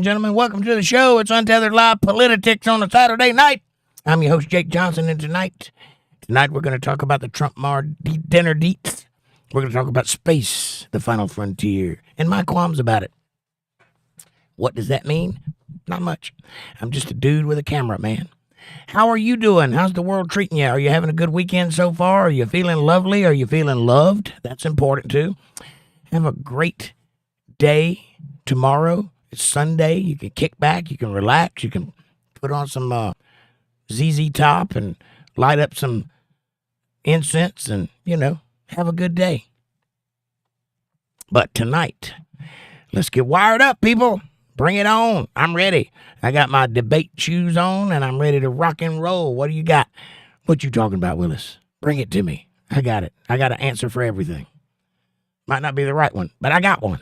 gentlemen. Welcome to the show. It's Untethered Live Politi-tics on a Saturday night. I'm your host, Jake Johnson, and tonight we're going to talk about the Trump-Maher dinner Deets. We're going to talk about space, the final frontier, and my qualms about it. What does that mean? Not much. I'm just a dude with a camera, man. How are you doing? How's the world treating you? Are you having a good weekend so far? Are you feeling lovely? Are you feeling loved? That's important, too. Have a great day tomorrow. It's Sunday. You can kick back. You can relax. You can put on some ZZ Top and light up some incense and, have a good day. But tonight, let's get wired up, people. Bring it on. I'm ready. I got my debate shoes on, and I'm ready to rock and roll. What do you got? What you talking about, Willis? Bring it to me. I got it. I got an answer for everything. Might not be the right one, but I got one.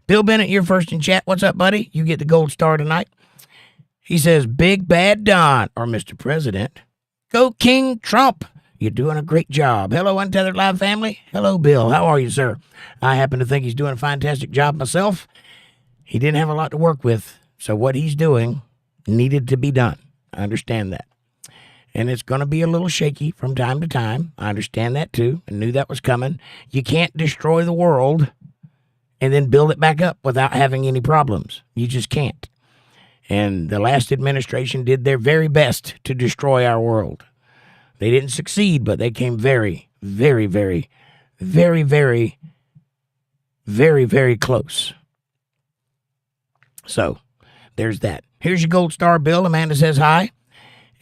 Bill Bennett, you're first in chat. What's up, buddy? You get the gold star tonight. He says, Big Bad Don, or Mr. President, go King Trump. You're doing a great job. Hello, Untethered Live family. Hello, Bill. How are you, sir? I happen to think he's doing a fantastic job myself. He didn't have a lot to work with, so what he's doing needed to be done. I understand that. And it's going to be a little shaky from time to time. I understand that, too. I knew that was coming. You can't destroy the world and then build it back up without having any problems. You just can't. And the last administration did their very best to destroy our world. They didn't succeed, but they came very, very, very, very, very, very, very close. So, there's that. Here's your gold star, Bill. Amanda says hi.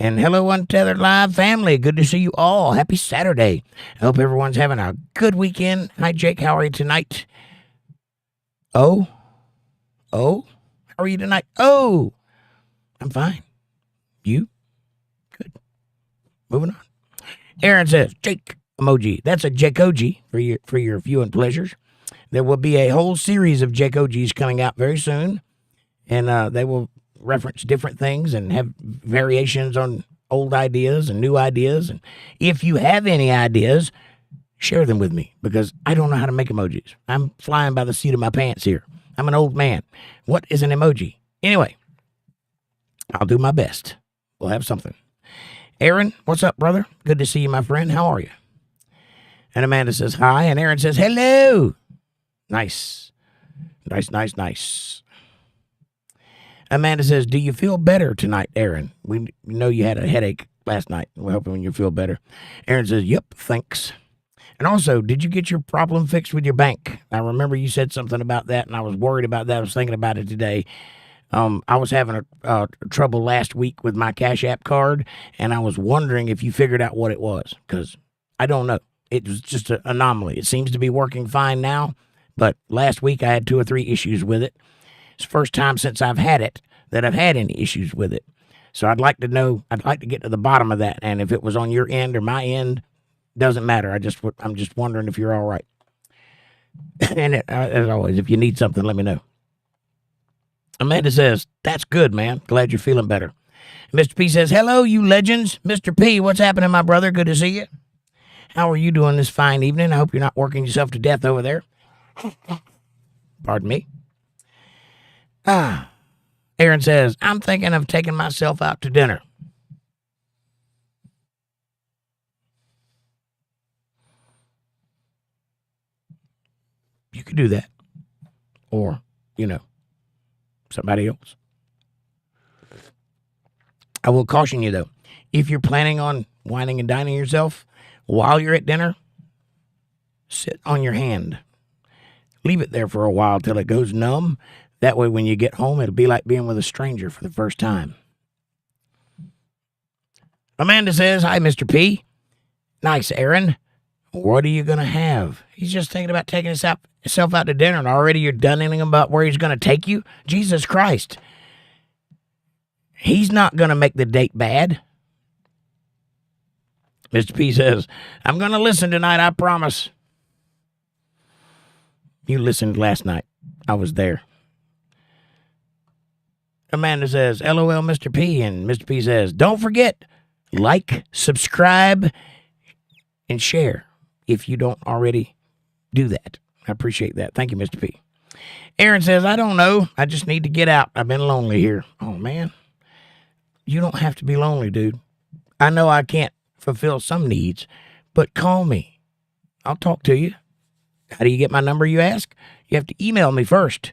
And hello, Untethered Live family. Good to see you all. Happy Saturday. I hope everyone's having a good weekend. Hi, Jake. How are you tonight? Oh? How are you tonight? Oh! I'm fine. You? Good. Moving on. Aaron says, Jake emoji. That's a Jakeoji for your viewing pleasures. There will be a whole series of Jakeojis coming out very soon. And they will reference different things and have variations on old ideas and new ideas. And if you have any ideas, share them with me, because I don't know how to make emojis. I'm flying by the seat of my pants here. I'm an old man. What is an emoji? Anyway, I'll do my best. We'll have something. Aaron, what's up, brother? Good to see you, my friend. How are you? And Amanda says hi, and Aaron says hello. Nice. Nice. Amanda says, do you feel better tonight, Aaron? We know you had a headache last night. We're hoping you feel better. Aaron says, yep, thanks. And also, did you get your problem fixed with your bank? I remember you said something about that, and I was worried about that. I was thinking about it today. I was having a trouble last week with my CashApp card, and I was wondering if you figured out what it was, because I don't know. It was just an anomaly. It seems to be working fine now, but last week I had 2 or 3 issues with it. It's the first time since I've had it that I've had any issues with it. So I'd like to know, I'd like to get to the bottom of that. And if it was on your end or my end, doesn't matter. I'm just wondering if you're all right. And as always, if you need something, let me know. Amanda says, that's good, man. Glad you're feeling better. Mr. P says, hello, you legends. Mr. P, what's happening, my brother? Good to see you. How are you doing this fine evening? I hope you're not working yourself to death over there. Pardon me. Aaron says, I'm thinking of taking myself out to dinner. You could do that. Or, somebody else. I will caution you, though. If you're planning on wining and dining yourself while you're at dinner, sit on your hand. Leave it there for a while till it goes numb. That way, when you get home, it'll be like being with a stranger for the first time. Amanda says, hi, Mr. P. Nice, Aaron. What are you going to have? He's just thinking about taking himself out to dinner, and already you're done anything about where he's going to take you? Jesus Christ. He's not going to make the date bad. Mr. P says, I'm going to listen tonight, I promise. You listened last night. I was there. Amanda says, LOL, Mr. P. And Mr. P says, don't forget, like, subscribe, and share if you don't already do that. I appreciate that. Thank you, Mr. P. Aaron says, I don't know. I just need to get out. I've been lonely here. Oh, man. You don't have to be lonely, dude. I know I can't fulfill some needs, but call me. I'll talk to you. How do you get my number, you ask? You have to email me first.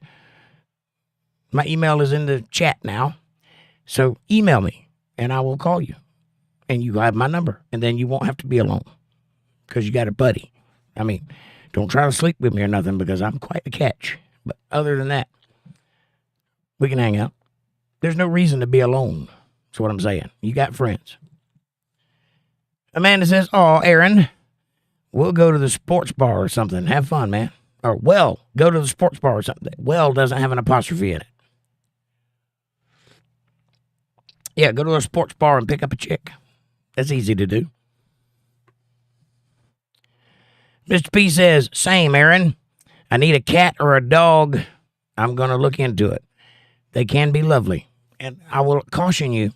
My email is in the chat now. So email me, and I will call you. And you have my number, and then you won't have to be alone because you got a buddy. I mean, don't try to sleep with me or nothing because I'm quite a catch. But other than that, we can hang out. There's no reason to be alone. That's what I'm saying. You got friends. Amanda says, oh, Aaron, we'll go to the sports bar or something. Have fun, man. Or, well, go to the sports bar or something. Well doesn't have an apostrophe in it. Yeah, go to a sports bar and pick up a chick. That's easy to do. Mr. P says, same, Aaron. I need a cat or a dog. I'm going to look into it. They can be lovely. And I will caution you,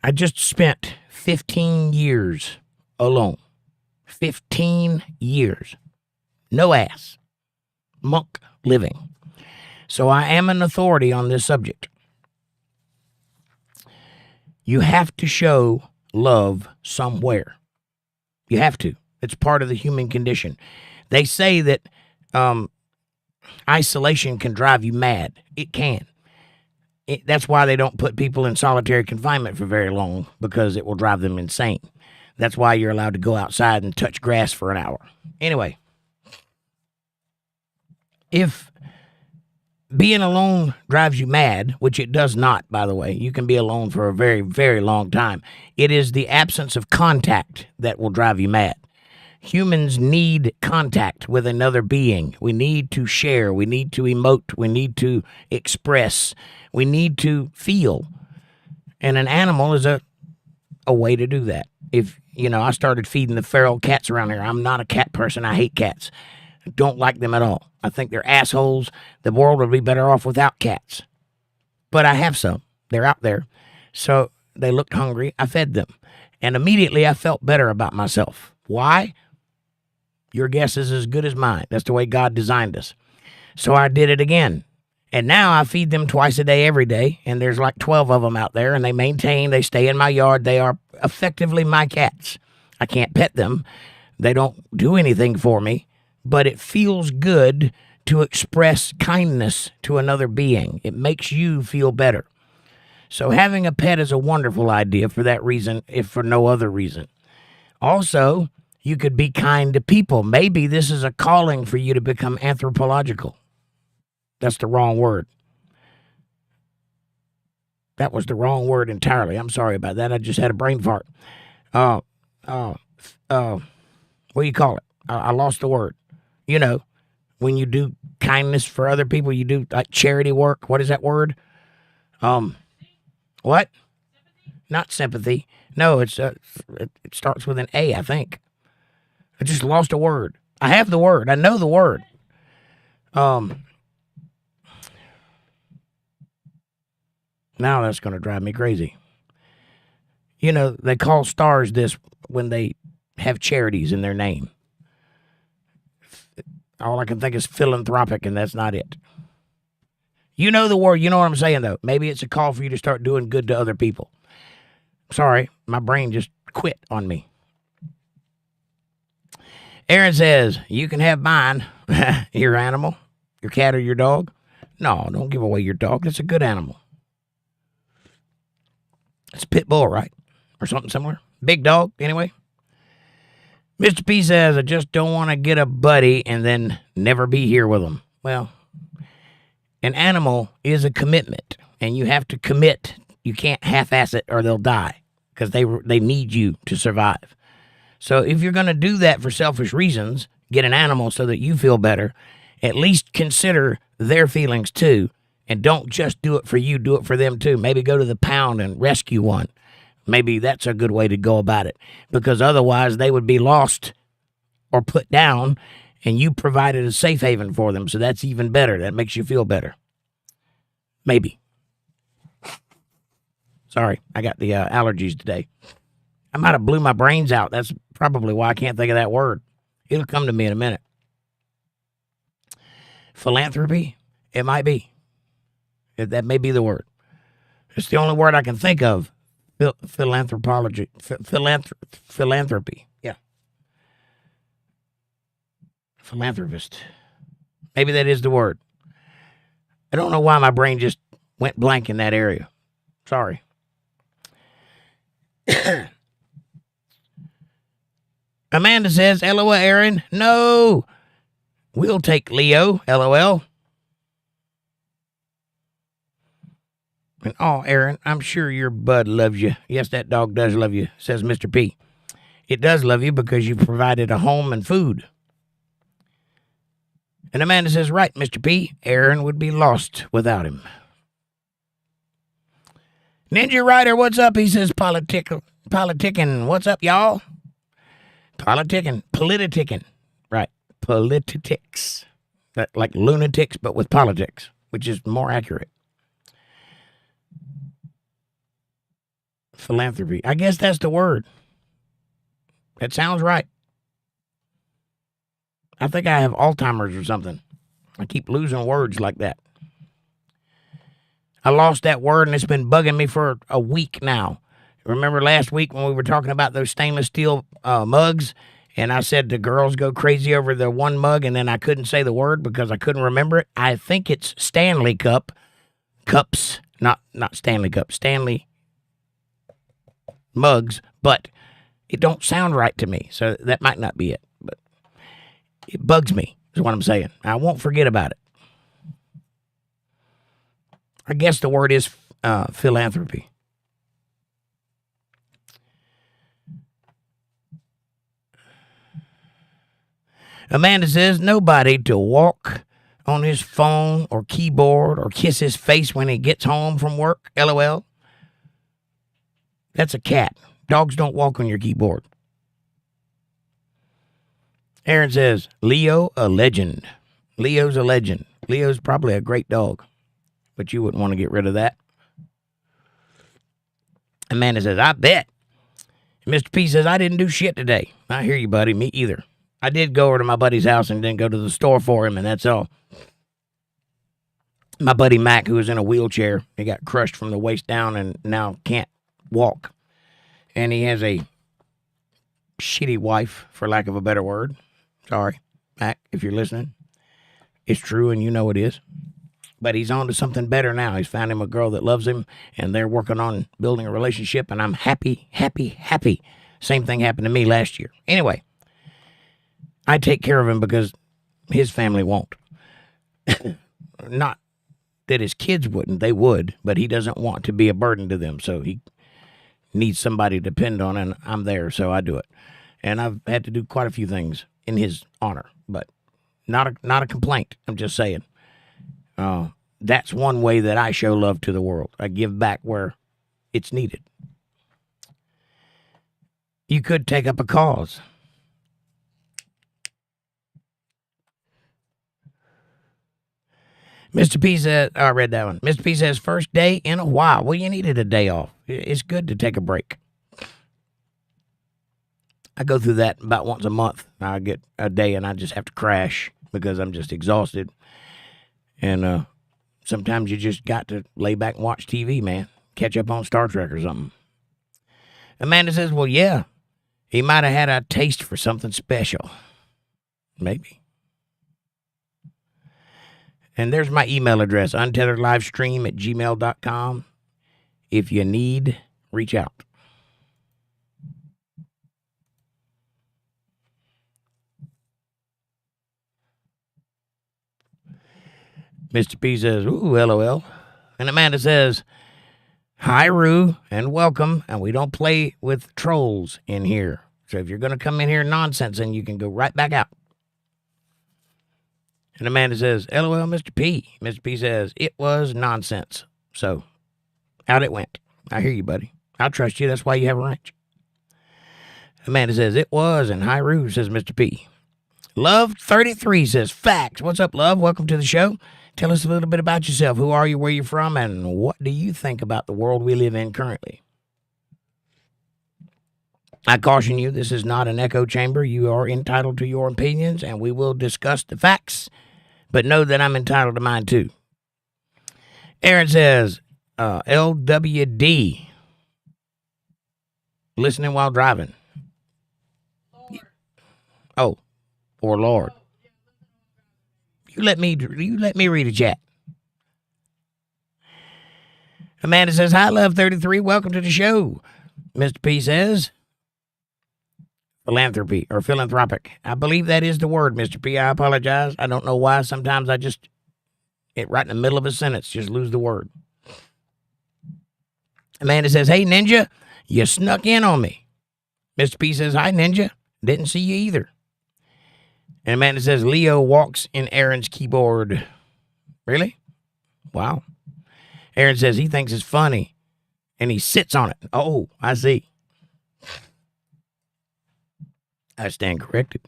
I just spent 15 years alone. 15 years. No ass. Monk living. So I am an authority on this subject. You have to show love somewhere. You have to. It's part of the human condition. They say that isolation can drive you mad. It can. That's why they don't put people in solitary confinement for very long, because it will drive them insane. That's why you're allowed to go outside and touch grass for an hour. Anyway, if being alone drives you mad, which it does not, by the way, you can be alone for a very, very long time. It is the absence of contact that will drive you mad. Humans need contact with another being. We need to share. We need to emote. We need to express. We need to feel. And an animal is a way to do that. If, I started feeding the feral cats around here. I'm not a cat person. I hate cats. I don't like them at all. I think they're assholes. The world would be better off without cats. But I have some. They're out there. So they looked hungry. I fed them. And immediately I felt better about myself. Why? Your guess is as good as mine. That's the way God designed us. So I did it again. And now I feed them twice a day, every day. And there's like 12 of them out there. And they stay in my yard. They are effectively my cats. I can't pet them. They don't do anything for me. But it feels good to express kindness to another being. It makes you feel better. So having a pet is a wonderful idea for that reason, if for no other reason. Also, you could be kind to people. Maybe this is a calling for you to become anthropological. That's the wrong word. That was the wrong word entirely. I'm sorry about that. I just had a brain fart. What do you call it? I lost the word. When you do kindness for other people, you do like charity work. What is that word? What? Not sympathy. No, it starts with an A, I think. I just lost a word. I have the word. I know the word. Now that's going to drive me crazy. They call stars this when they have charities in their name. All I can think is philanthropic, and that's not it. You know the word. You know what I'm saying, though. Maybe it's a call for you to start doing good to other people. Sorry, my brain just quit on me. Aaron says, you can have mine, your animal, your cat or your dog. No, don't give away your dog. It's a good animal. It's a pit bull, right? Or something similar. Big dog, anyway. Mr. P says, I just don't want to get a buddy and then never be here with them. Well, an animal is a commitment, and you have to commit. You can't half-ass it or they'll die because they need you to survive. So if you're going to do that for selfish reasons, get an animal so that you feel better, at least consider their feelings too, and don't just do it for you, do it for them too. Maybe go to the pound and rescue one. Maybe that's a good way to go about it, because otherwise they would be lost or put down, and you provided a safe haven for them, so that's even better. That makes you feel better. Maybe. Sorry, I got the allergies today. I might have blew my brains out. That's probably why I can't think of that word. It'll come to me in a minute. Philanthropy? It might be. That may be the word. It's the only word I can think of. Philanthropology. Philanthropy. Yeah. Philanthropist. Maybe that is the word. I don't know why my brain just went blank in that area. Sorry. Amanda says, LOL, Aaron. No. We'll take Leo. LOL. And, oh, Aaron, I'm sure your bud loves you. Yes, that dog does love you, says Mr. P. It does love you because you provided a home and food. And Amanda says, right, Mr. P. Aaron would be lost without him. Ninja Rider, what's up? He says, politicking. What's up, y'all? Politicking. Right. Politi-tics. Like lunatics, but with politics, which is more accurate. Philanthropy. I guess that's the word. That sounds right. I think I have Alzheimer's or something. I keep losing words like that. I lost that word, and it's been bugging me for a week now. Remember last week when we were talking about those stainless steel mugs, and I said the girls go crazy over the one mug, and then I couldn't say the word because I couldn't remember it? I think it's Stanley cups, not Stanley Cup, Stanley mugs, but it don't sound right to me, so that might not be it. But it bugs me, is what I'm saying. I won't forget about it. I guess the word is philanthropy. Amanda says, nobody to walk on his phone or keyboard or kiss his face when he gets home from work. LOL. That's a cat. Dogs don't walk on your keyboard. Aaron says, Leo, a legend. Leo's a legend. Leo's probably a great dog, but you wouldn't want to get rid of that. Amanda says, I bet. Mr. P says, I didn't do shit today. I hear you, buddy. Me either. I did go over to my buddy's house and then go to the store for him, and that's all. My buddy Mac, who was in a wheelchair, he got crushed from the waist down and now can't walk. And he has a shitty wife, for lack of a better word. Sorry, Mac, if you're listening. It's true, and you know it is. But he's on to something better now. He's found him a girl that loves him, and they're working on building a relationship, and I'm happy, happy, happy. Same thing happened to me last year. Anyway, I take care of him because his family won't. Not that his kids wouldn't. They would, but he doesn't want to be a burden to them, so he needs somebody to depend on, and I'm there, so I do it. And I've had to do quite a few things in his honor, but not a complaint. I'm just saying. That's one way that I show love to the world. I give back where it's needed. You could take up a cause. Mr. P says, I read that one. Mr. P says, first day in a while. Well, you needed a day off. It's good to take a break. I go through that about once a month. I get a day and I just have to crash because I'm just exhausted. And sometimes you just got to lay back and watch TV, man. Catch up on Star Trek or something. Amanda says, well, yeah, he might have had a taste for something special. Maybe. And there's my email address, untetheredlivestream@gmail.com. If you need, reach out. Mr. P says, ooh, LOL. And Amanda says, hi, Roo, and welcome. And we don't play with trolls in here. So if you're going to come in here nonsensing, you can go right back out. And Amanda says, LOL, Mr. P. Mr. P says, it was nonsense. So, out it went. I hear you, buddy. I'll trust you. That's why you have a ranch. Amanda says, it was. And hi, Roo, says Mr. P. Love33 says, facts. What's up, Love? Welcome to the show. Tell us a little bit about yourself. Who are you, where you're from, and what do you think about the world we live in currently? I caution you, this is not an echo chamber. You are entitled to your opinions, and we will discuss the facts but know that I'm entitled to mine too. Aaron says, LWD, listening while driving. Oh, or Lord. You let me read a chat. Amanda says, hi, Love 33. Welcome to the show. Mr. P says, philanthropy or philanthropic. I believe that is the word, Mr. P. I apologize. I don't know why. Sometimes I just, right in the middle of a sentence, just lose the word. Amanda says, hey, Ninja, you snuck in on me. Mr. P says, hi, Ninja. Didn't see you either. And Amanda says, Leo walks in Aaron's keyboard. Really? Wow. Aaron says he thinks it's funny, and he sits on it. Oh, I see. I stand corrected.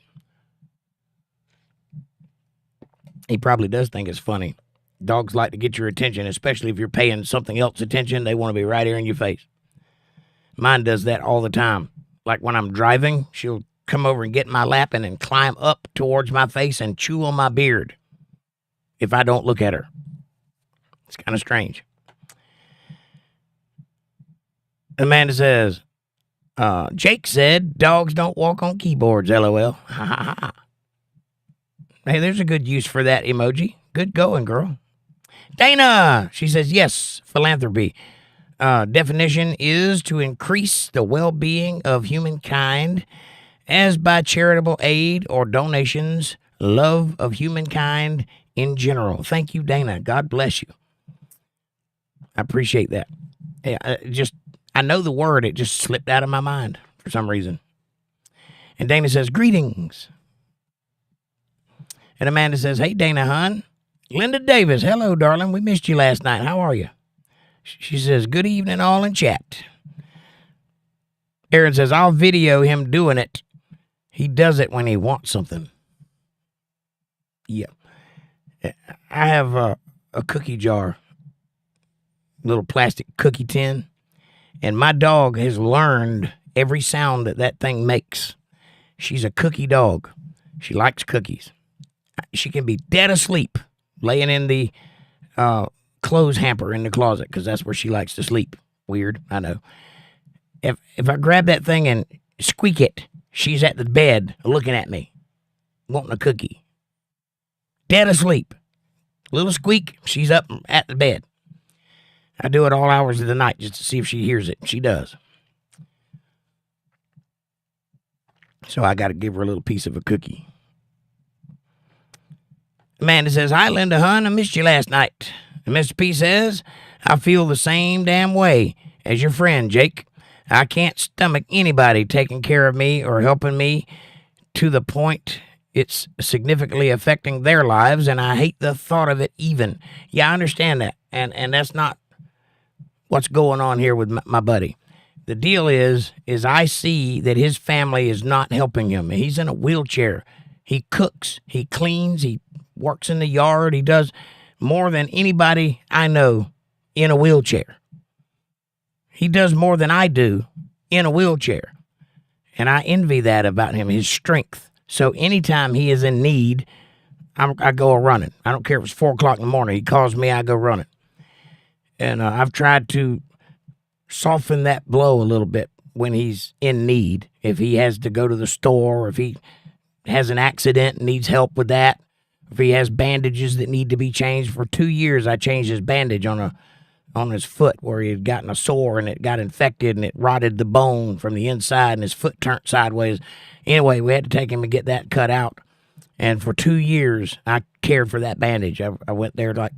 He probably does think it's funny. Dogs like to get your attention, especially if you're paying something else attention. They want to be right here in your face. Mine does that all the time. Like when I'm driving, she'll come over and get in my lap and then climb up towards my face and chew on my beard if I don't look at her. It's kind of strange. Amanda says, Jake said dogs don't walk on keyboards, LOL. Ha ha ha. Hey, there's a good use for that emoji. Good going, girl. Dana, she says, yes, philanthropy. Definition is to increase the well-being of humankind as by charitable aid or donations, love of humankind in general. Thank you, Dana. God bless you. I appreciate that. Yeah, I know the word. It just slipped out of my mind for some reason. And Dana says, greetings. And Amanda says, hey, Dana, hon. Linda Davis, hello, darling. We missed you last night. How are you? She says, good evening, all in chat. Aaron says, I'll video him doing it. He does it when he wants something. Yeah. I have a cookie jar, little plastic cookie tin, and my dog has learned every sound that thing makes. She's a cookie dog. She likes cookies. She can be dead asleep, laying in the clothes hamper in the closet, because that's where she likes to sleep. Weird, I know. If I grab that thing and squeak it, she's at the bed looking at me, wanting a cookie. Dead asleep. Little squeak, she's up at the bed. I do it all hours of the night just to see if she hears it. She does. So I got to give her a little piece of a cookie. Amanda says, hi, Linda, hon. I missed you last night. And Mr. P says, I feel the same damn way as your friend, Jake. I can't stomach anybody taking care of me or helping me to the point it's significantly affecting their lives, and I hate the thought of it even. Yeah, I understand that, and that's not what's going on here with my buddy. The deal is I see that his family is not helping him. He's in a wheelchair. He cooks. He cleans. He works in the yard. He does more than anybody I know in a wheelchair. He does more than I do in a wheelchair. And I envy that about him, his strength. So anytime he is in need, I go running. I don't care if it's 4 o'clock in the morning. He calls me, I go running. And I've tried to soften that blow a little bit when he's in need. If he has to go to the store, or if he has an accident and needs help with that, if he has bandages that need to be changed. For 2 years, I changed his bandage on his foot where he had gotten a sore and it got infected and it rotted the bone from the inside and his foot turned sideways. Anyway, we had to take him and get that cut out. And for 2 years, I cared for that bandage. I went there like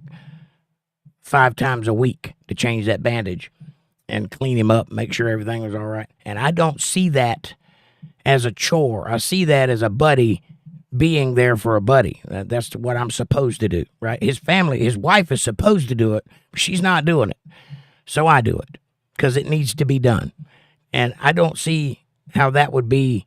5 times a week to change that bandage and clean him up, make sure everything was all right. And I don't see that as a chore. I see that as a buddy being there for a buddy. That's what I'm supposed to do, right? His family, his wife is supposed to do it. But she's not doing it. So I do it because it needs to be done. And I don't see how that would be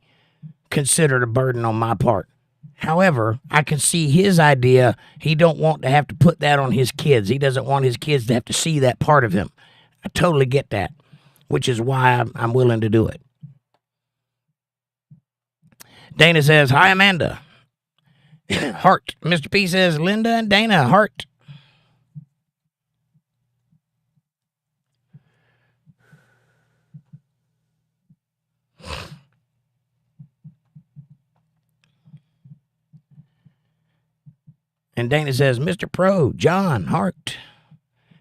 considered a burden on my part. However, I can see his idea. He don't want to have to put that on his kids. He doesn't want his kids to have to see that part of him. I totally get that, which is why I'm willing to do it. Dana says, hi, Amanda. Heart. Mr. P says, Linda and Dana, heart. And Dana says, Mr. Pro, John, heart.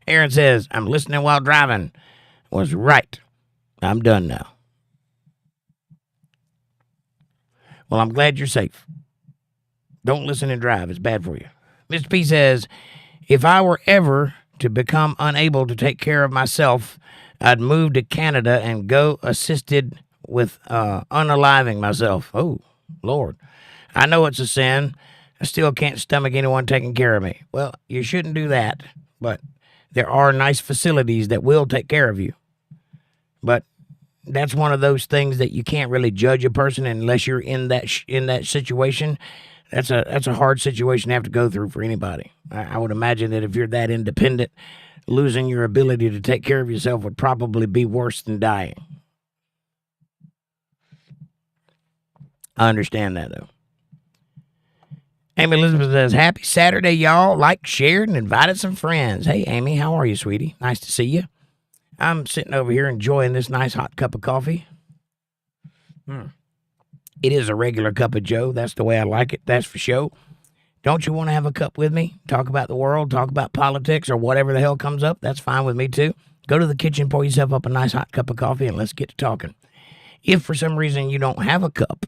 Aaron says, I'm listening while driving. Was right. I'm done now. Well, I'm glad you're safe. Don't listen and drive. It's bad for you. Mr. P says, if I were ever to become unable to take care of myself, I'd move to Canada and go assisted with unaliving myself. Oh, Lord. I know it's a sin. I still can't stomach anyone taking care of me. Well, you shouldn't do that, but there are nice facilities that will take care of you. But that's one of those things that you can't really judge a person unless you're in that situation. That's a hard situation to have to go through for anybody. I would imagine that if you're that independent, losing your ability to take care of yourself would probably be worse than dying. I understand that, though. Amy Elizabeth says, happy Saturday, y'all. Like, shared, and invited some friends. Hey, Amy, how are you, sweetie? Nice to see you. I'm sitting over here enjoying this nice hot cup of coffee. It is a regular cup of joe. That's the way I like it. That's for sure. Don't you want to have a cup with me? Talk about the world, talk about politics, or whatever the hell comes up. That's fine with me, too. Go to the kitchen, pour yourself up a nice hot cup of coffee, and let's get to talking. If for some reason you don't have a cup,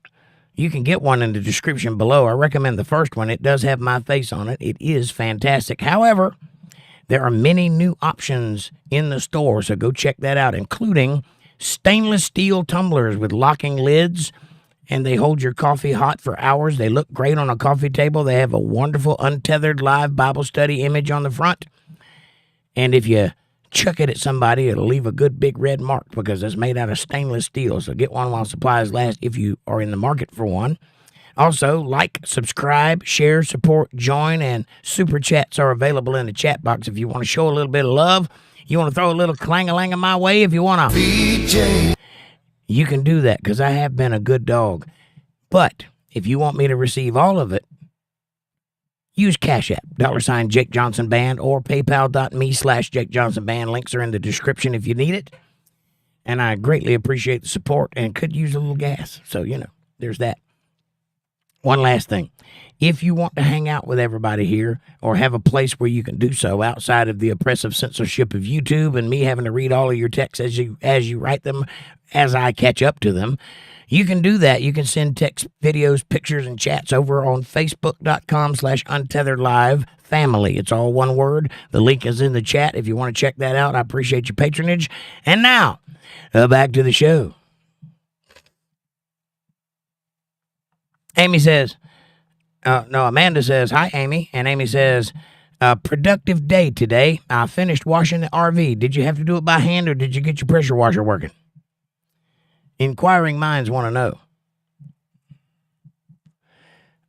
you can get one in the description below. I recommend the first one. It does have my face on it. It is fantastic. However, there are many new options in the store, so go check that out, including stainless steel tumblers with locking lids, and they hold your coffee hot for hours. They look great on a coffee table. They have a wonderful Untethered Live Bible study image on the front. And if you chuck it at somebody, it'll leave a good big red mark because it's made out of stainless steel. So get one while supplies last if you are in the market for one. Also, like, subscribe, share, support, join, and super chats are available in the chat box if you want to show a little bit of love. You want to throw a little clang-a-lang my way if you want to. BJ. You can do that because I have been a good dog. But if you want me to receive all of it, use CashApp, $ jakejohnsonband, or paypal.me/jakejohnsonband. Links are in the description if you need it. And I greatly appreciate the support and could use a little gas. So, there's that. One last thing. If you want to hang out with everybody here or have a place where you can do so outside of the oppressive censorship of YouTube and me having to read all of your texts as you write them as I catch up to them, you can do that. You can send text, videos, pictures, and chats over on Facebook.com/UntetheredLive family. It's all one word. The link is in the chat if you want to check that out. I appreciate your patronage. And now, back to the show. Amy says, Amanda says, hi, Amy. And Amy says, productive day today. I finished washing the RV. Did you have to do it by hand or did you get your pressure washer working? Inquiring minds want to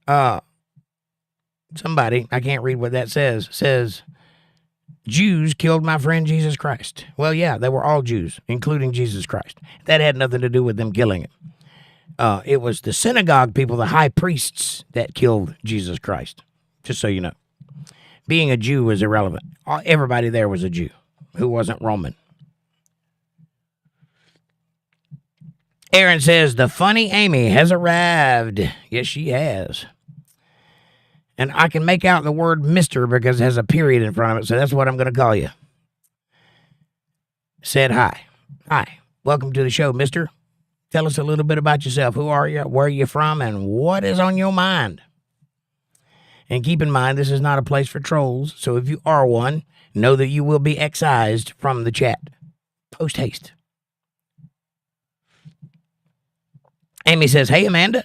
know. Somebody, I can't read what that says, Jews killed my friend Jesus Christ. Well, yeah, they were all Jews, including Jesus Christ. That had nothing to do with them killing him. It was the synagogue people, the high priests, that killed Jesus Christ, just so you know. Being a Jew was irrelevant. Everybody there was a Jew who wasn't Roman. Aaron says, the funny Amy has arrived. Yes, she has. And I can make out the word Mr. because it has a period in front of it, so that's what I'm going to call you. Said hi. Hi. Welcome to the show, mister. Tell us a little bit about yourself. Who are you? Where are you from? And what is on your mind? And keep in mind, this is not a place for trolls. So if you are one, know that you will be excised from the chat. Post haste. Amy says, hey, Amanda.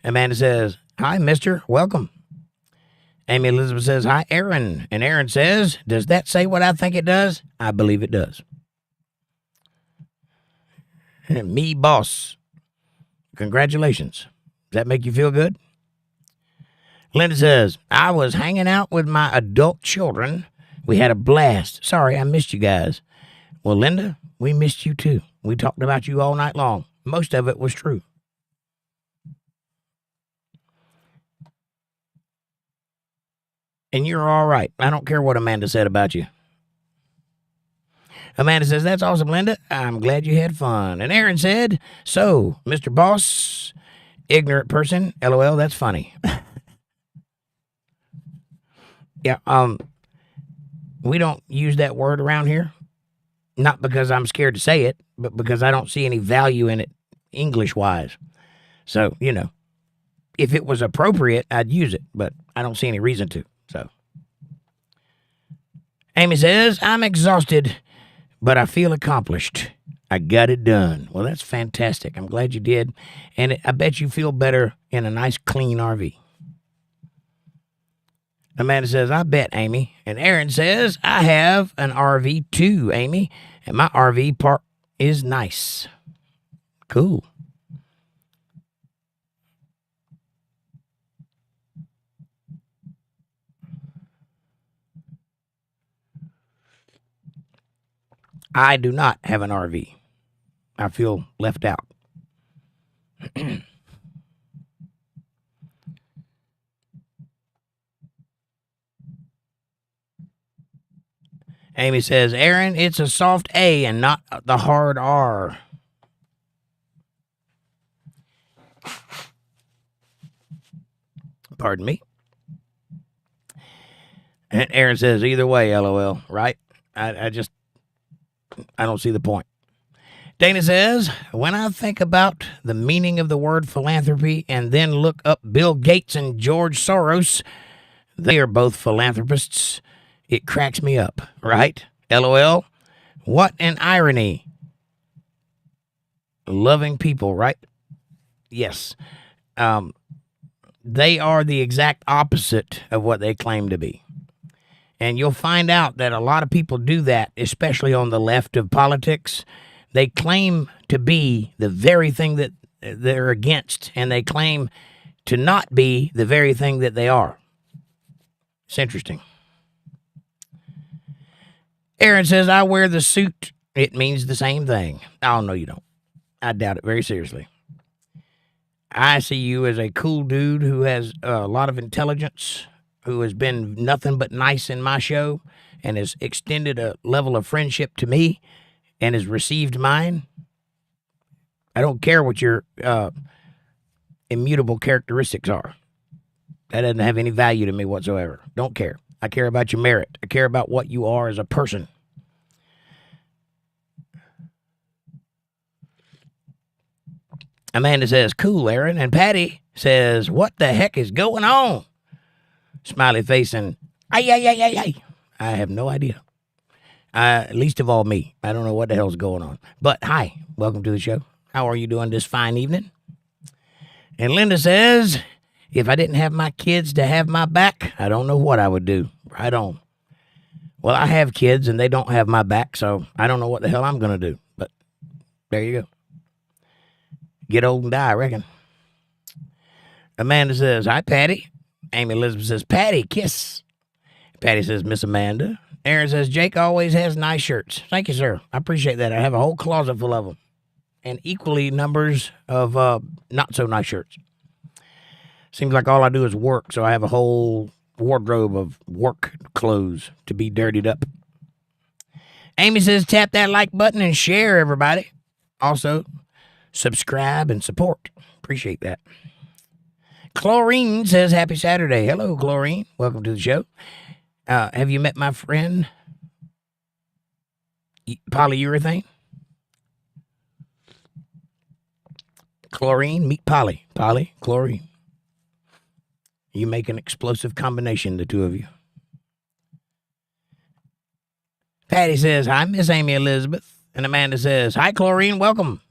Amanda says, hi, mister. Welcome. Amy Elizabeth says, hi, Aaron. And Aaron says, does that say what I think it does? I believe it does. Me, boss. Congratulations. Does that make you feel good? Linda says, I was hanging out with my adult children. We had a blast. Sorry, I missed you guys. Well, Linda, we missed you too. We talked about you all night long. Most of it was true. And you're all right. I don't care what Amanda said about you. Amanda says, that's awesome, Linda. I'm glad you had fun. And Aaron said, so, Mr. Boss, ignorant person, LOL, that's funny. Yeah, we don't use that word around here. Not because I'm scared to say it, but because I don't see any value in it English-wise. So, if it was appropriate, I'd use it, but I don't see any reason to. So, Amy says, I'm exhausted, but I feel accomplished. I got it done. Well, that's fantastic. I'm glad you did. And I bet you feel better in a nice, clean RV. Amanda says, I bet, Amy. And Aaron says, I have an RV too, Amy. And my RV park is nice. Cool. I do not have an RV. I feel left out. Amy says, Aaron, it's a soft A and not the hard R. Pardon me. And Aaron says, either way, LOL, right? I don't see the point. Dana says, when I think about the meaning of the word philanthropy and then look up Bill Gates and George Soros, they are both philanthropists. It cracks me up, right? LOL. What an irony. Loving people, right? Yes. They are the exact opposite of what they claim to be. And you'll find out that a lot of people do that, especially on the left of politics. They claim to be the very thing that they're against, and they claim to not be the very thing that they are. It's interesting. Aaron says, I wear the suit. It means the same thing. Oh, no, you don't. I doubt it very seriously. I see you as a cool dude who has a lot of intelligence, who has been nothing but nice in my show and has extended a level of friendship to me and has received mine. I don't care what your immutable characteristics are. That doesn't have any value to me whatsoever. Don't care. I care about your merit. I care about what you are as a person. Amanda says, cool, Aaron. And Patty says, what the heck is going on? Smiley face and, ay. I have no idea. Least of all me. I don't know what the hell's going on. But hi, welcome to the show. How are you doing this fine evening? And Linda says, if I didn't have my kids to have my back, I don't know what I would do. Right on. Well, I have kids and they don't have my back, so I don't know what the hell I'm going to do. But there you go. Get old and die, I reckon. Amanda says, hi, Patty. Amy Elizabeth says, Patty, kiss. Patty says, Miss Amanda. Aaron says, Jake always has nice shirts. Thank you, sir. I appreciate that. I have a whole closet full of them. And equally numbers of not so nice shirts. Seems like all I do is work, so I have a whole wardrobe of work clothes to be dirtied up. Amy says, tap that like button and share, everybody. Also, subscribe and support. Appreciate that. Chlorine says, happy Saturday. Hello, Chlorine. Welcome to the show. Have you met my friend, Polyurethane? Chlorine, meet Polly. Polly, Chlorine. You make an explosive combination, the two of you. Patty says, hi, Miss Amy Elizabeth. And Amanda says, hi, Chlorine, welcome.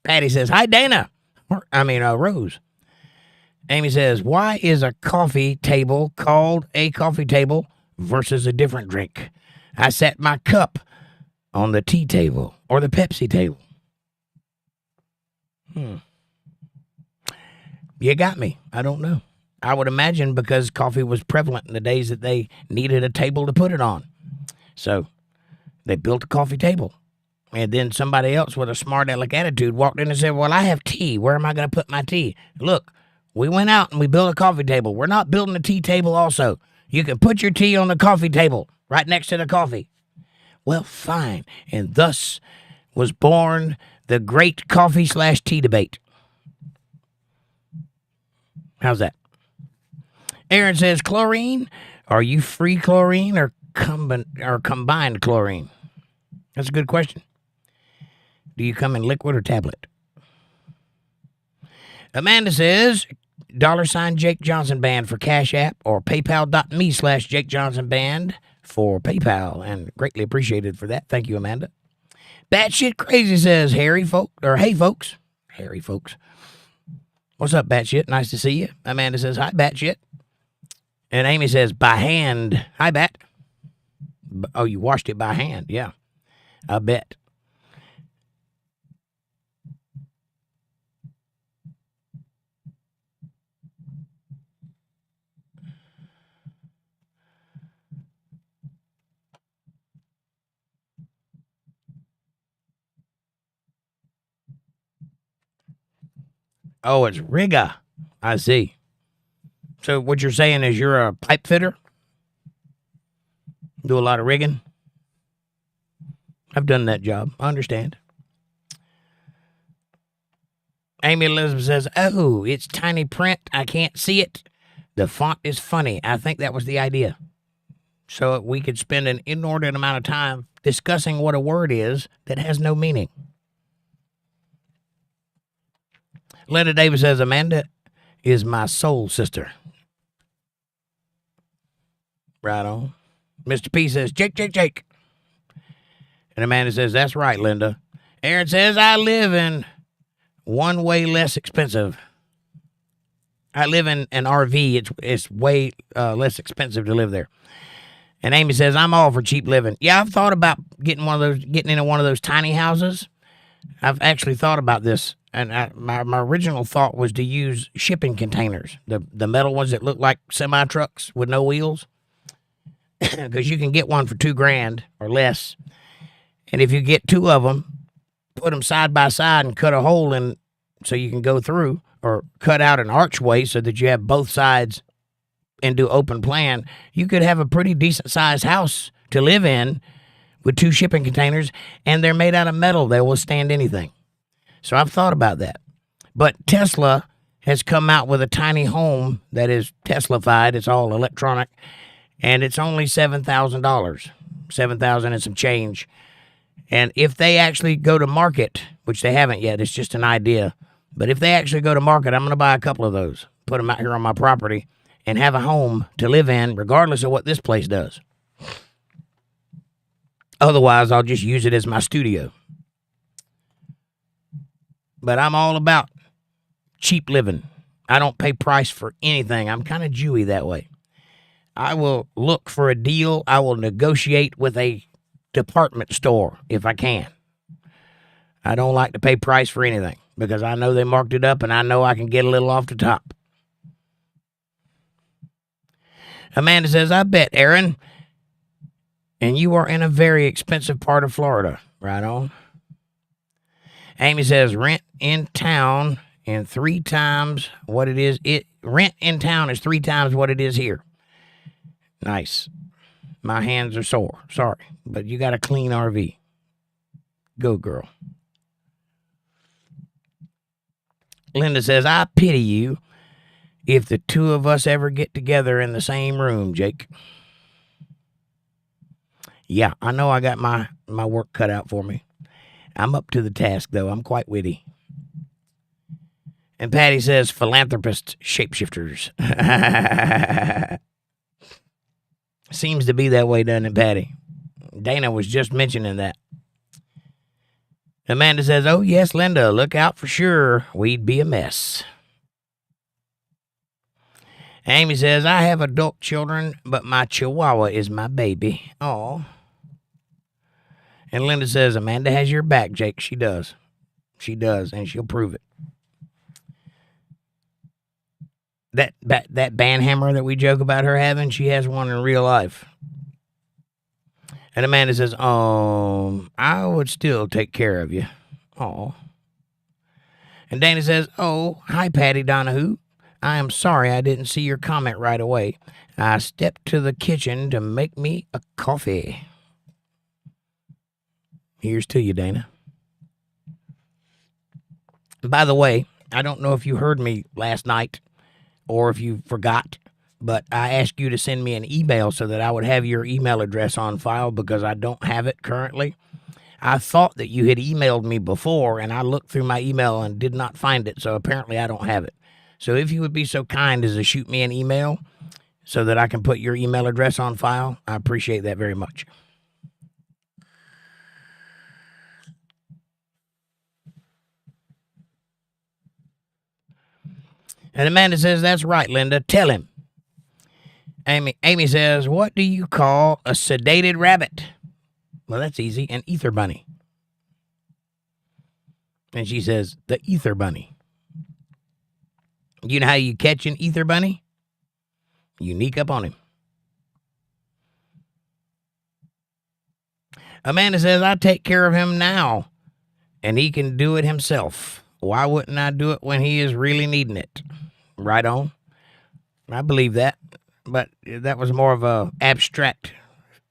Patty says, hi, Dana. Rose. Amy says, why is a coffee table called a coffee table versus a different drink? I set my cup on the tea table or the Pepsi table. You got me. I don't know. I would imagine because coffee was prevalent in the days that they needed a table to put it on. So they built a coffee table. And then somebody else with a smart aleck attitude walked in and said, well, I have tea. Where am I going to put my tea? Look, we went out and we built a coffee table. We're not building a tea table also. You can put your tea on the coffee table right next to the coffee. Well, fine. And thus was born the great coffee/tea debate. How's that? Aaron says, chlorine? Are you free chlorine or combined chlorine? That's a good question. Do you come in liquid or tablet? Amanda says, $Jake Johnson Band for CashApp or PayPal.me/Jake Johnson Band for PayPal, and greatly appreciated for that. Thank you, Amanda. Batshit Crazy says, hey folks. Harry folks. What's up, Batshit? Nice to see you. Amanda says, hi, Batshit. And Amy says, by hand. Hi, Bat. Oh, you washed it by hand. Yeah, I bet. Oh, it's rigger. I see. So what you're saying is you're a pipe fitter? Do a lot of rigging? I've done that job. I understand. Amy Elizabeth says, oh, it's tiny print. I can't see it. The font is funny. I think that was the idea. So we could spend an inordinate amount of time discussing what a word is that has no meaning. Linda Davis says, Amanda is my soul sister. Right on. Mr. P says, Jake. And Amanda says, that's right, Linda. Aaron says, I live in one way less expensive. I live in an RV. It's way less expensive to live there. And Amy says, I'm all for cheap living. Yeah, I've thought about getting into one of those tiny houses. I've actually thought about this. And my original thought was to use shipping containers, the metal ones that look like semi-trucks with no wheels, because you can get one for $2,000 or less. And if you get two of them, put them side by side and cut a hole in so you can go through, or cut out an archway so that you have both sides and do open plan, you could have a pretty decent-sized house to live in with two shipping containers, and they're made out of metal. They'll withstand anything. So I've thought about that. But Tesla has come out with a tiny home that is Tesla-fied. It's all electronic. And it's only $7,000. $7,000 and some change. And if they actually go to market, which they haven't yet, it's just an idea. But if they actually go to market, I'm going to buy a couple of those, put them out here on my property, and have a home to live in, regardless of what this place does. Otherwise, I'll just use it as my studio. But I'm all about cheap living. I don't pay price for anything. I'm kind of Jewy that way. I will look for a deal. I will negotiate with a department store if I can. I don't like to pay price for anything because I know they marked it up and I know I can get a little off the top. Amanda says, I bet, Aaron. And you are in a very expensive part of Florida. Right on. Amy says, rent in town and 3 times what it is. Rent in town is 3 times what it is here. Nice. My hands are sore. Sorry. But you got a clean RV. Go, girl. Linda says, I pity you if the two of us ever get together in the same room, Jake. Yeah, I know I got my work cut out for me. I'm up to the task, though. I'm quite witty. And Patty says, philanthropist shapeshifters. Seems to be that way, doesn't it, Patty? Dana was just mentioning that. Amanda says, oh, yes, Linda, look out for sure. We'd be a mess. Amy says, I have adult children, but my chihuahua is my baby. Aw. And Linda says, Amanda has your back, Jake. She does. She does, and she'll prove it. That band hammer that we joke about her having, she has one in real life. And Amanda says, I would still take care of you. Aw. And Dana says, oh, hi, Patty Donahue. I am sorry I didn't see your comment right away. I stepped to the kitchen to make me a coffee. Here's to you, Dana. By the way, I don't know if you heard me last night or if you forgot, but I asked you to send me an email so that I would have your email address on file because I don't have it currently. I thought that you had emailed me before, and I looked through my email and did not find it, so apparently I don't have it. So if you would be so kind as to shoot me an email so that I can put your email address on file, I appreciate that very much. And Amanda says, that's right, Linda. Tell him. Amy says, what do you call a sedated rabbit? Well, that's easy. An ether bunny. And she says, the ether bunny. You know how you catch an ether bunny? You sneak up on him. Amanda says, I take care of him now, and he can do it himself. Why wouldn't I do it when he is really needing it? Right on. I believe that, but that was more of a abstract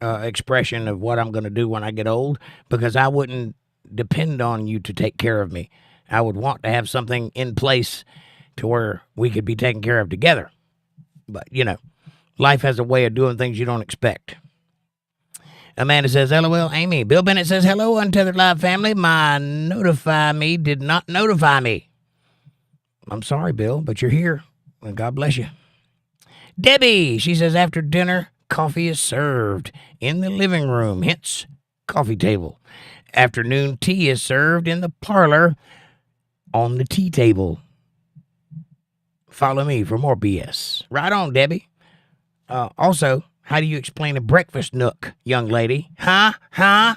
expression of what I'm going to do when I get old, because I wouldn't depend on you to take care of me. I would want to have something in place to where we could be taken care of together. But, you know, life has a way of doing things you don't expect. Amanda says, LOL, Amy. Bill Bennett says, hello, Untethered Live family. My notify me did not notify me. I'm sorry, Bill, but you're here. And God bless you. Debbie, she says, after dinner, coffee is served in the living room, hence coffee table. Afternoon tea is served in the parlor on the tea table. Follow me for more BS. Right on, Debbie. Also, how do you explain a breakfast nook, young lady? Huh?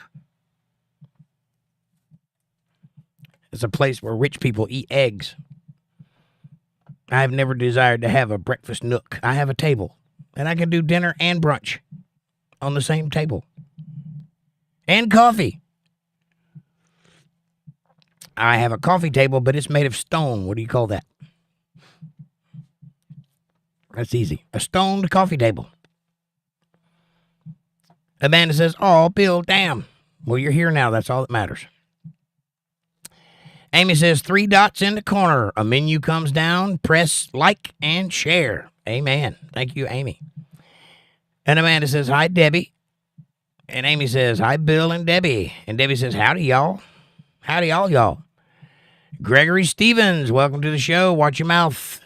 It's a place where rich people eat eggs. I have never desired to have a breakfast nook. I have a table, and I can do dinner and brunch on the same table. And coffee. I have a coffee table, but it's made of stone. What do you call that? That's easy. A stoned coffee table. Amanda says, oh, Bill, damn. Well, you're here now. That's all that matters. Amy says, 3 dots in the corner. A menu comes down. Press like and share. Amen. Thank you, Amy. And Amanda says, hi, Debbie. And Amy says, hi, Bill and Debbie. And Debbie says, howdy, y'all. Howdy, y'all. Gregory Stevens, welcome to the show. Watch your mouth.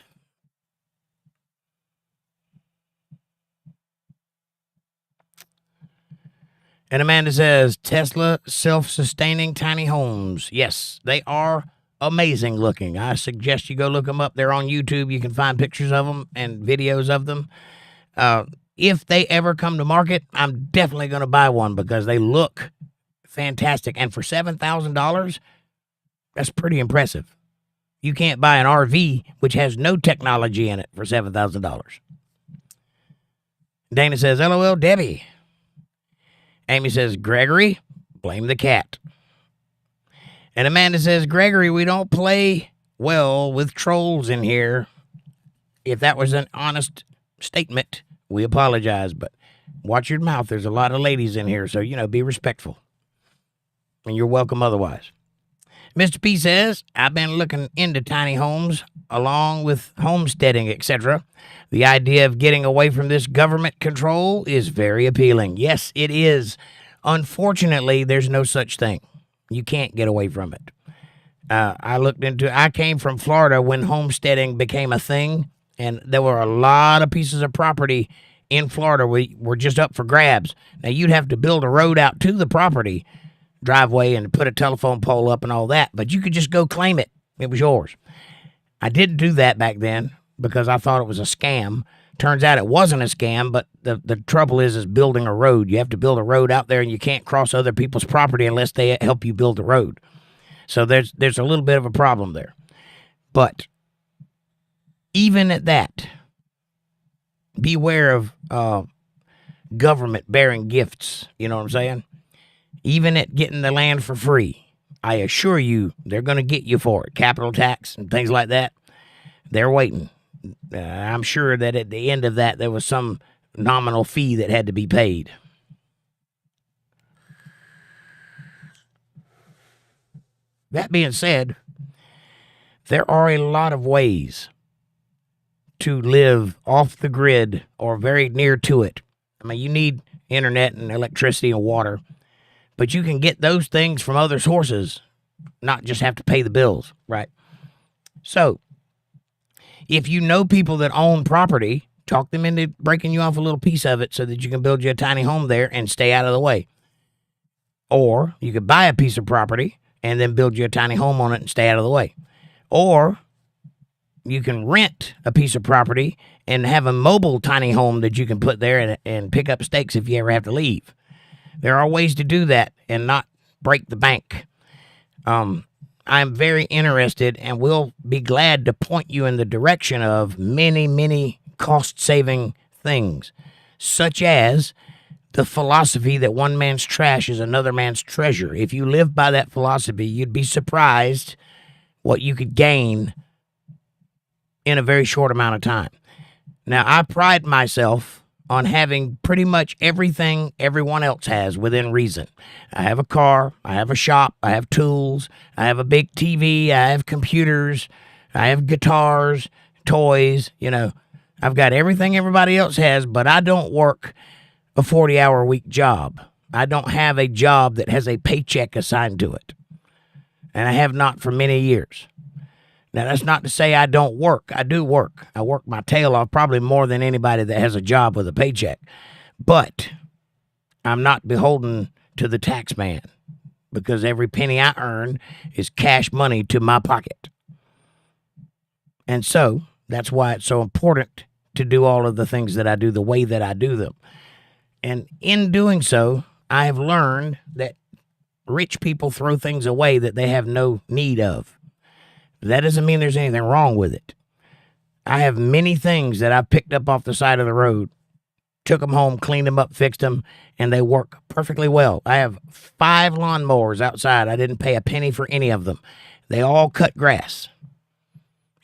And Amanda says, Tesla self-sustaining tiny homes. Yes, they are amazing looking. I suggest you go look them up. They're on YouTube. You can find pictures of them and videos of them. If they ever come to market, I'm definitely going to buy one because they look fantastic. And for $7,000, that's pretty impressive. You can't buy an RV, which has no technology in it, for $7,000. Dana says, LOL, Debbie. Amy says, Gregory, blame the cat. And Amanda says, Gregory, we don't play well with trolls in here. If that was an honest statement, we apologize, but watch your mouth. There's a lot of ladies in here, so, be respectful. And you're welcome otherwise. Mr. P says, I've been looking into tiny homes along with homesteading, etc. The idea of getting away from this government control is very appealing. Yes, it is. Unfortunately, there's no such thing. You can't get away from it. I came from Florida when homesteading became a thing, and there were a lot of pieces of property in Florida were just up for grabs. Now, you'd have to build a road out to the property driveway and put a telephone pole up and all that, but you could just go claim it. It was yours. I didn't do that back then because I thought it was a scam. Turns out it wasn't a scam, but the trouble is building a road. You have to build a road out there, and you can't cross other people's property unless they help you build the road. So there's a little bit of a problem there. But even at that, beware of government bearing gifts. You know what I'm saying? Even at getting the land for free, I assure you they're going to get you for it. Capital tax and things like that, they're waiting. I'm sure that at the end of that, there was some nominal fee that had to be paid. That being said, there are a lot of ways to live off the grid or very near to it. I mean, you need internet and electricity and water, but you can get those things from other sources, not just have to pay the bills, right? So, if you know people that own property, talk them into breaking you off a little piece of it so that you can build you a tiny home there and stay out of the way. Or you could buy a piece of property and then build you a tiny home on it and stay out of the way. Or you can rent a piece of property and have a mobile tiny home that you can put there and pick up stakes if you ever have to leave. There are ways to do that and not break the bank. I'm very interested and will be glad to point you in the direction of many, many cost-saving things, such as the philosophy that one man's trash is another man's treasure. If you live by that philosophy, you'd be surprised what you could gain in a very short amount of time. Now, I pride myself on having pretty much everything everyone else has within reason. I have a car, I have a shop, I have tools, I have a big TV, I have computers, I have guitars, toys, I've got everything everybody else has, but I don't work a 40-hour-a-week job. I don't have a job that has a paycheck assigned to it. And I have not for many years. Now, that's not to say I don't work. I do work. I work my tail off probably more than anybody that has a job with a paycheck. But I'm not beholden to the tax man because every penny I earn is cash money to my pocket. And so that's why it's so important to do all of the things that I do the way that I do them. And in doing so, I have learned that rich people throw things away that they have no need of. That doesn't mean there's anything wrong with it. I have many things that I picked up off the side of the road, took them home, cleaned them up, fixed them, and they work perfectly well. I have 5 lawnmowers outside. I didn't pay a penny for any of them. They all cut grass.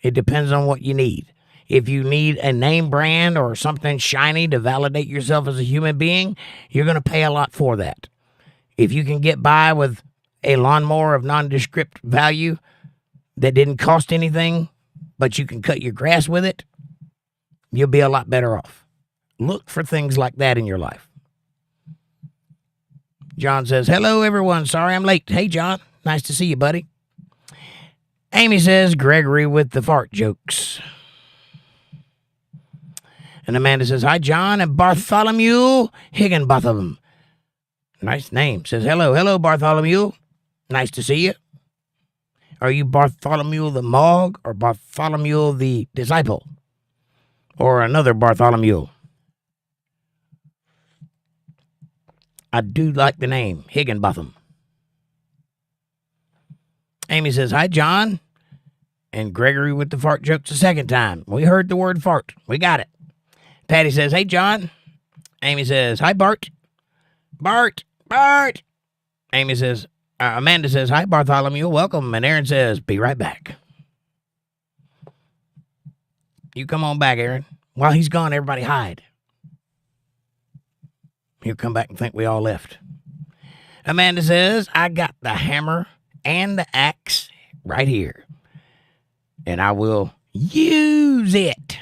It depends on what you need. If you need a name brand or something shiny to validate yourself as a human being, you're going to pay a lot for that. If you can get by with a lawnmower of nondescript value that didn't cost anything, but you can cut your grass with it, you'll be a lot better off. Look for things like that in your life. John says, hello, everyone. Sorry I'm late. Hey, John. Nice to see you, buddy. Amy says, Gregory with the fart jokes. And Amanda says, hi, John and Bartholomew Higginbotham. Nice name. Says, hello, Bartholomew. Nice to see you. Are you Bartholomew the Mog or Bartholomew the Disciple? Or another Bartholomew? I do like the name, Higginbotham. Amy says, hi, John. And Gregory with the fart jokes the second time. We heard the word fart. We got it. Patty says, hey, John. Amy says, hi, Bart. Bart. Amy says, Amanda says, hi, Bartholomew, welcome. And Aaron says, be right back. You come on back, Aaron. While he's gone, everybody hide. He'll come back and think we all left. Amanda says, I got the hammer and the axe right here. And I will use it.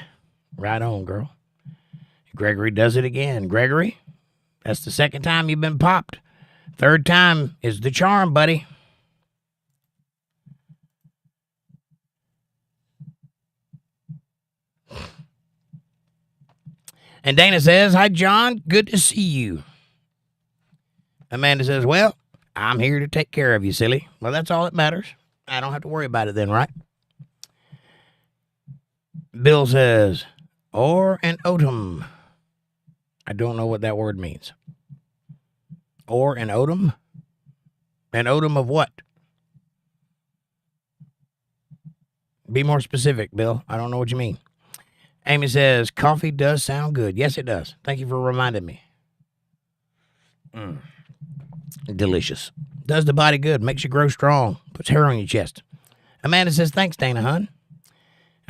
Right on, girl. Gregory does it again. Gregory, that's the second time you've been popped. Third time is the charm, buddy. And Dana says, hi, John. Good to see you. Amanda says, well, I'm here to take care of you, silly. Well, that's all that matters. I don't have to worry about it then, right? Bill says, or an otum. I don't know what that word means. Or an otum? An otum of what? Be more specific, Bill. I don't know what you mean. Amy says, coffee does sound good. Yes, it does. Thank you for reminding me. Delicious. Does the body good. Makes you grow strong. Puts hair on your chest. Amanda says, thanks, Dana, hun.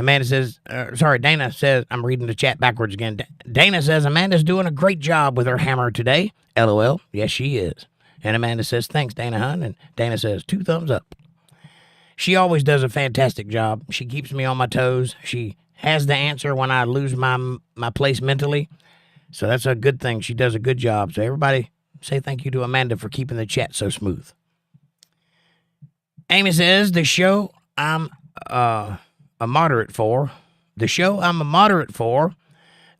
Amanda says, Dana says, I'm reading the chat backwards again. Dana says, Amanda's doing a great job with her hammer today. LOL. Yes, she is. And Amanda says, thanks, Dana, hun. And Dana says, 2 thumbs up. She always does a fantastic job. She keeps me on my toes. She has the answer when I lose my place mentally. So that's a good thing. She does a good job. So everybody say thank you to Amanda for keeping the chat so smooth. Amy says, the show I'm a moderate for,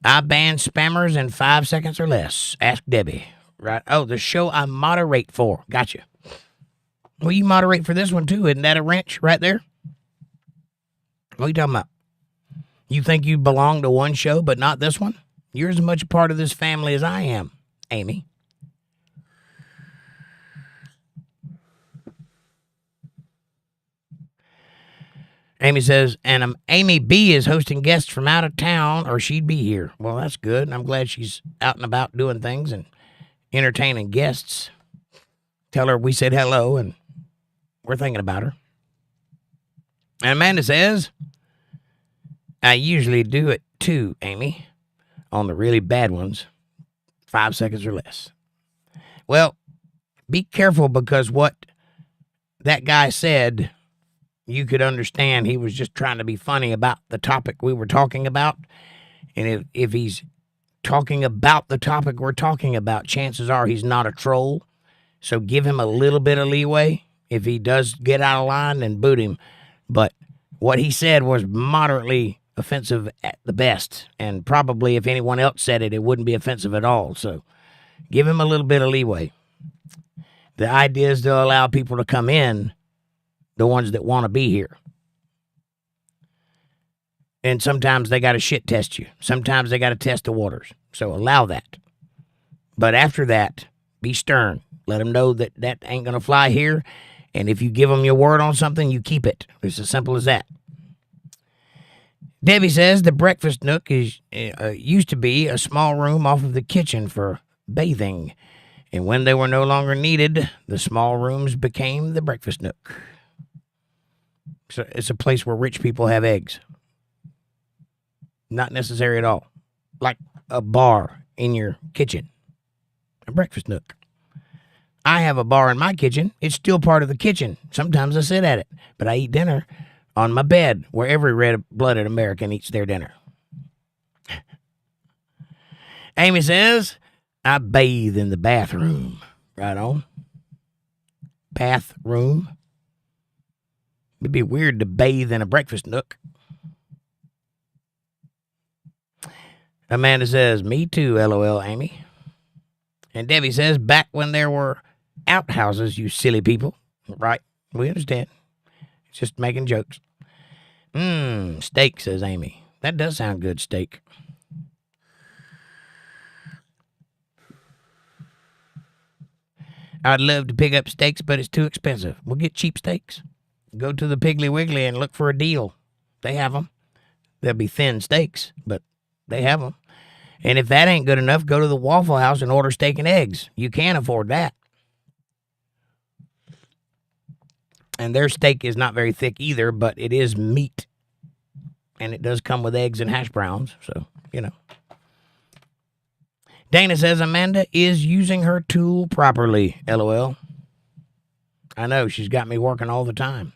I ban spammers in 5 seconds or less. Ask Debbie. Right? Oh, the show I moderate for. Gotcha. Well, you moderate for this one, too. Isn't that a wrench right there? What are you talking about? You think you belong to one show, but not this one? You're as much a part of this family as I am, Amy. Amy says, and Amy B is hosting guests from out of town, or she'd be here. Well, that's good. I'm glad she's out and about doing things and entertaining guests. Tell her we said hello and we're thinking about her. And Amanda says, I usually do it too, Amy, on the really bad ones, 5 seconds or less. Well, be careful, because what that guy said, you could understand he was just trying to be funny about the topic we were talking about. And if he's talking about the topic we're talking about, chances are he's not a troll. So give him a little bit of leeway. If he does get out of line, then boot him. But what he said was moderately offensive at the best. And probably if anyone else said it, it wouldn't be offensive at all. So give him a little bit of leeway. The idea is to allow people to come in, the ones that want to be here. And sometimes they got to shit test you. Sometimes they got to test the waters. So allow that. But after that, be stern. Let them know that that ain't going to fly here. And if you give them your word on something, you keep it. It's as simple as that. Debbie says the breakfast nook used to be a small room off of the kitchen for bathing. And when they were no longer needed, the small rooms became the breakfast nook. So it's a place where rich people have eggs. Not necessary at all. Like a bar in your kitchen. A breakfast nook. I have a bar in my kitchen. It's still part of the kitchen. Sometimes I sit at it. But I eat dinner on my bed, where every red-blooded American eats their dinner. Amy says, I bathe in the bathroom. Right on. Bathroom. It'd be weird to bathe in a breakfast nook. Amanda says, me too, LOL, Amy. And Debbie says, back when there were outhouses, you silly people. Right, we understand. It's just making jokes. Steak, says Amy. That does sound good, steak. I'd love to pick up steaks, but it's too expensive. We'll get cheap steaks. Go to the Piggly Wiggly and look for a deal. They have them. They'll be thin steaks, but they have them. And if that ain't good enough, go to the Waffle House and order steak and eggs. You can't afford that. And their steak is not very thick either, but it is meat. And it does come with eggs and hash browns, so, you know. Dana says Amanda is using her tool properly, LOL. I know, she's got me working all the time.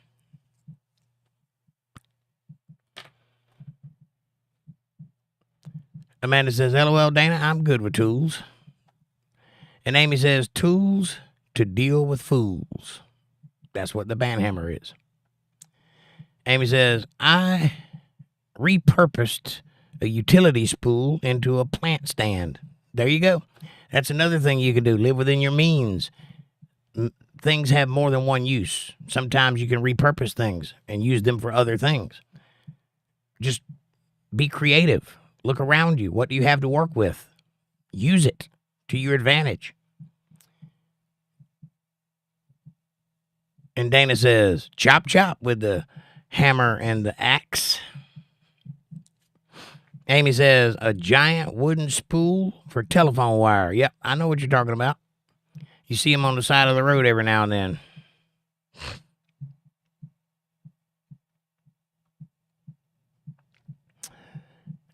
Amanda says, LOL, Dana, I'm good with tools. And Amy says, tools to deal with fools. That's what the banhammer is. Amy says, I repurposed a utility spool into a plant stand. There you go. That's another thing you can do. Live within your means. Things have more than one use. Sometimes you can repurpose things and use them for other things. Just be creative. Look around you. What do you have to work with? Use it to your advantage. And Dana says, chop chop with the hammer and the axe. Amy says, a giant wooden spool for telephone wire. Yep, I know what you're talking about. You see them on the side of the road every now and then.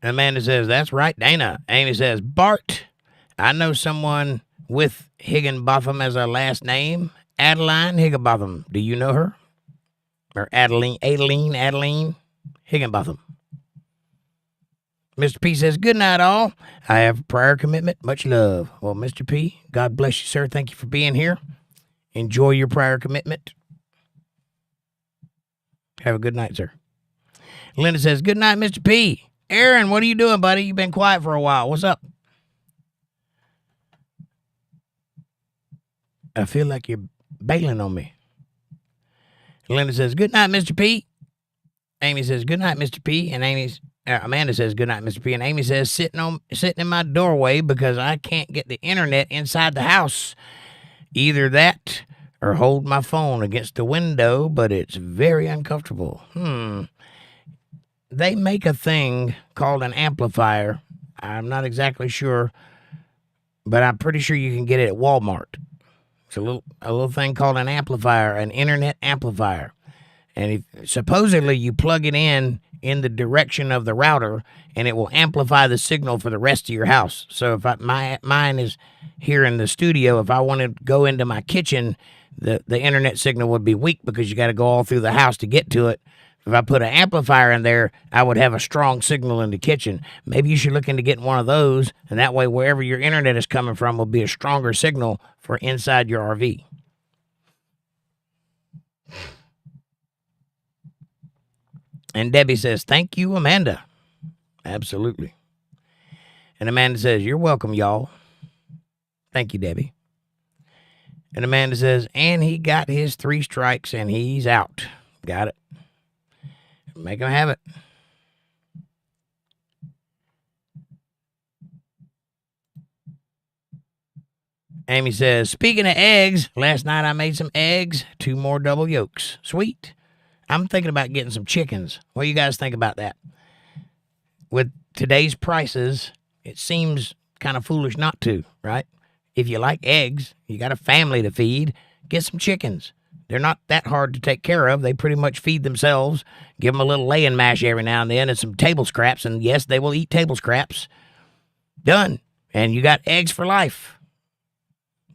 Amanda says, that's right, Dana. Amy says, Bart, I know someone with Higginbotham as a last name. Adeline Higginbotham. Do you know her? Or Adeline Higginbotham. Mr. P says, good night, all. I have a prior commitment. Much love. Well, Mr. P, God bless you, sir. Thank you for being here. Enjoy your prior commitment. Have a good night, sir. Linda says, good night, Mr. P. Aaron, what are you doing, buddy? You've been quiet for a while. What's up? I feel like you're bailing on me. Linda says, good night, Mr. P. Amy says, good night, Mr. P. And Amanda says, good night, Mr. P. And Amy says, sitting in my doorway because I can't get the internet inside the house. Either that or hold my phone against the window, but it's very uncomfortable. They make a thing called an amplifier. I'm not exactly sure, but I'm pretty sure you can get it at Walmart. It's a little thing called an amplifier, an internet amplifier. And supposedly you plug it in the direction of the router, and it will amplify the signal for the rest of your house. So if mine is here in the studio, if I want to go into my kitchen, the internet signal would be weak because you got to go all through the house to get to it. If I put an amplifier in there, I would have a strong signal in the kitchen. Maybe you should look into getting one of those, and that way wherever your internet is coming from will be a stronger signal for inside your RV. And Debbie says, thank you, Amanda. Absolutely. And Amanda says, you're welcome, y'all. Thank you, Debbie. And Amanda says, and he got his 3 strikes and he's out. Got it. Make him have it. Amy says, speaking of eggs, last night I made some eggs, 2 more double yolks. Sweet. I'm thinking about getting some chickens. What do you guys think about that? With today's prices, it seems kind of foolish not to, right? If you like eggs, you got a family to feed, get some chickens. They're not that hard to take care of. They pretty much feed themselves. Give them a little laying mash every now and then and some table scraps. And yes, they will eat table scraps. Done. And you got eggs for life.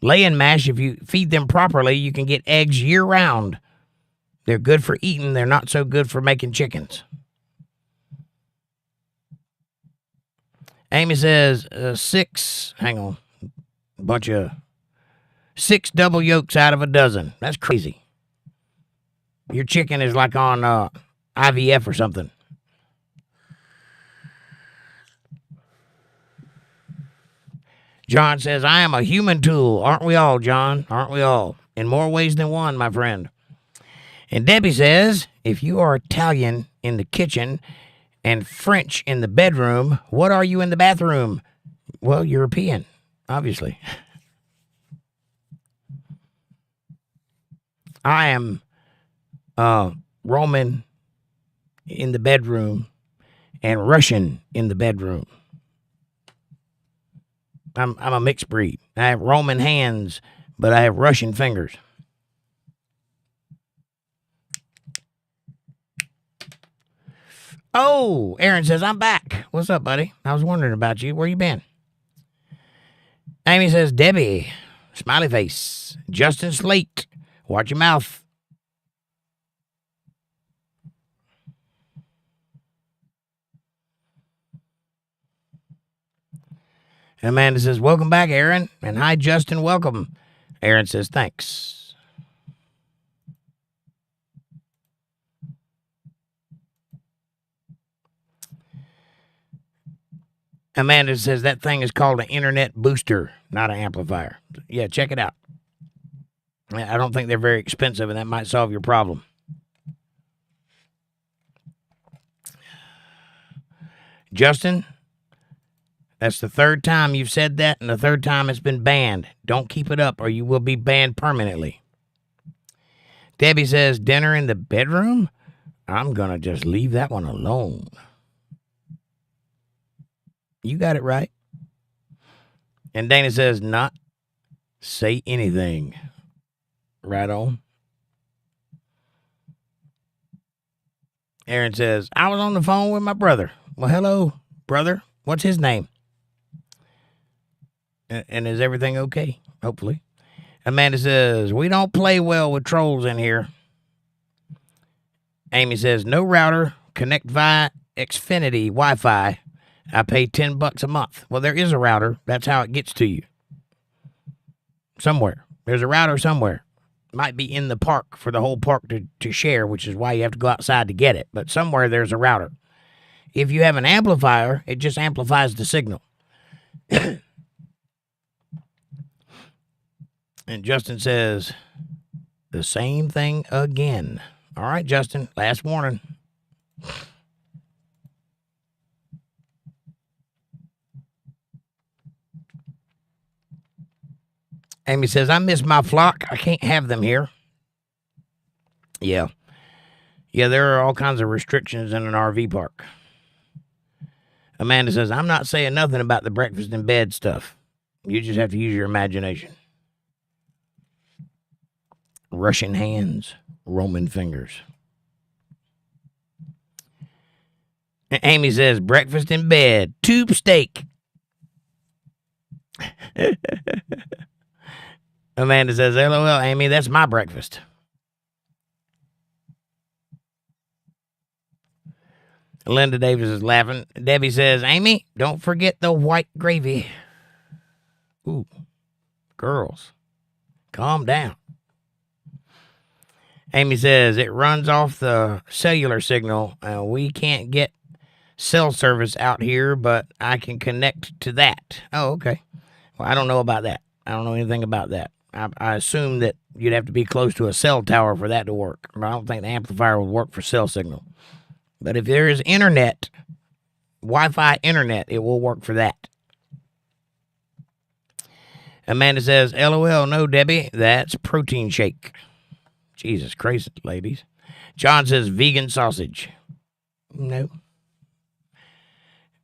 Laying mash, if you feed them properly, you can get eggs year round. They're good for eating. They're not so good for making chickens. Amy says, 6 double yolks out of a dozen. That's crazy. Your chicken is like on IVF or something. John says, I am a human tool. Aren't we all, John? Aren't we all? In more ways than one, my friend. And Debbie says, if you are Italian in the kitchen and French in the bedroom, what are you in the bathroom? Well, European, obviously. I am Roman in the bedroom and Russian in the bedroom. I'm a mixed breed. I have Roman hands, but I have Russian fingers. Oh, Aaron says, I'm back. What's up, buddy? I was wondering about you. Where you been? Amy says, Debbie, smiley face. Justin Slate, watch your mouth. Amanda says, welcome back, Aaron. And hi, Justin, welcome. Aaron says, thanks. Amanda says that thing is called an internet booster, not an amplifier. Yeah, check it out. I don't think they're very expensive, and that might solve your problem. Justin, that's the 3rd time you've said that, and the 3rd time it's been banned. Don't keep it up, or you will be banned permanently. Debbie says, dinner in the bedroom? I'm going to just leave that one alone. You got it right. And Dana says, not say anything. Right on. Aaron says, I was on the phone with my brother. Well, hello, brother? What's his name? And is everything okay? Hopefully. Amanda says, we don't play well with trolls in here. Amy says, no router, connect via Xfinity Wi-Fi. I pay $10 a month. Well, there is a router. That's how it gets to you. Somewhere. There's a router somewhere. Might be in the park for the whole park to share, which is why you have to go outside to get it. But somewhere there's a router. If you have an amplifier, it just amplifies the signal. And Justin says, the same thing again. All right, Justin, last warning. Amy says, I miss my flock. I can't have them here. Yeah. Yeah, there are all kinds of restrictions in an RV park. Amanda says, I'm not saying nothing about the breakfast in bed stuff. You just have to use your imagination. Russian hands, Roman fingers. And Amy says, breakfast in bed, tube steak. Amanda says, LOL, Amy, that's my breakfast. Linda Davis is laughing. Debbie says, Amy, don't forget the white gravy. Ooh, girls, calm down. Amy says, it runs off the cellular signal. We can't get cell service out here, but I can connect to that. Oh, okay. Well, I don't know about that. I don't know anything about that. I assume that you'd have to be close to a cell tower for that to work. But I don't think the amplifier would work for cell signal. But if there is internet, Wi-Fi internet, it will work for that. Amanda says, LOL, no, Debbie, that's protein shake. Jesus Christ, ladies. John says, vegan sausage. No.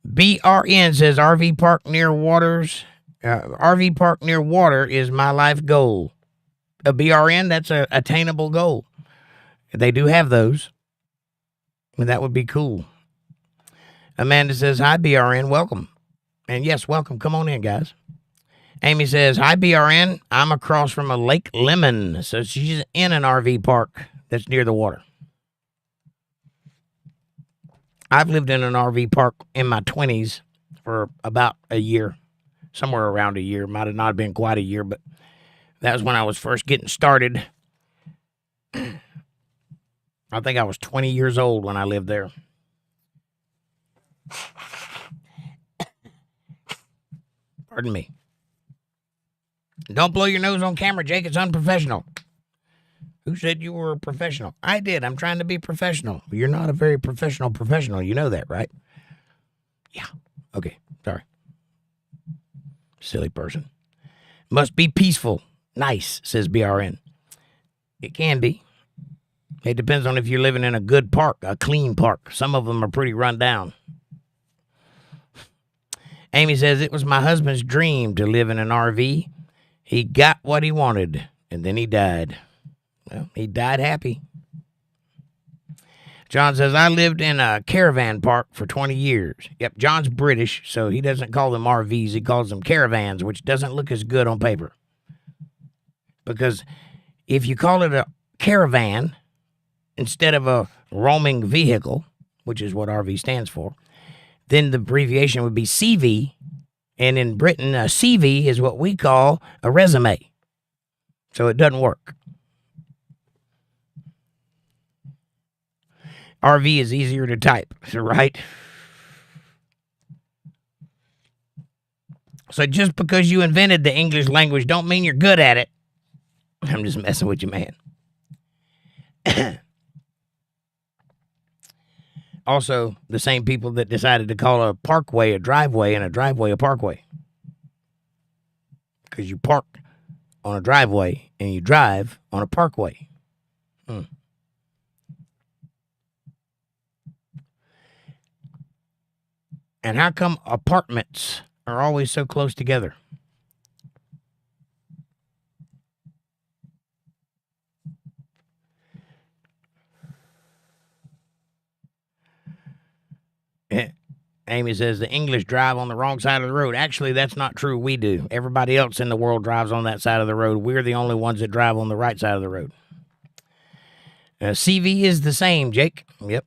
BRN says, RV park near waters. RV park near water is my life goal. A BRN, that's an attainable goal. They do have those. And that would be cool. Amanda says, hi, BRN, welcome. And yes, welcome. Come on in, guys. Amy says, hi, BRN. I'm across from a Lake Lemon. So she's in an RV park that's near the water. I've lived in an RV park in my 20s for about a year. Somewhere around a year. Might have not been quite a year, but that was when I was first getting started. I think I was 20 years old when I lived there. Pardon me. Don't blow your nose on camera, Jake. It's unprofessional. Who said you were a professional? I did. I'm trying to be professional. You're not a very professional. You know that, right? Yeah. Okay. Sorry. Silly person. Must be peaceful. Nice, says BRN. It can be. It depends on if you're living in a good park, a clean park. Some of them are pretty run down. Amy says, it was my husband's dream to live in an RV. He got what he wanted, and then he died. Well, he died happy. John says, I lived in a caravan park for 20 years. Yep, John's British, so he doesn't call them RVs. He calls them caravans, which doesn't look as good on paper. Because if you call it a caravan instead of a roaming vehicle, which is what RV stands for, then the abbreviation would be CV. And in Britain, a CV is what we call a resume. So it doesn't work. RV is easier to type, right? So just because you invented the English language don't mean you're good at it. I'm just messing with you, man. Also, the same people that decided to call a parkway a driveway and a driveway a parkway. Because you park on a driveway and you drive on a parkway. And how come apartments are always so close together? Amy says the English drive on the wrong side of the road. Actually, that's not true. We do. Everybody else in the world drives on that side of the road. We're the only ones that drive on the right side of the road. CV is the same, Jake. Yep.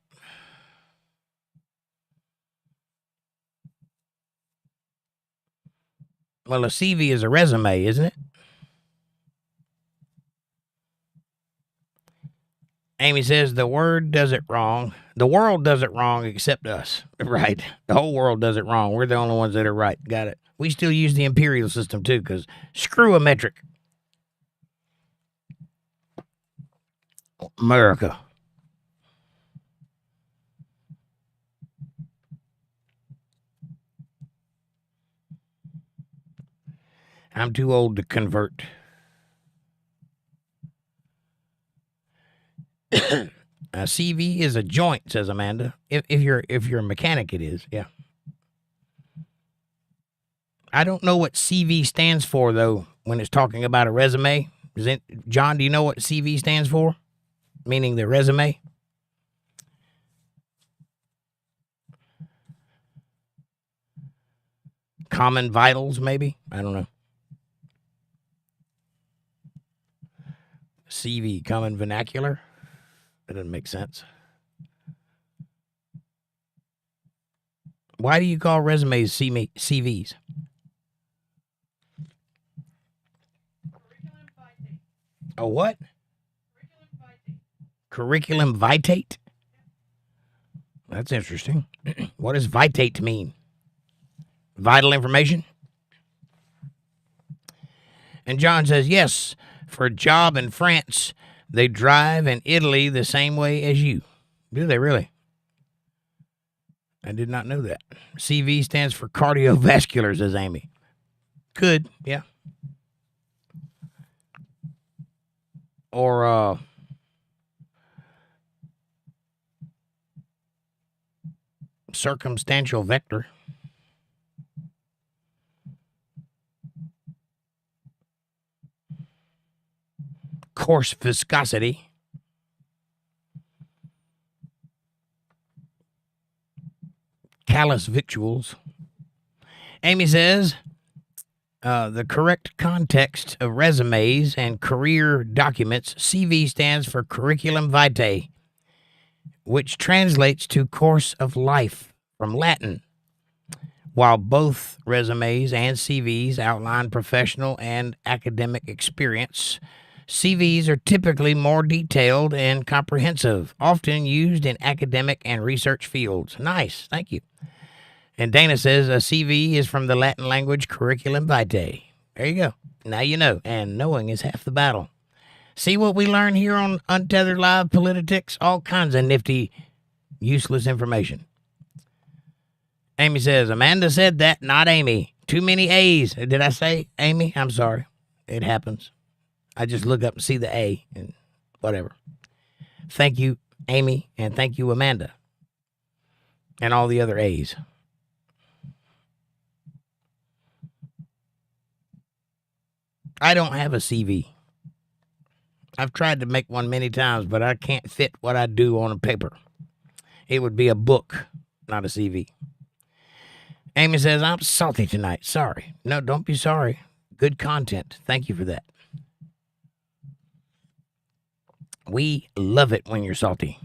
Well, a CV is a resume, isn't it? Amy says the word does it wrong. The world does it wrong except us. Right. The whole world does it wrong. We're the only ones that are right. Got it. We still use the imperial system, too, because screw a metric. America. I'm too old to convert. A CV is a joint, says Amanda. If you're a mechanic, it is. Yeah. I don't know what CV stands for though. When it's talking about a resume, John? Do you know what CV stands for? Meaning the resume. Common vitals, maybe. I don't know. CV, common vernacular. That doesn't make sense. Why do you call resumes CVs? A what? Curriculum vitae? That's interesting. What does vitate mean? Vital information? And John says, yes, for a job in France, they drive in Italy the same way as you. Do they really? I did not know that. CV stands for cardiovascular, says Amy. Could, yeah. Or, circumstantial vector. Coarse viscosity. Callous victuals. Amy says the correct context of resumes and career documents, CV stands for curriculum vitae, which translates to course of life from Latin. While both resumes and CVs outline professional and academic experience, CVs are typically more detailed and comprehensive, often used in academic and research fields. Nice, thank you. And Dana says a CV is from the Latin language curriculum vitae. There you go. Now you know, and knowing is half the battle. See what we learn here on Untethered Live Politi-tics? All kinds of nifty, useless information. Amy says, Amanda said that, not Amy. Too many A's. Did I say Amy? I'm sorry. It happens. I just look up and see the A and whatever. Thank you, Amy, and thank you, Amanda. And all the other A's. I don't have a CV. I've tried to make one many times, but I can't fit what I do on a paper. It would be a book, not a CV. Amy says, I'm salty tonight. Sorry. No, don't be sorry. Good content. Thank you for that. We love it when you're salty.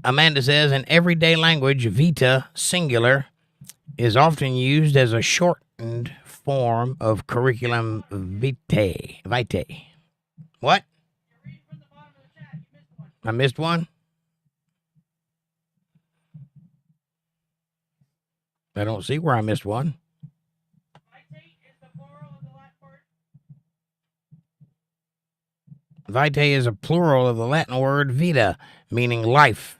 Amanda says, in everyday language, vita, singular, is often used as a shortened form of curriculum vitae. What? I missed one? I don't see where I missed one. Vitae is a plural of the Latin word vita, meaning life.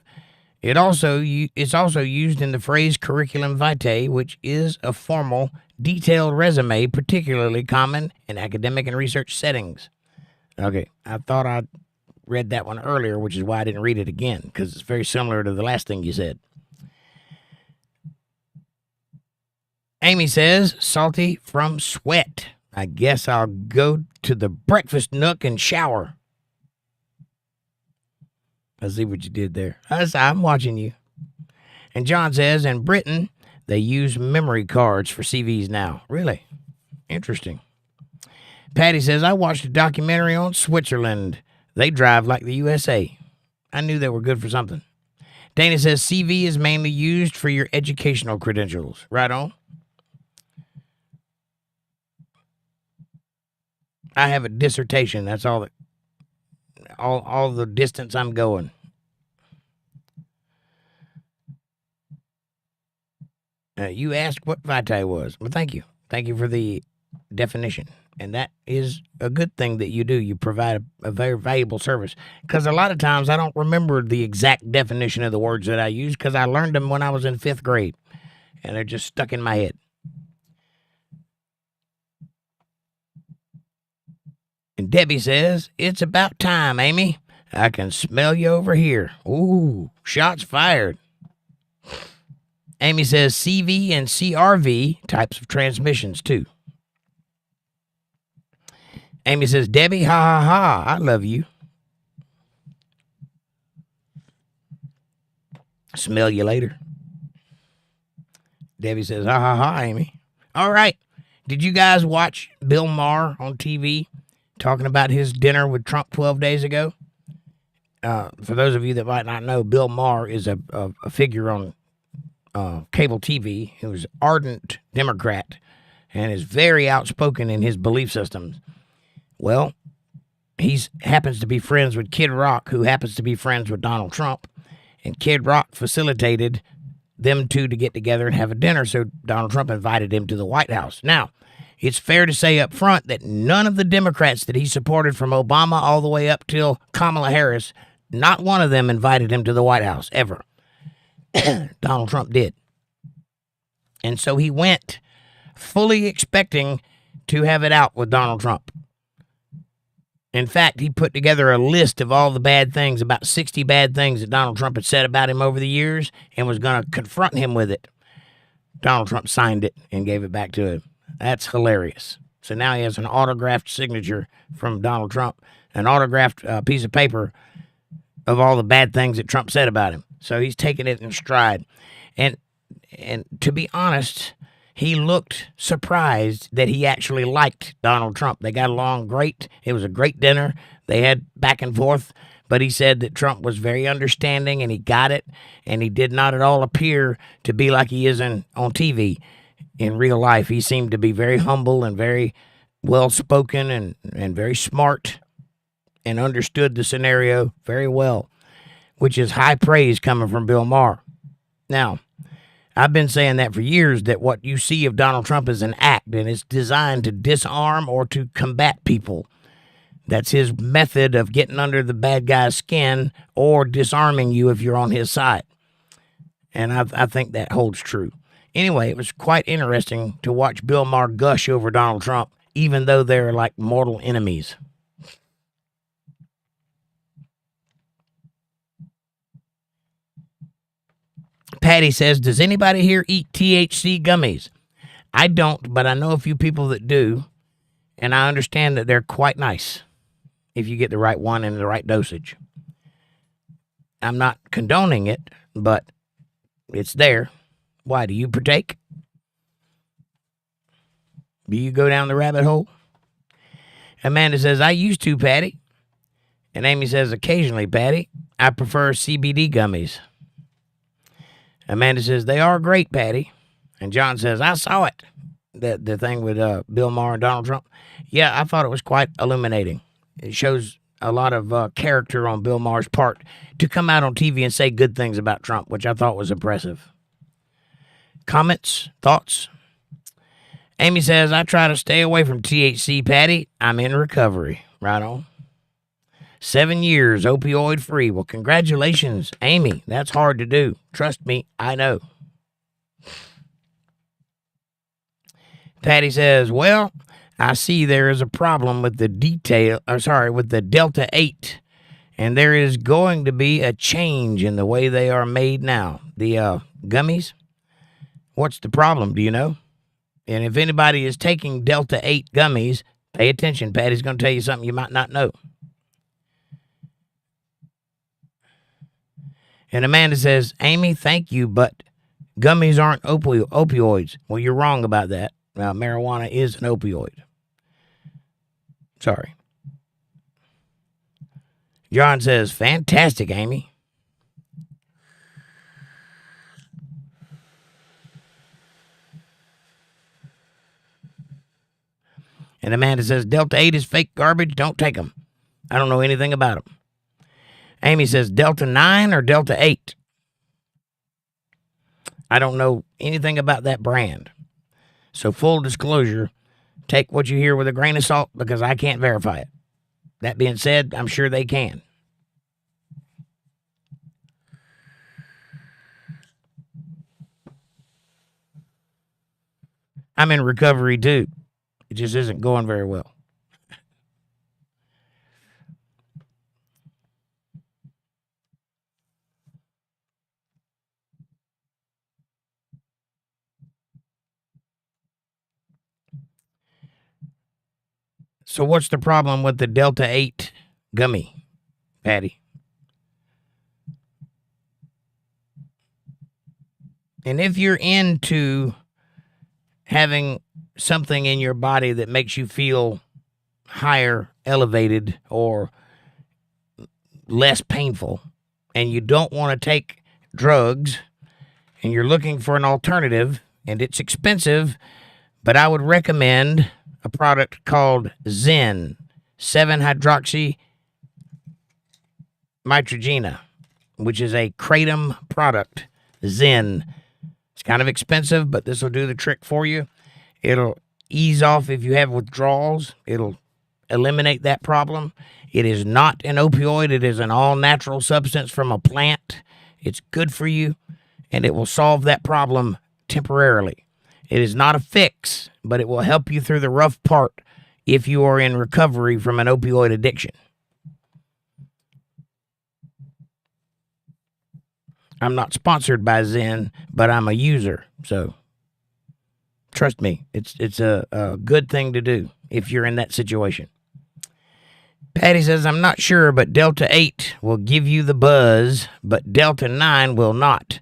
It's also used in the phrase curriculum vitae, which is a formal, detailed resume, particularly common in academic and research settings. Okay, I thought I read that one earlier, which is why I didn't read it again, because it's very similar to the last thing you said. Amy says, salty from sweat. I guess I'll go to the breakfast nook and shower. I see what you did there. I'm watching you. And John says, in Britain, they use memory cards for CVs now. Really? Interesting. Patty says, I watched a documentary on Switzerland. They drive like the USA. I knew they were good for something. Dana says, CV is mainly used for your educational credentials. Right on. I have a dissertation. That's all the distance I'm going. You asked what vitae was. Well, thank you. Thank you for the definition. And that is a good thing that you do. You provide a very valuable service. Because a lot of times I don't remember the exact definition of the words that I use because I learned them when I was in 5th grade. And they're just stuck in my head. And Debbie says, it's about time, Amy. I can smell you over here. Ooh, shots fired. Amy says CV and CRV types of transmissions, too. Amy says, Debbie, ha, ha, ha, I love you. Smell you later. Debbie says, ha, ha, ha, Amy. All right. Did you guys watch Bill Maher on TV talking about his dinner with Trump 12 days ago? For those of you that might not know, Bill Maher is a figure on cable TV who is an ardent Democrat and is very outspoken in his belief systems. Well, he happens to be friends with Kid Rock, who happens to be friends with Donald Trump. And Kid Rock facilitated them two to get together and have a dinner, so Donald Trump invited him to the White House. Now, it's fair to say up front that none of the Democrats that he supported from Obama all the way up till Kamala Harris, not one of them invited him to the White House, ever. Donald Trump did. And so he went fully expecting to have it out with Donald Trump. In fact, he put together a list of all the bad things, about 60 bad things that Donald Trump had said about him over the years, and was going to confront him with it. Donald Trump signed it and gave it back to him. That's hilarious. So now he has an autographed signature from Donald Trump, an autographed piece of paper of all the bad things that Trump said about him. So he's taking it in stride. And to be honest, he looked surprised that he actually liked Donald Trump. They got along great. It was a great dinner. They had back and forth. But he said that Trump was very understanding and he got it. And he did not at all appear to be like he is on TV. In real life, he seemed to be very humble and very well-spoken and very smart and understood the scenario very well, which is high praise coming from Bill Maher. Now, I've been saying that for years, that what you see of Donald Trump is an act, and it's designed to disarm or to combat people. That's his method of getting under the bad guy's skin or disarming you if you're on his side. And I think that holds true. Anyway, it was quite interesting to watch Bill Maher gush over Donald Trump, even though they're like mortal enemies. Patty says, does anybody here eat THC gummies? I don't, but I know a few people that do, and I understand that they're quite nice if you get the right one in the right dosage. I'm not condoning it, but it's there. Why, do you partake? Do you go down the rabbit hole? Amanda says, I used to, Patty. And Amy says, occasionally, Patty. I prefer CBD gummies. Amanda says, they are great, Patty. And John says, I saw it. The thing with Bill Maher and Donald Trump. Yeah, I thought it was quite illuminating. It shows a lot of character on Bill Maher's part to come out on TV and say good things about Trump, which I thought was impressive. Comments? Thoughts? Amy says, I try to stay away from THC, Patty. I'm in recovery. Right on. 7 years opioid free. Well, congratulations, Amy. That's hard to do. Trust me, I know. Patty says, well, I see there is a problem with the Delta 8, and there is going to be a change in the way they are made now. The gummies? What's the problem? Do you know? And if anybody is taking Delta 8 gummies, pay attention. Patty's going to tell you something you might not know. And Amanda says, Amy, thank you, but gummies aren't opioids. Well, you're wrong about that. Marijuana is an opioid. Sorry. John says, fantastic, Amy. And Amanda says, Delta 8 is fake garbage. Don't take them. I don't know anything about them. Amy says, Delta 9 or Delta 8? I don't know anything about that brand. So full disclosure, take what you hear with a grain of salt because I can't verify it. That being said, I'm sure they can. I'm in recovery too. It just isn't going very well. So what's the problem with the Delta 8 gummy, Patty? And if you're into having something in your body that makes you feel higher, elevated, or less painful, and you don't want to take drugs, and you're looking for an alternative, and it's expensive, but I would recommend a product called Zen, 7-hydroxynitrogena, which is a kratom product. Zen. It's kind of expensive, but this will do the trick for you. It'll ease off if you have withdrawals. It'll eliminate that problem. It is not an opioid. It is an all-natural substance from a plant. It's good for you, and it will solve that problem temporarily. It is not a fix, but it will help you through the rough part if you are in recovery from an opioid addiction. I'm not sponsored by Zen, but I'm a user, so trust me, it's a good thing to do if you're in that situation. Patty says, I'm not sure, but Delta 8 will give you the buzz, but Delta 9 will not.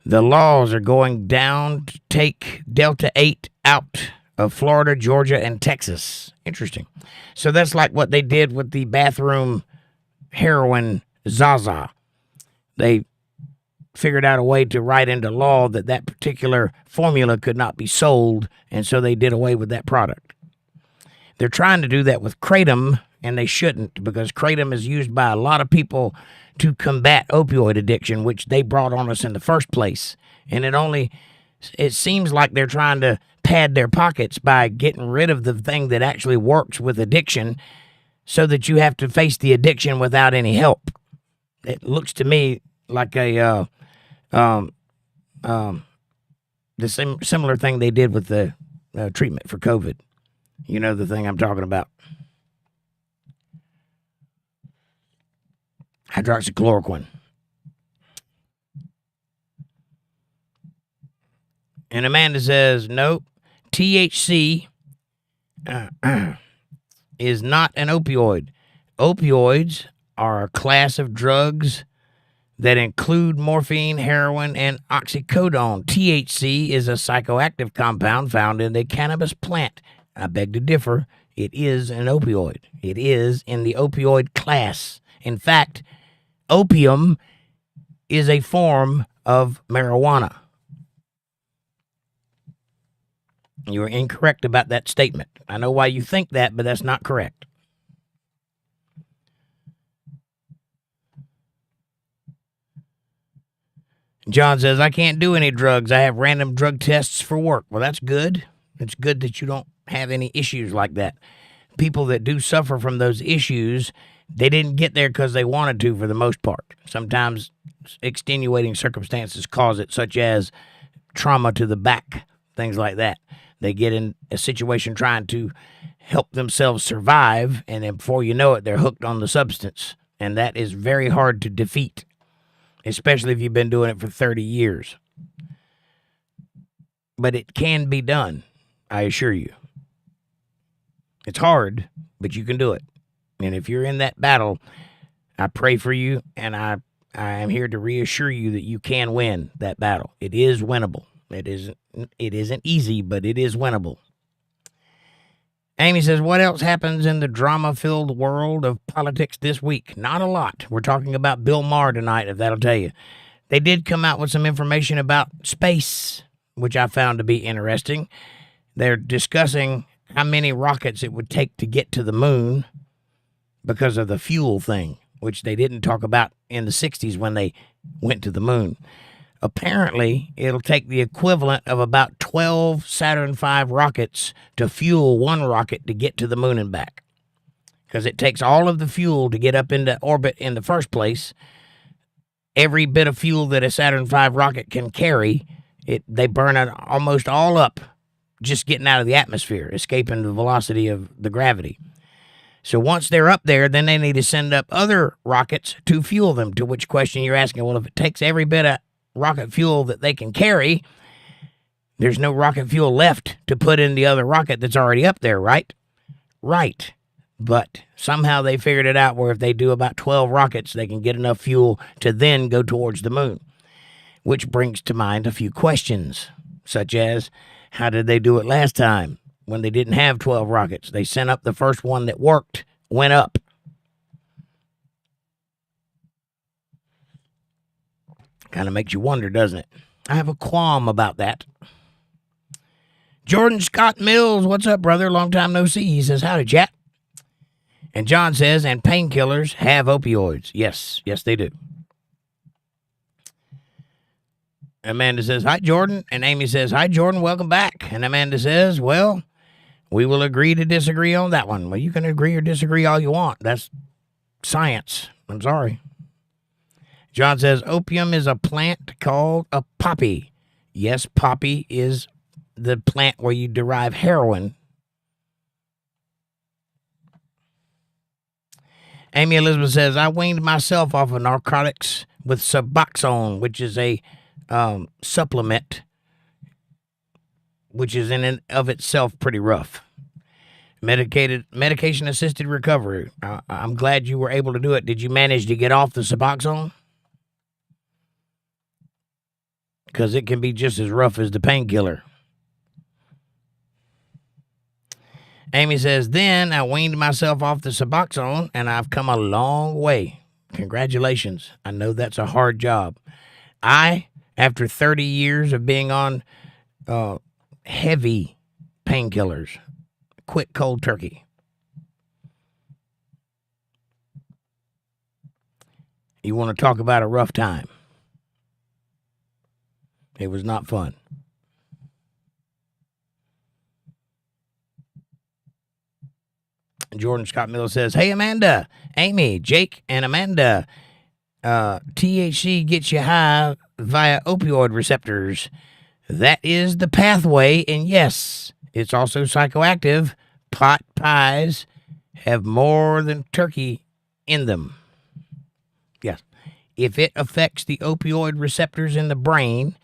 The laws are going down to take Delta 8 out of Florida, Georgia, and Texas. Interesting. So that's like what they did with the bathroom heroin Zaza. They figured out a way to write into law that that particular formula could not be sold, and so they did away with that product. They're trying to do that with kratom, and they shouldn't, because kratom is used by a lot of people to combat opioid addiction, which they brought on us in the first place. And it seems like they're trying to pad their pockets by getting rid of the thing that actually works with addiction so that you have to face the addiction without any help. It looks to me like the similar thing they did with the treatment for COVID. You know the thing I'm talking about. Hydroxychloroquine. And Amanda says, nope, THC is not an opioid. Opioids are a class of drugs that include morphine, heroin, and oxycodone. THC is a psychoactive compound found in the cannabis plant. I beg to differ. It is an opioid. It is in the opioid class. In fact, opium is a form of marijuana. You are incorrect about that statement. I know why you think that, but that's not correct. John says, I can't do any drugs. I have random drug tests for work. Well, that's good. It's good that you don't have any issues like that. People that do suffer from those issues, they didn't get there because they wanted to for the most part. Sometimes extenuating circumstances cause it, such as trauma to the back, things like that. They get in a situation trying to help themselves survive, and then before you know it, they're hooked on the substance. And that is very hard to defeat, especially if you've been doing it for 30 years. But it can be done. I assure you. It's hard, but you can do it. And if you're in that battle, I pray for you, and I am here to reassure you that you can win that battle. It is winnable. It isn't easy, but it is winnable. Amy says, what else happens in the drama-filled world of politics this week? Not a lot. We're talking about Bill Maher tonight, if that'll tell you. They did come out with some information about space, which I found to be interesting. They're discussing how many rockets it would take to get to the moon because of the fuel thing, which they didn't talk about in the 60s when they went to the moon. Apparently, it'll take the equivalent of about 12 Saturn V rockets to fuel one rocket to get to the moon and back. Because it takes all of the fuel to get up into orbit in the first place. Every bit of fuel that a Saturn V rocket can carry, they burn it almost all up just getting out of the atmosphere, escaping the velocity of the gravity. So once they're up there, then they need to send up other rockets to fuel them, to which question you're asking, well, if it takes every bit of rocket fuel that they can carry, there's no rocket fuel left to put in the other rocket that's already up there, right? Right. But somehow they figured it out where if they do about 12 rockets, they can get enough fuel to then go towards the moon. Which brings to mind a few questions, such as, how did they do it last time when they didn't have 12 rockets? They sent up the first one that worked, went up. Kind of makes you wonder, doesn't it? I have a qualm about that. Jordan Scott Mills, what's up, brother? Long time no see. He says, howdy, chat. And John says, and painkillers have opioids. Yes, they do. Amanda says, hi, Jordan. And Amy says, hi, Jordan, welcome back. And Amanda says, well, we will agree to disagree on that one. Well, you can agree or disagree all you want. That's science. I'm sorry. John says, opium is a plant called a poppy. Yes, poppy is the plant where you derive heroin. Amy Elizabeth says, I weaned myself off of narcotics with Suboxone, which is a supplement, which is in and of itself pretty rough. Medication-assisted recovery. I'm glad you were able to do it. Did you manage to get off the Suboxone? Because it can be just as rough as the painkiller. Amy says, then I weaned myself off the Suboxone, and I've come a long way. Congratulations. I know that's a hard job. After 30 years of being on heavy painkillers, quit cold turkey. You want to talk about a rough time? It was not fun. Jordan Scott Miller says, hey, Amanda, Amy, Jake, and Amanda, THC gets you high via opioid receptors. That is the pathway, and yes, it's also psychoactive. Pot pies have more than turkey in them. Yes. If it affects the opioid receptors in the brain,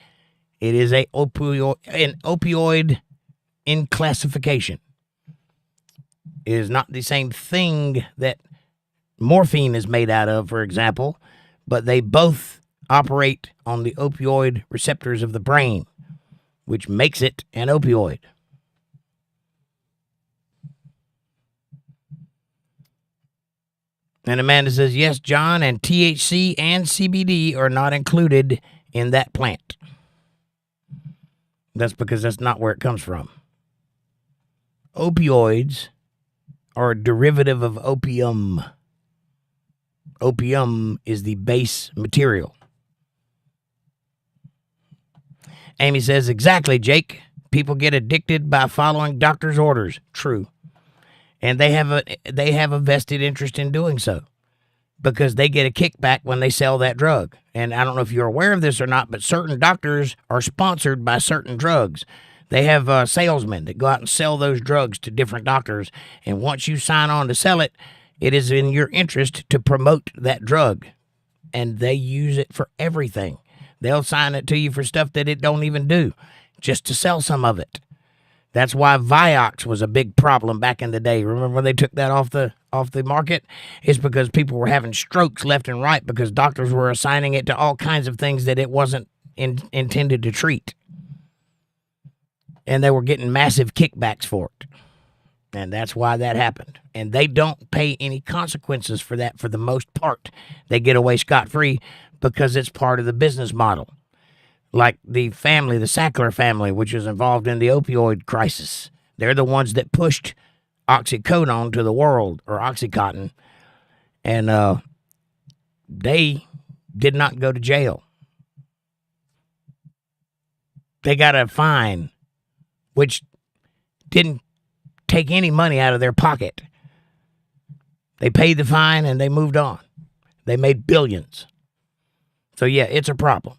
it is an opioid in classification. It is not the same thing that morphine is made out of, for example, but they both operate on the opioid receptors of the brain, which makes it an opioid. And Amanda says, yes, John, and THC and CBD are not included in that plant. That's because that's not where it comes from. Opioids are a derivative of opium. Opium is the base material. Amy says, exactly, Jake. People get addicted by following doctor's orders. True. And they have a vested interest in doing so because they get a kickback when they sell that drug. And I don't know if you're aware of this or not, but certain doctors are sponsored by certain drugs. They have salesmen that go out and sell those drugs to different doctors. And once you sign on to sell it, it is in your interest to promote that drug. And they use it for everything. They'll sign it to you for stuff that it don't even do, just to sell some of it. That's why Vioxx was a big problem back in the day. Remember when they took that off the market? It's because people were having strokes left and right because doctors were assigning it to all kinds of things that it wasn't intended to treat. And they were getting massive kickbacks for it. And that's why that happened. And they don't pay any consequences for that for the most part. They get away scot-free because it's part of the business model. Like the family, the Sackler family, which is involved in the opioid crisis. They're the ones that pushed oxycodone to the world, or Oxycontin. And they did not go to jail. They got a fine, which didn't take any money out of their pocket. They paid the fine and they moved on. They made billions. So yeah, it's a problem.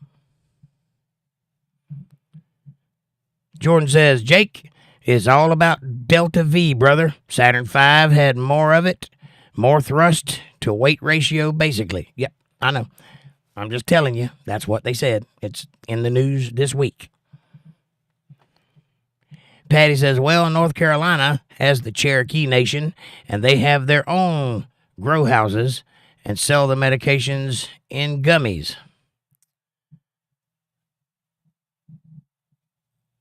Jordan says, Jake, is all about Delta V, brother. Saturn V had more of it, more thrust to weight ratio, basically. Yep, I know. I'm just telling you, that's what they said. It's in the news this week. Patty says, well, North Carolina has the Cherokee Nation, and they have their own grow houses and sell the medications in gummies.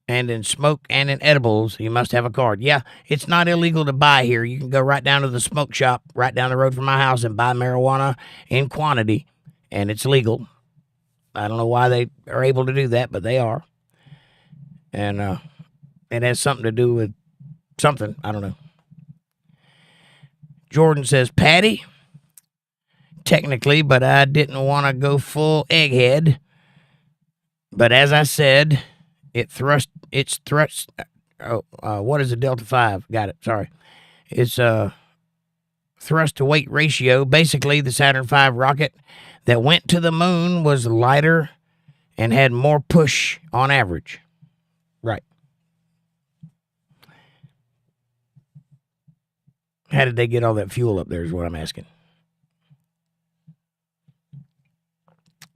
And in smoke and in edibles, you must have a card. Yeah, it's not illegal to buy here. You can go right down to the smoke shop right down the road from my house and buy marijuana in quantity, and it's legal. I don't know why they are able to do that, but they are. And it has something to do with something. I don't know. Jordan says, Patty, technically, but I didn't want to go full egghead. But as I said, it's thrust. What is a Delta 5? Got it. Sorry. It's thrust to weight ratio. Basically, the Saturn V rocket that went to the moon was lighter and had more push on average. Right. How did they get all that fuel up there is what I'm asking.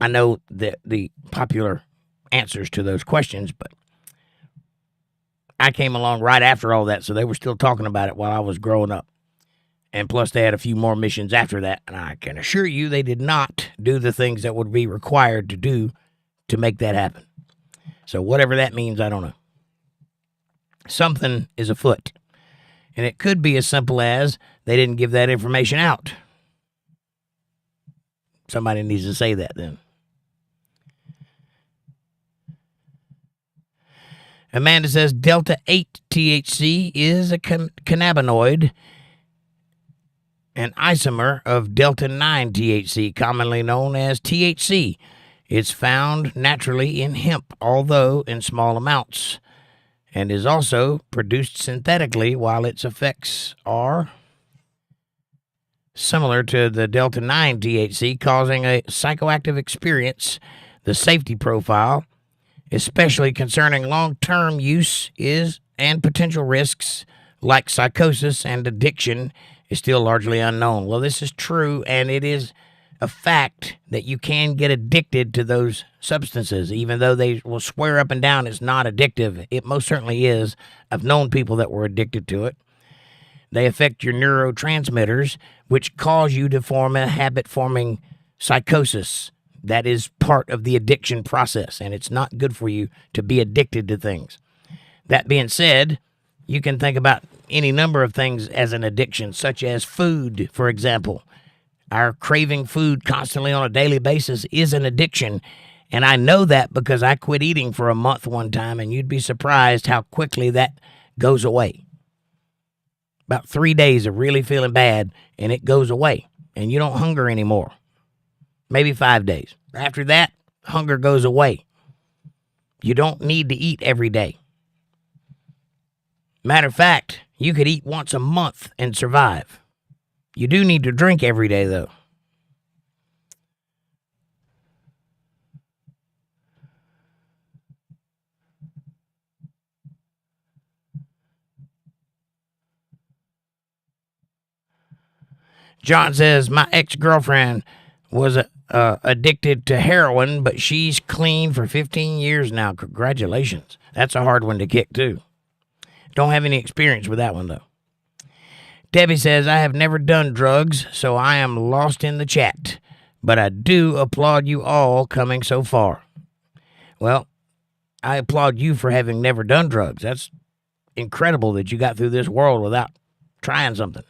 I know the popular answers to those questions, but I came along right after all that, so they were still talking about it while I was growing up. And plus, they had a few more missions after that, and I can assure you they did not do the things that would be required to do to make that happen. So whatever that means, I don't know. Something is afoot. And it could be as simple as they didn't give that information out. Somebody needs to say that then. Amanda says Delta 8 THC is a cannabinoid, an isomer of Delta 9 THC, commonly known as THC. It's found naturally in hemp, although in small amounts, and is also produced synthetically, while its effects are similar to the Delta 9 THC, causing a psychoactive experience. The safety profile, especially concerning long-term use, and potential risks like psychosis and addiction, is still largely unknown. Well, this is true, and it is a fact that you can get addicted to those substances, even though they will swear up and down it's not addictive. It most certainly is. I've known people that were addicted to it. They affect your neurotransmitters, which cause you to form a habit-forming psychosis. That is part of the addiction process, and it's not good for you to be addicted to things. That being said, you can think about any number of things as an addiction, such as food, for example. Our craving food constantly on a daily basis is an addiction, and I know that because I quit eating for a month one time, and you'd be surprised how quickly that goes away. About 3 days of really feeling bad, and it goes away, and you don't hunger anymore. Maybe 5 days. After that, hunger goes away. You don't need to eat every day. Matter of fact, you could eat once a month and survive. You do need to drink every day, though. John says, my ex-girlfriend was addicted to heroin, but she's clean for 15 years now. Congratulations. That's a hard one to kick, too. Don't have any experience with that one, though. Debbie says, I have never done drugs, so I am lost in the chat. But I do applaud you all coming so far. Well, I applaud you for having never done drugs. That's incredible that you got through this world without trying something.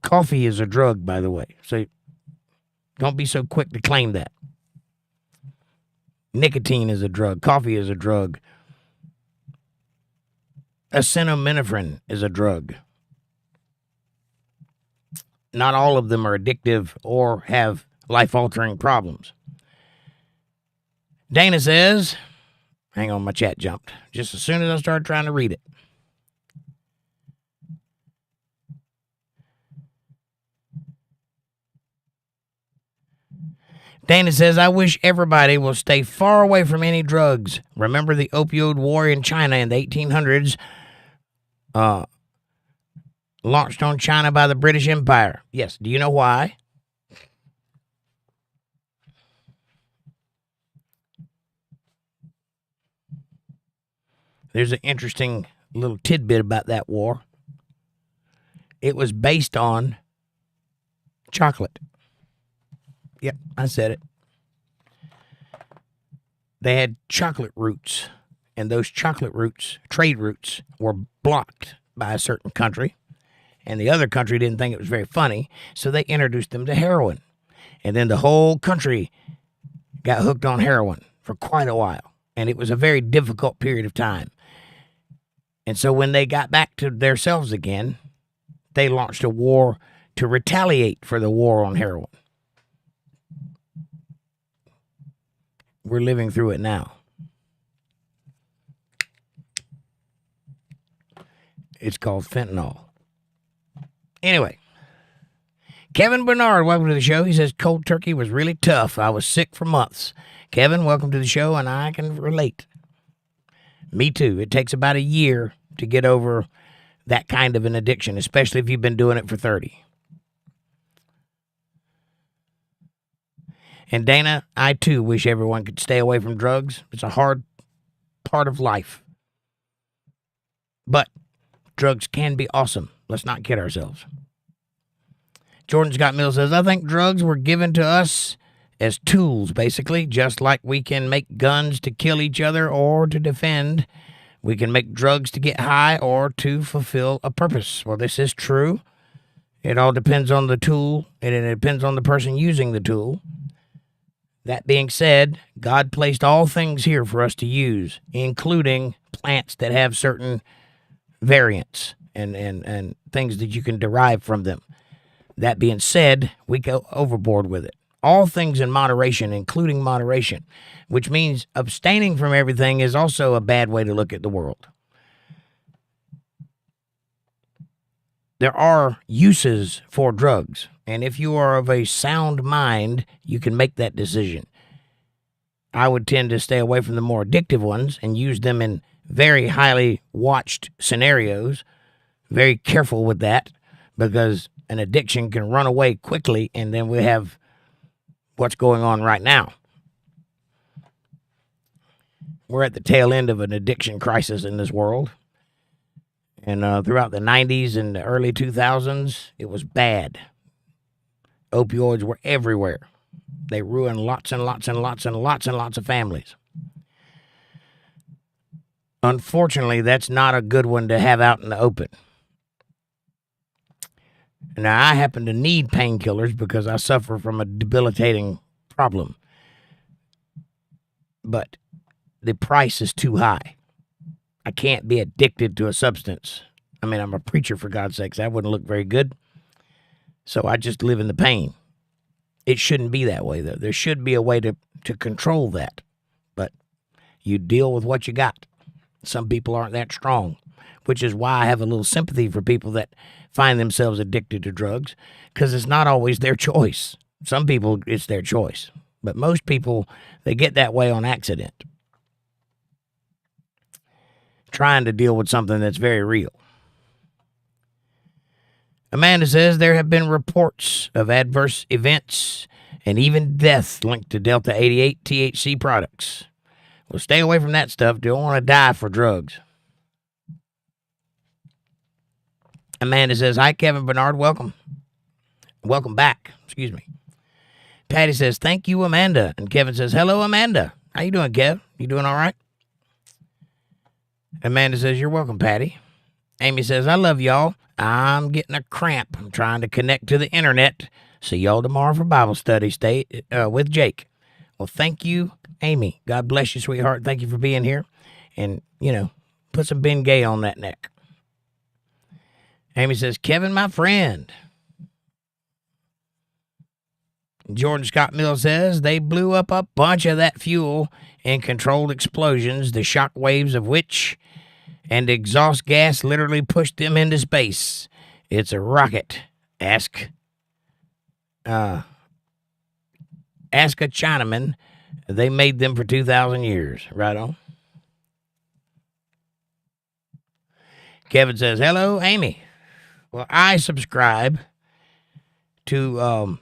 Coffee is a drug, by the way. So don't be so quick to claim that. Nicotine is a drug. Coffee is a drug. Acetaminophen is a drug. Not all of them are addictive or have life-altering problems. Dana says, hang on, my chat jumped just as soon as I started trying to read it. Dana says, I wish everybody will stay far away from any drugs. Remember the opioid war in China in the 1800s? Launched on China by the British Empire. Yes, do you know why? There's an interesting little tidbit about that war. It was based on chocolate. Yep, I said it. They had chocolate routes, and those chocolate routes, trade routes, were blocked by a certain country, and the other country didn't think it was very funny, so they introduced them to heroin. And then the whole country got hooked on heroin for quite a while, and it was a very difficult period of time. And so when they got back to themselves again, they launched a war to retaliate for the war on heroin. We're living through it now. It's called fentanyl. Anyway, Kevin Bernard, welcome to the show. He says, cold turkey was really tough. I was sick for months. Kevin, welcome to the show, and I can relate. Me too. It takes about a year to get over that kind of an addiction, especially if you've been doing it for 30. And Dana, I too wish everyone could stay away from drugs. It's a hard part of life. But drugs can be awesome. Let's not kid ourselves. Jordan Scott Mills says, I think drugs were given to us as tools, basically, just like we can make guns to kill each other or to defend. We can make drugs to get high or to fulfill a purpose. Well, this is true. It all depends on the tool, and it depends on the person using the tool. That being said, God placed all things here for us to use, including plants that have certain variants and things that you can derive from them. That being said, we go overboard with it. All things in moderation, including moderation, which means abstaining from everything is also a bad way to look at the world. There are uses for drugs, and if you are of a sound mind, you can make that decision. I would tend to stay away from the more addictive ones and use them in very highly watched scenarios. Very careful with that, because an addiction can run away quickly, and then we have what's going on right now. We're at the tail end of an addiction crisis in this world. And throughout the 90s and the early 2000s, it was bad. Opioids were everywhere. They ruined lots and lots and lots and lots and lots of families. Unfortunately, that's not a good one to have out in the open. Now, I happen to need painkillers because I suffer from a debilitating problem. But the price is too high. I can't be addicted to a substance. I mean, I'm a preacher, for God's sakes. That wouldn't look very good. So I just live in the pain. It shouldn't be that way, though. There should be a way to control that. But you deal with what you got. Some people aren't that strong, which is why I have a little sympathy for people that find themselves addicted to drugs, because it's not always their choice. Some people, it's their choice. But most people, they get that way on accident, trying to deal with something that's very real. Amanda says there have been reports of adverse events and even deaths linked to Delta 88 THC products. Well, stay away from that stuff. Don't want to die for drugs. Amanda says, hi, Kevin Bernard. Welcome. Welcome back. Excuse me. Patty says, thank you, Amanda. And Kevin says, hello, Amanda. How you doing, Kev? You doing all right? Amanda says, you're welcome, Patty. Amy says, I love y'all. I'm getting a cramp. I'm trying to connect to the internet. See y'all tomorrow for Bible study. Stay with Jake. Well, thank you, Amy. God bless you, sweetheart. Thank you for being here. And, put some Ben Gay on that neck. Amy says, Kevin, my friend. Jordan Scott Mills says, they blew up a bunch of that fuel in controlled explosions, the shock waves of which and exhaust gas literally pushed them into space. It's a rocket. Ask a Chinaman. They made them for 2,000 years. Right on. Kevin says, hello, Amy. Well, I subscribe to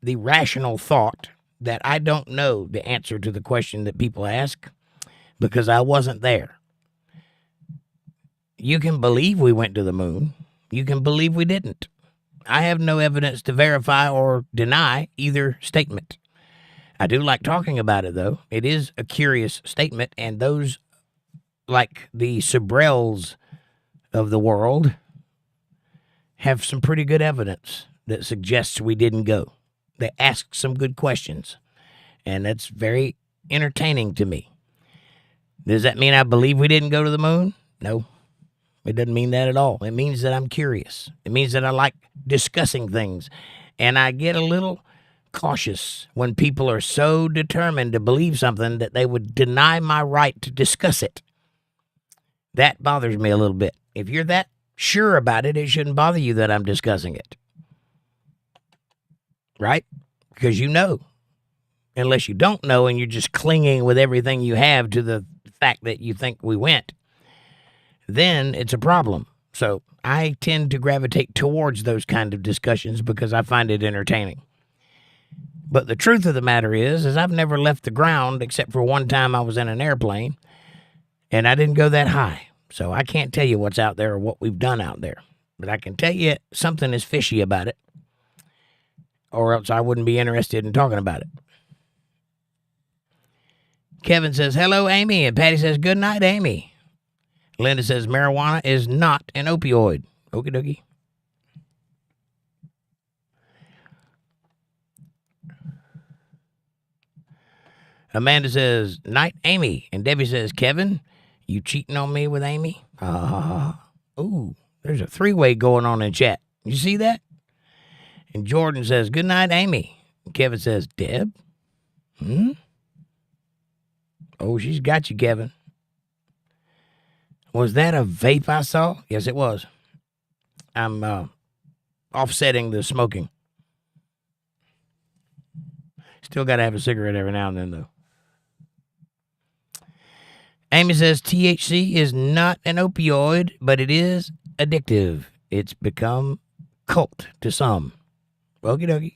the rational thought that I don't know the answer to the question that people ask because I wasn't there. You can believe we went to the moon. You can believe we didn't. I have no evidence to verify or deny either statement. I do like talking about it, though. It is a curious statement, and those, like the Sobrels of the world, have some pretty good evidence that suggests we didn't go. They ask some good questions, and that's very entertaining to me. Does that mean I believe we didn't go to the moon? No. It doesn't mean that at all. It means that I'm curious. It means that I like discussing things. And I get a little cautious when people are so determined to believe something that they would deny my right to discuss it. That bothers me a little bit. If you're that sure about it, it shouldn't bother you that I'm discussing it. Right? Because you know. Unless you don't know and you're just clinging with everything you have to the fact that you think we went, then it's a problem. So I tend to gravitate towards those kind of discussions because I find it entertaining. But the truth of the matter is I've never left the ground except for one time I was in an airplane, and I didn't go that high. So I can't tell you what's out there or what we've done out there. But I can tell you something is fishy about it, or else I wouldn't be interested in talking about it. Kevin says, hello, Amy. And Patty says, good night, Amy. Linda says, marijuana is not an opioid. Okie dokie. Amanda says, night, Amy. And Debbie says, Kevin, you cheating on me with Amy? Ooh, there's a three-way going on in chat. You see that? And Jordan says, good night, Amy. And Kevin says, Deb? Oh, she's got you, Kevin. Was that a vape I saw? Yes, it was. I'm offsetting the smoking. Still got to have a cigarette every now and then, though. Amy says THC is not an opioid, but it is addictive. It's become cult to some. Okie dokie.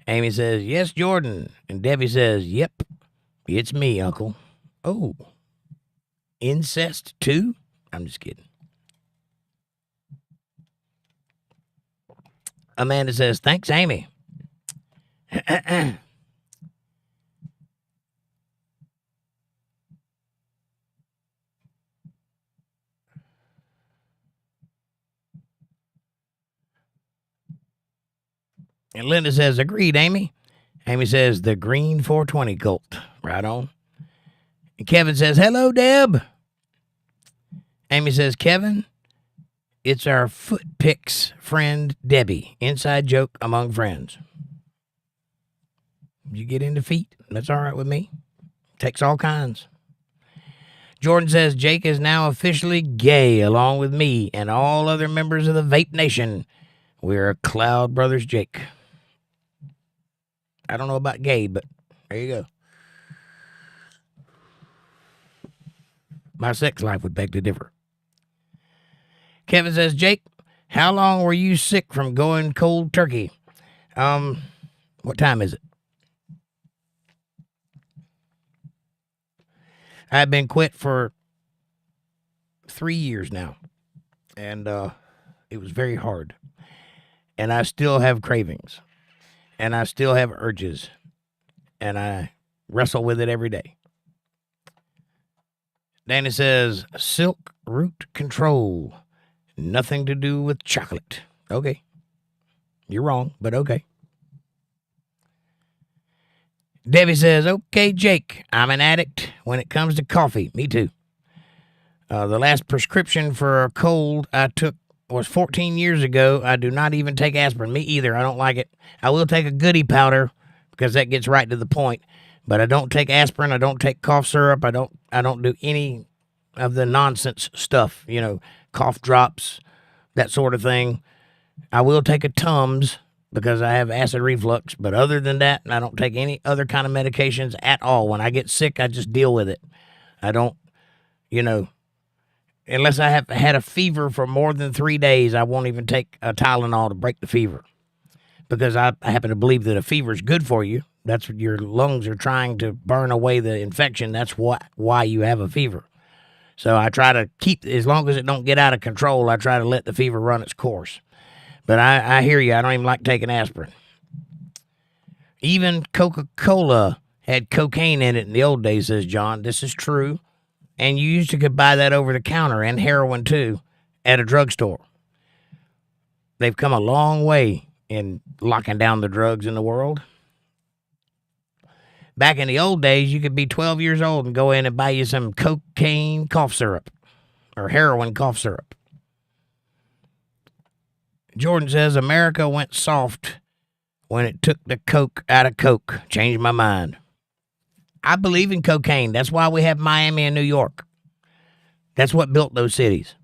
Amy says, yes, Jordan. And Debbie says, yep, it's me, Uncle. Oh, incest too? I'm just kidding. Amanda says, thanks, Amy. And Linda says, agreed, Amy. Amy says, the green 420 cult. Right on. And Kevin says, hello, Deb. Amy says, Kevin, it's our foot picks friend, Debbie. Inside joke among friends. You get into feet? That's all right with me. Takes all kinds. Jordan says, Jake is now officially gay along with me and all other members of the Vape Nation. We're Cloud Brothers Jake. I don't know about gay, but there you go. My sex life would beg to differ. Kevin says, Jake, how long were you sick from going cold turkey? What time is it? I've been quit for 3 years now, and it was very hard. And I still have cravings, and I still have urges, and I wrestle with it every day. Danny says, silk root control, nothing to do with chocolate. Okay. You're wrong, but okay. Debbie says, okay, Jake, I'm an addict when it comes to coffee. Me too. The last prescription for a cold I took was 14 years ago. I do not even take aspirin. Me either. I don't like it. I will take a goody powder because that gets right to the point. But I don't take aspirin. I don't take cough syrup. I don't do any of the nonsense stuff, cough drops, that sort of thing. I will take a Tums because I have acid reflux. But other than that, I don't take any other kind of medications at all. When I get sick, I just deal with it. I don't, unless I have had a fever for more than 3 days, I won't even take a Tylenol to break the fever. Because I happen to believe that a fever is good for you. That's what your lungs are trying to burn away the infection. That's why you have a fever. So I try to keep, as long as it don't get out of control, I try to let the fever run its course. But I hear you. I don't even like taking aspirin. Even Coca-Cola had cocaine in it in the old days, says John. This is true. And you used to could buy that over the counter, and heroin too, at a drugstore. They've come a long way in locking down the drugs in the world. Back in the old days, you could be 12 years old and go in and buy you some cocaine cough syrup or heroin cough syrup. Jordan says, America went soft when it took the Coke out of Coke. Changed my mind. I believe in cocaine. That's why we have Miami and New York. That's what built those cities.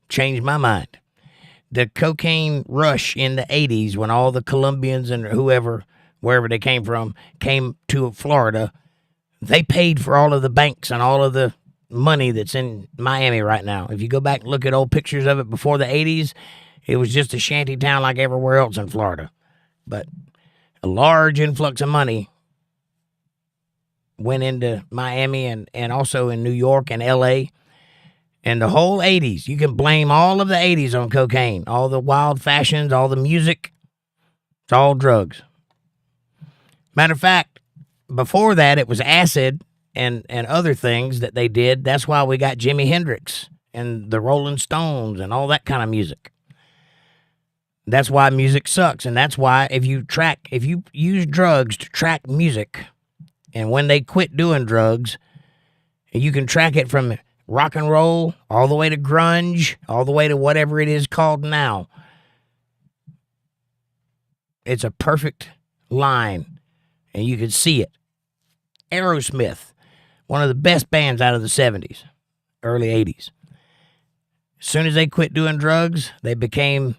Changed my mind. The cocaine rush in the 80s when all the Colombians and whoever, wherever they came from, came to Florida, they paid for all of the banks and all of the money that's in Miami right now. If you go back and look at old pictures of it before the 80s, it was just a shanty town like everywhere else in Florida. But a large influx of money went into Miami and also in New York and L.A., and the whole 80s, you can blame all of the 80s on cocaine. All the wild fashions, all the music, it's all drugs. Matter of fact, before that, it was acid and other things that they did. That's why we got Jimi Hendrix and the Rolling Stones and all that kind of music. That's why music sucks. And that's why if you use drugs to track music, and when they quit doing drugs, you can track it from rock and roll, all the way to grunge, all the way to whatever it is called now. It's a perfect line, and you can see it. Aerosmith, one of the best bands out of the 70s, early 80s. As soon as they quit doing drugs, they became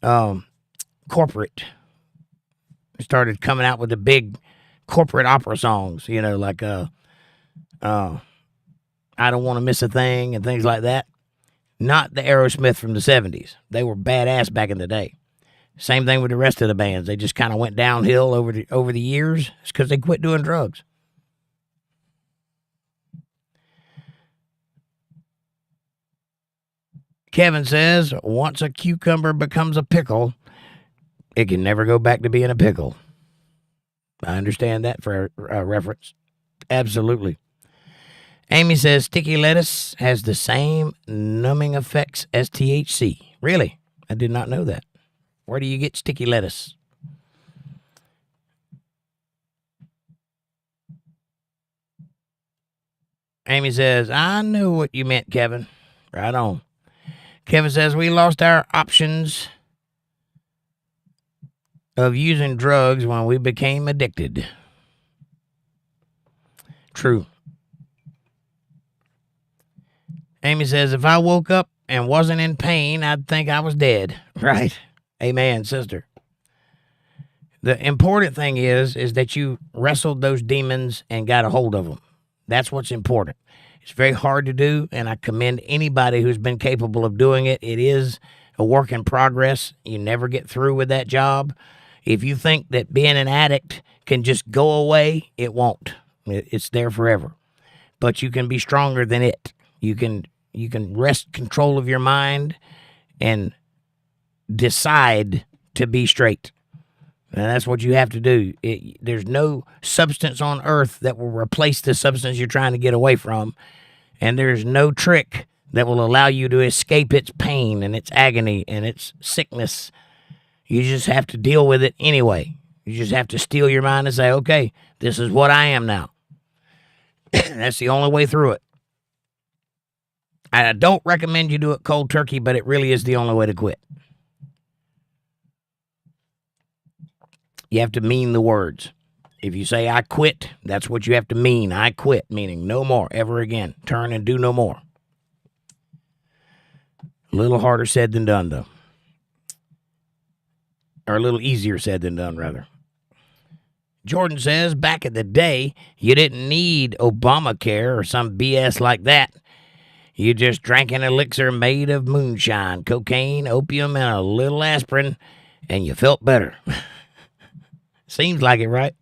corporate. They started coming out with the big corporate opera songs, like I Don't Want to Miss a Thing and things like that. Not the Aerosmith from the 70s. They were badass back in the day. Same thing with the rest of the bands. They just kind of went downhill over the years. It's because they quit doing drugs. Kevin says, once a cucumber becomes a pickle, it can never go back to being a pickle. I understand that for a reference. Absolutely. Amy says sticky lettuce has the same numbing effects as THC. Really? I did not know that. Where do you get sticky lettuce? Amy says, I knew what you meant, Kevin. Right on. Kevin says, we lost our options of using drugs when we became addicted. True. Amy says, if I woke up and wasn't in pain, I'd think I was dead. Right. Amen, sister. The important thing is that you wrestled those demons and got a hold of them. That's what's important. It's very hard to do, and I commend anybody who's been capable of doing it. It is a work in progress. You never get through with that job. If you think that being an addict can just go away, it won't. It's there forever. But you can be stronger than it. You can wrest control of your mind and decide to be straight. And that's what you have to do. There's no substance on earth that will replace the substance you're trying to get away from. And there's no trick that will allow you to escape its pain and its agony and its sickness. You just have to deal with it anyway. You just have to steel your mind and say, okay, this is what I am now. That's the only way through it. I don't recommend you do it cold turkey, but it really is the only way to quit. You have to mean the words. If you say, I quit, that's what you have to mean. I quit, meaning no more, ever again. Turn and do no more. A little harder said than done, though. Or a little easier said than done, rather. Jordan says, back in the day, you didn't need Obamacare or some BS like that. You just drank an elixir made of moonshine, cocaine, opium, and a little aspirin, and you felt better. Seems like it, right?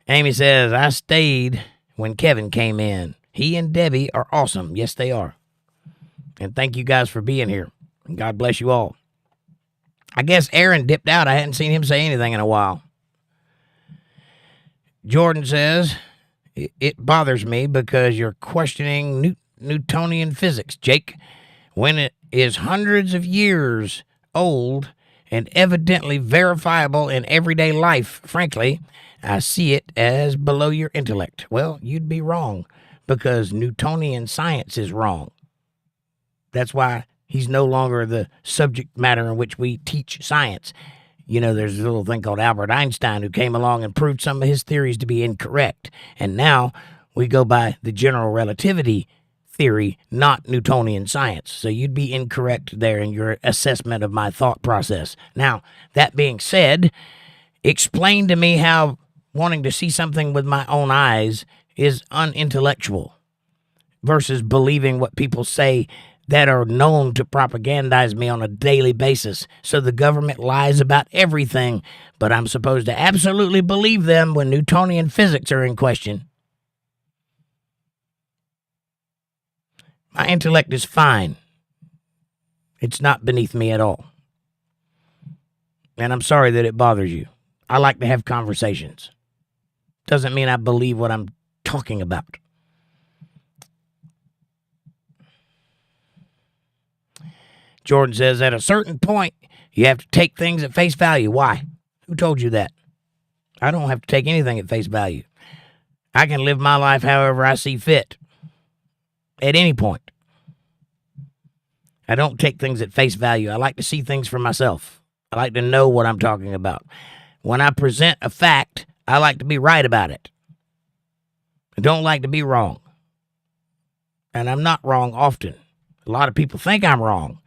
Amy says, I stayed when Kevin came in. He and Debbie are awesome. Yes, they are. And thank you guys for being here. And God bless you all. I guess Aaron dipped out. I hadn't seen him say anything in a while. Jordan says, it bothers me because you're questioning Newtonian physics, Jake, when it is hundreds of years old and evidently verifiable in everyday life. Frankly, I see it as below your intellect. Well, you'd be wrong because Newtonian science is wrong. That's why he's no longer the subject matter in which we teach science. You know, there's a little thing called Albert Einstein who came along and proved some of his theories to be incorrect. And now we go by the general relativity theory, not Newtonian science. So you'd be incorrect there in your assessment of my thought process. Now, that being said, explain to me how wanting to see something with my own eyes is unintellectual versus believing what people say that are known to propagandize me on a daily basis. So the government lies about everything, but I'm supposed to absolutely believe them when Newtonian physics are in question. My intellect is fine. It's not beneath me at all. And I'm sorry that it bothers you. I like to have conversations. Doesn't mean I believe what I'm talking about. Jordan says, at a certain point, you have to take things at face value. Why? Who told you that? I don't have to take anything at face value. I can live my life however I see fit. At any point. I don't take things at face value. I like to see things for myself. I like to know what I'm talking about. When I present a fact, I like to be right about it. I don't like to be wrong. And I'm not wrong often. A lot of people think I'm wrong.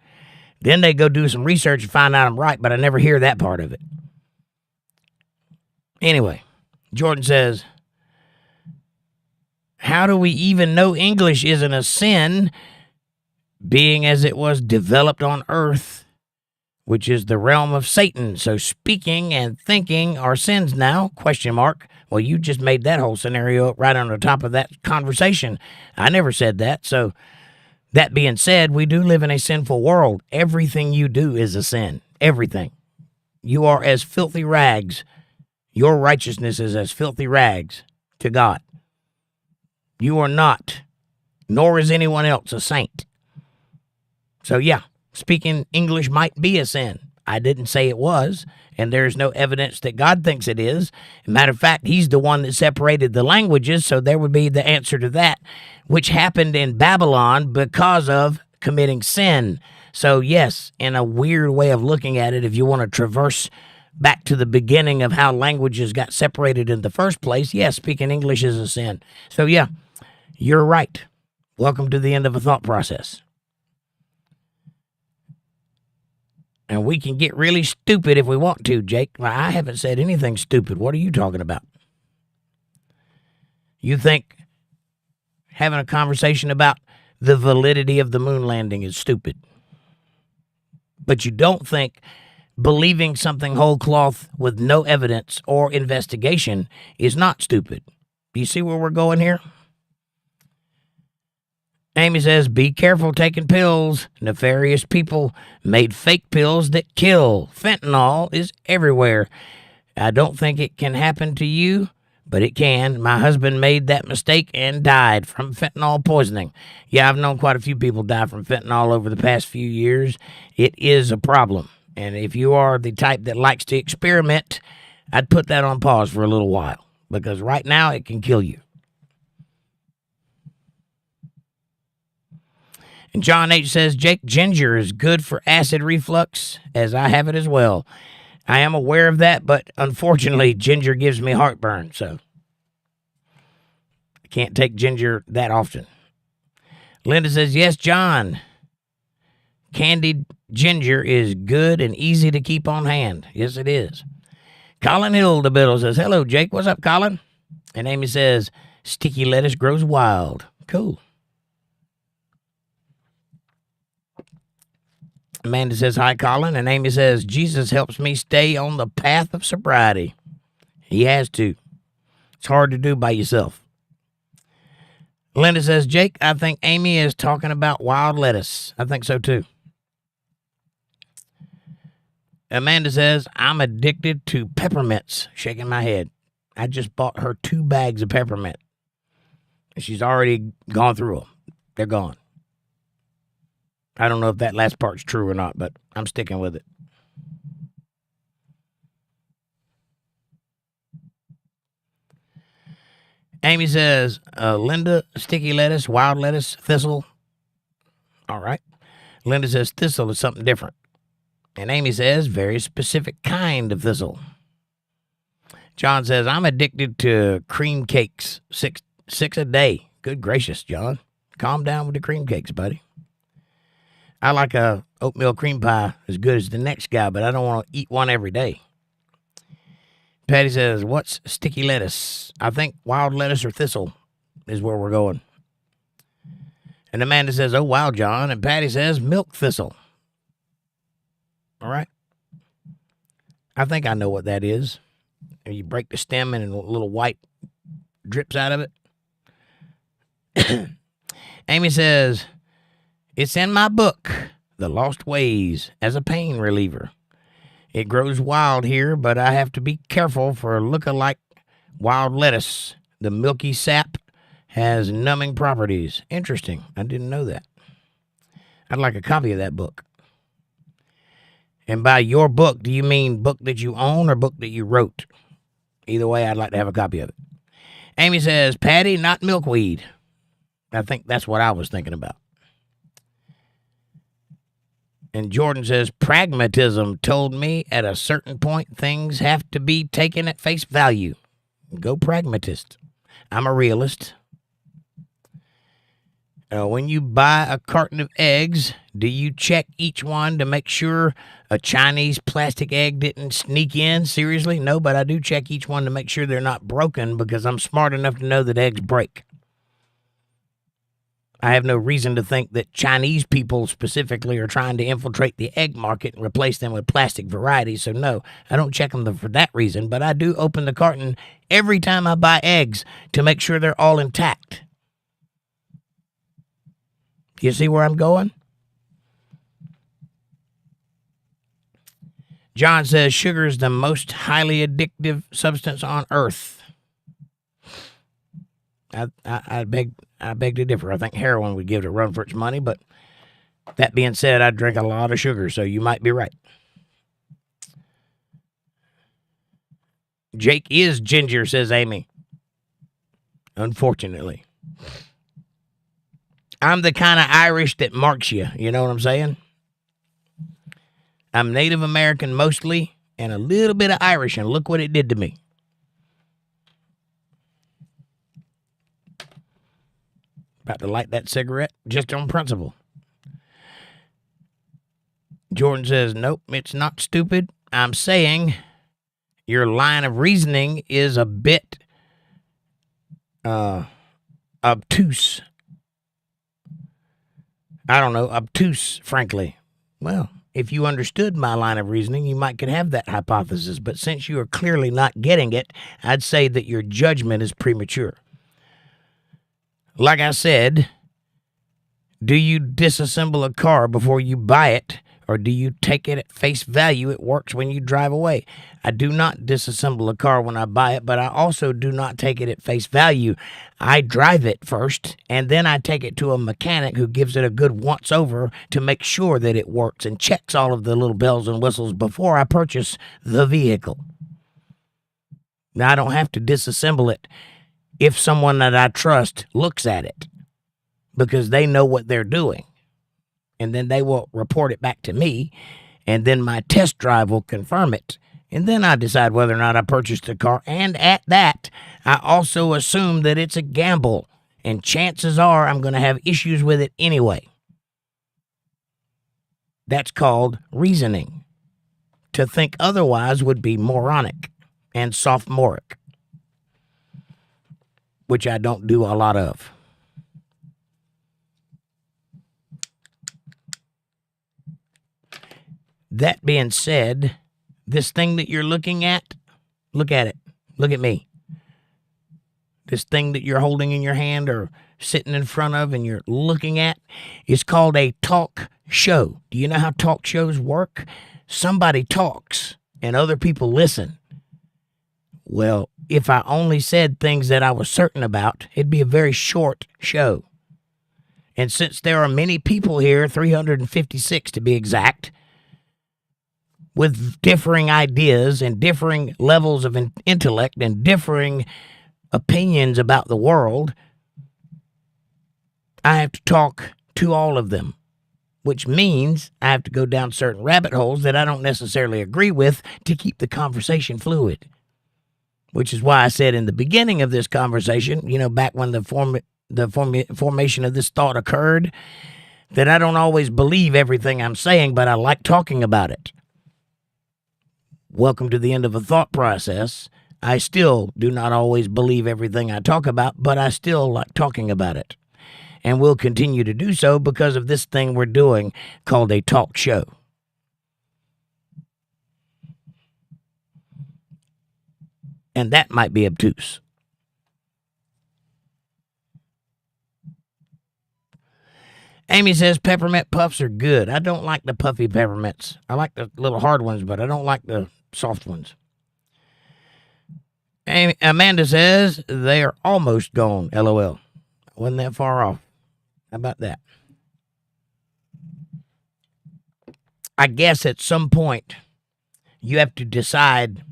Then they go do some research and find out I'm right, but I never hear that part of it. Anyway, Jordan says, how do we even know English isn't a sin, being as it was developed on earth, which is the realm of Satan? So speaking and thinking are sins now? Question mark. Well, you just made that whole scenario right on the top of that conversation. I never said that. So that being said, we do live in a sinful world. Everything you do is a sin. Everything. You are as filthy rags. Your righteousness is as filthy rags to God. You are not, nor is anyone else, a saint. So yeah, speaking English might be a sin. I didn't say it was, and there's no evidence that God thinks it is. Matter of fact, he's the one that separated the languages, so there would be the answer to that, which happened in Babylon because of committing sin. So yes, in a weird way of looking at it, if you want to traverse back to the beginning of how languages got separated in the first place, yes, speaking English is a sin. So yeah, you're right. Welcome to the end of a thought process. And we can get really stupid if we want to, Jake. Well, I haven't said anything stupid. What are you talking about? You think having a conversation about the validity of the moon landing is stupid. But you don't think Believing something whole cloth with no evidence or investigation is not stupid. Do you see where we're going here? Amy says, be careful taking pills. Nefarious people made fake pills that kill. Fentanyl is everywhere. I don't think it can happen to you, but it can. My husband made that mistake and died from fentanyl poisoning. Yeah, I've known quite a few people die from fentanyl over the past few years. It is a problem. And if you are the type that likes to experiment, I'd put that on pause for a little while, because right now it can kill you. And John H. says, Jake, ginger is good for acid reflux, as I have it as well. I am aware of that, but unfortunately, ginger gives me heartburn, so I can't take ginger that often. Linda says, yes, John. Candied ginger is good and easy to keep on hand. Yes, it is. Colin Hildebiddle says, hello, Jake. What's up, Colin? And Amy says, sticky lettuce grows wild. Cool. Amanda says, hi, Colin. And Amy says, Jesus helps me stay on the path of sobriety. He has to. It's hard to do by yourself. Linda says, Jake, I think Amy is talking about wild lettuce. I think so, too. Amanda says, I'm addicted to peppermints. Shaking my head. I just bought her 2 bags of peppermint. She's already gone through them. They're gone. I don't know if that last part's true or not, but I'm sticking with it. Amy says, Linda, sticky lettuce, wild lettuce, thistle. All right. Linda says thistle is something different. And Amy says, very specific kind of thistle. John says, I'm addicted to cream cakes, six a day. Good gracious, John. Calm down with the cream cakes, buddy. I like a oatmeal cream pie as good as the next guy, but I don't want to eat one every day. Patty says, what's sticky lettuce? I think wild lettuce or thistle is where we're going. And Amanda says, oh, wow, John. And Patty says, milk thistle. All right. I think I know what that is. You break the stem and a little white drips out of it. Amy says, it's in my book, The Lost Ways, as a pain reliever. It grows wild here, but I have to be careful for look-alike wild lettuce. The milky sap has numbing properties. Interesting. I didn't know that. I'd like a copy of that book. And by your book, do you mean book that you own or book that you wrote? Either way, I'd like to have a copy of it. Amy says, Patty, not milkweed. I think that's what I was thinking about. And Jordan says, pragmatism told me at a certain point things have to be taken at face value. Go pragmatist. I'm a realist. When you buy a carton of eggs, do you check each one to make sure a Chinese plastic egg didn't sneak in? Seriously? No, but I do check each one to make sure they're not broken because I'm smart enough to know that eggs break. I have no reason to think that Chinese people specifically are trying to infiltrate the egg market and replace them with plastic varieties. So no, I don't check them for that reason, but I do open the carton every time I buy eggs to make sure they're all intact. You see where I'm going? John says sugar is the most highly addictive substance on earth. I beg to differ. I think heroin would give it a run for its money, but that being said, I drink a lot of sugar, so you might be right. Jake is ginger, says Amy. Unfortunately. I'm the kind of Irish that marks you. You know what I'm saying? I'm Native American mostly, and a little bit of Irish, and look what it did to me. About to light that cigarette just on principle. Jordan says, nope, it's not stupid. I'm saying your line of reasoning is a bit obtuse. I don't know, obtuse, frankly. Well, if you understood my line of reasoning, you might could have that hypothesis. But since you are clearly not getting it, I'd say that your judgment is premature. Like I said, do you disassemble a car before you buy it, or do you take it at face value? It works when you drive away. I do not disassemble a car when I buy it, but I also do not take it at face value. I drive it first, and then I take it to a mechanic who gives it a good once-over to make sure that it works and checks all of the little bells and whistles before I purchase the vehicle. Now, I don't have to disassemble it if someone that I trust looks at it, because they know what they're doing. And then they will report it back to me, and then my test drive will confirm it. And then I decide whether or not I purchased the car. And at that, I also assume that it's a gamble, and chances are I'm going to have issues with it anyway. That's called reasoning. To think otherwise would be moronic and sophomoric, which I don't do a lot of. That being said, this thing that you're looking at, look at it. Look at me. This thing that you're holding in your hand or sitting in front of and you're looking at is called a talk show. Do you know how talk shows work? Somebody talks and other people listen. Well, if I only said things that I was certain about, it'd be a very short show. And since there are many people here, 356 to be exact, with differing ideas and differing levels of intellect and differing opinions about the world, I have to talk to all of them, which means I have to go down certain rabbit holes that I don't necessarily agree with to keep the conversation fluid, which is why I said in the beginning of this conversation, back when the formation of this thought occurred, that I don't always believe everything I'm saying, but I like talking about it. Welcome to the end of a thought process. I still do not always believe everything I talk about, but I still like talking about it. And will continue to do so because of this thing we're doing called a talk show. And that might be obtuse. Amy says peppermint puffs are good. I don't like the puffy peppermints. I like the little hard ones, but I don't like the soft ones. Amanda says they are almost gone. LOL. Wasn't that far off. How about that? I guess at some point you have to decide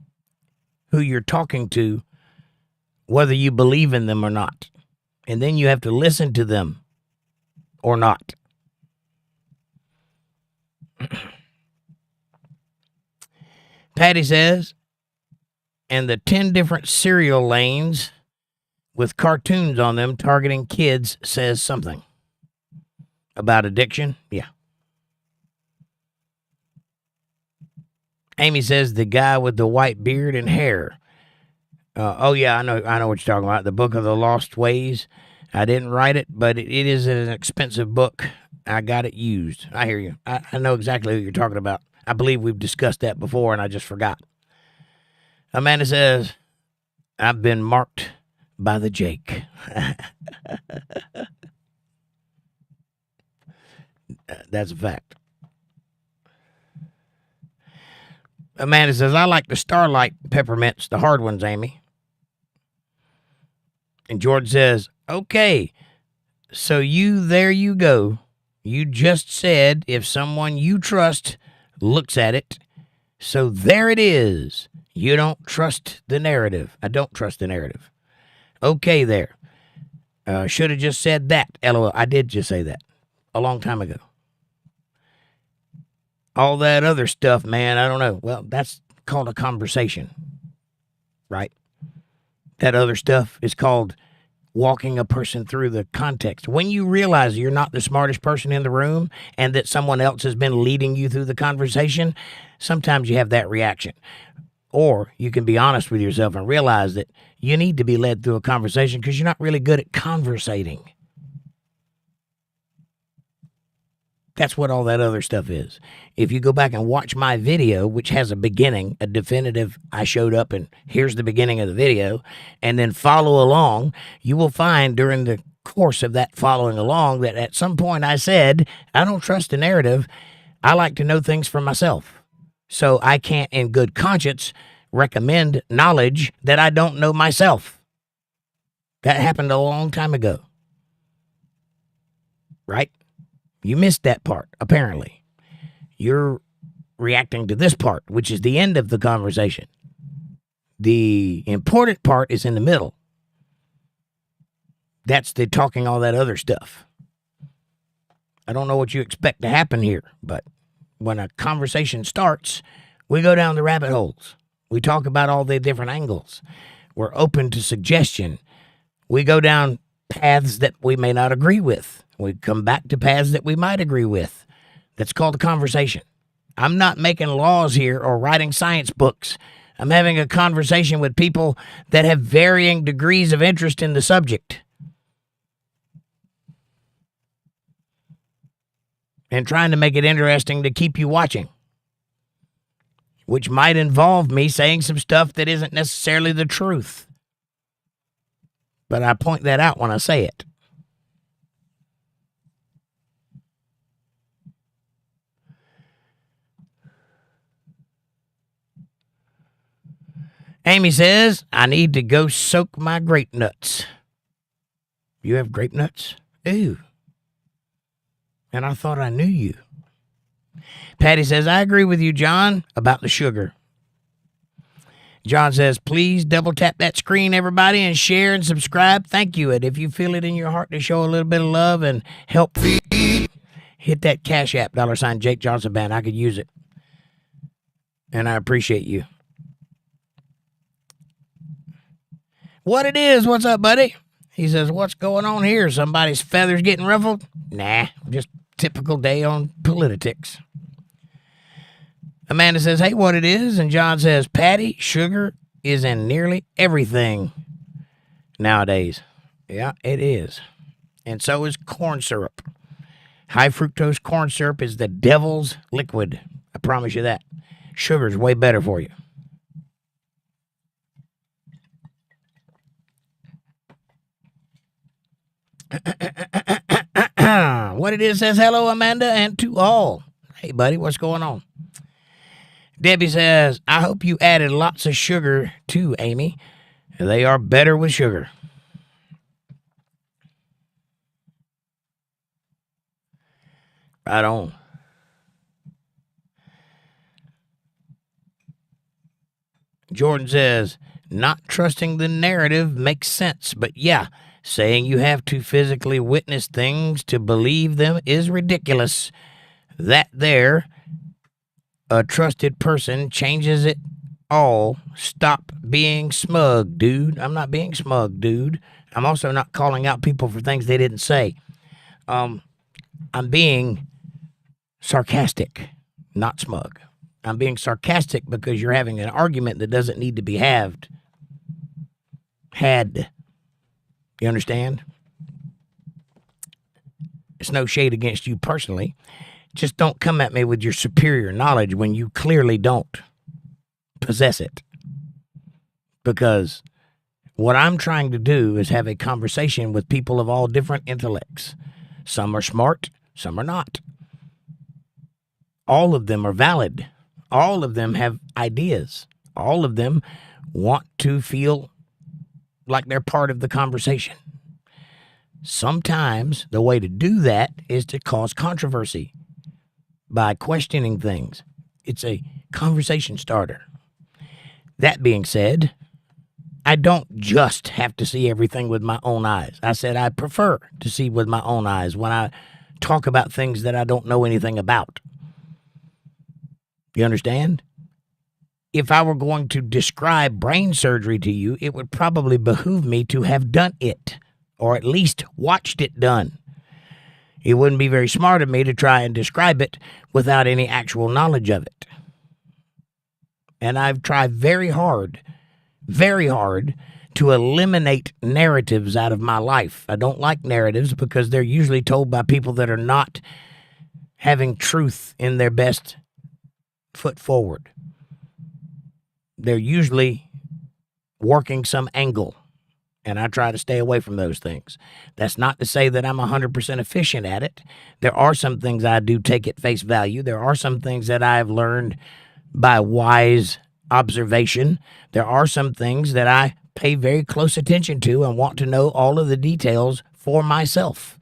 who you're talking to, whether you believe in them or not. And then you have to listen to them or not. Patty says, and the 10 different cereal lanes with cartoons on them targeting kids says something about addiction. Yeah. Amy says the guy with the white beard and hair. Oh yeah, I know what you're talking about. The Book of the Lost Ways. I didn't write it, but it is an expensive book. I got it used. I hear you. I know exactly who you're talking about. I believe we've discussed that before, and I just forgot. Amanda says, I've been marked by the Jake. That's a fact. Amanda says, I like the Starlight peppermints, the hard ones, Amy. And George says, okay, so there you go. You just said if someone you trust looks at it, so there it is. You don't trust the narrative. I don't trust the narrative. Okay there. Should have just said that. LOL. I did just say that a long time ago. All that other stuff, man, I don't know. Well, that's called a conversation, right? That other stuff is called walking a person through the context. When you realize you're not the smartest person in the room and that someone else has been leading you through the conversation, sometimes you have that reaction. Or you can be honest with yourself and realize that you need to be led through a conversation because you're not really good at conversating. That's what all that other stuff is. If you go back and watch my video, which has a beginning, a definitive, I showed up and here's the beginning of the video, and then follow along, you will find during the course of that following along that at some point I said, I don't trust the narrative. I like to know things for myself. So I can't in good conscience recommend knowledge that I don't know myself. That happened a long time ago. Right? You missed that part, apparently. You're reacting to this part, which is the end of the conversation. The important part is in the middle. That's the talking all that other stuff. I don't know what you expect to happen here, but when a conversation starts, we go down the rabbit holes. We talk about all the different angles. We're open to suggestion. We go down paths that we may not agree with. We come back to paths that we might agree with. That's called a conversation. I'm not making laws here or writing science books. I'm having a conversation with people that have varying degrees of interest in the subject. And trying to make it interesting to keep you watching. Which might involve me saying some stuff that isn't necessarily the truth. But I point that out when I say it. Amy says, I need to go soak my grape nuts. You have grape nuts? Ooh. And I thought I knew you. Patty says, I agree with you, John, about the sugar. John says, please double tap that screen, everybody, and share and subscribe. Thank you. And if you feel it in your heart to show a little bit of love and help feed, hit that CashApp, $ Jake Johnson Band. I could use it. And I appreciate you. What it is? What's up, buddy? He says, what's going on here? Somebody's feathers getting ruffled? Nah, just typical day on Politi-tics. Amanda says, hey, what it is? And John says, Patty, sugar is in nearly everything nowadays. Yeah, it is. And so is corn syrup. High fructose corn syrup is the devil's liquid. I promise you that. Sugar's way better for you. What it is says, hello, Amanda, and to all. Hey, buddy, what's going on? Debbie says, I hope you added lots of sugar too, Amy. They are better with sugar. Right on. Jordan says, not trusting the narrative makes sense, but yeah, saying you have to physically witness things to believe them is ridiculous. That there, a trusted person changes it all. Stop being smug, dude. I'm not being smug, dude. I'm also not calling out people for things they didn't say. I'm being sarcastic, not smug. I'm being sarcastic because you're having an argument that doesn't need to be had. You understand? It's no shade against you personally. Just don't come at me with your superior knowledge when you clearly don't possess it. Because what I'm trying to do is have a conversation with people of all different intellects. Some are smart, some are not. All of them are valid. All of them have ideas. All of them want to feel like they're part of the conversation. Sometimes the way to do that is to cause controversy by questioning things. It's a conversation starter. That being said, I don't just have to see everything with my own eyes. I said I prefer to see with my own eyes when I talk about things that I don't know anything about. You understand? If I were going to describe brain surgery to you, it would probably behoove me to have done it, or at least watched it done. It wouldn't be very smart of me to try and describe it without any actual knowledge of it. And I've tried very hard to eliminate narratives out of my life. I don't like narratives because they're usually told by people that are not having truth in their best foot forward. They're usually working some angle, and I try to stay away from those things. That's not to say that I'm 100% efficient at it. There are some things I do take at face value. There are some things that I've learned by wise observation. There are some things that I pay very close attention to and want to know all of the details for myself.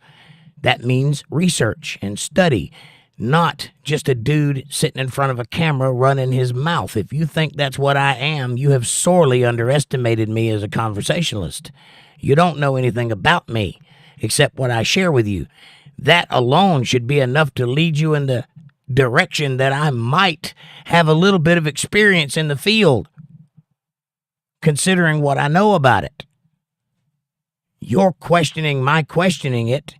That means research and study, not just a dude sitting in front of a camera running his mouth. If you think that's what I am, you have sorely underestimated me as a conversationalist. You don't know anything about me except what I share with you. That alone should be enough to lead you in the direction that I might have a little bit of experience in the field, considering what I know about it. Your questioning my questioning it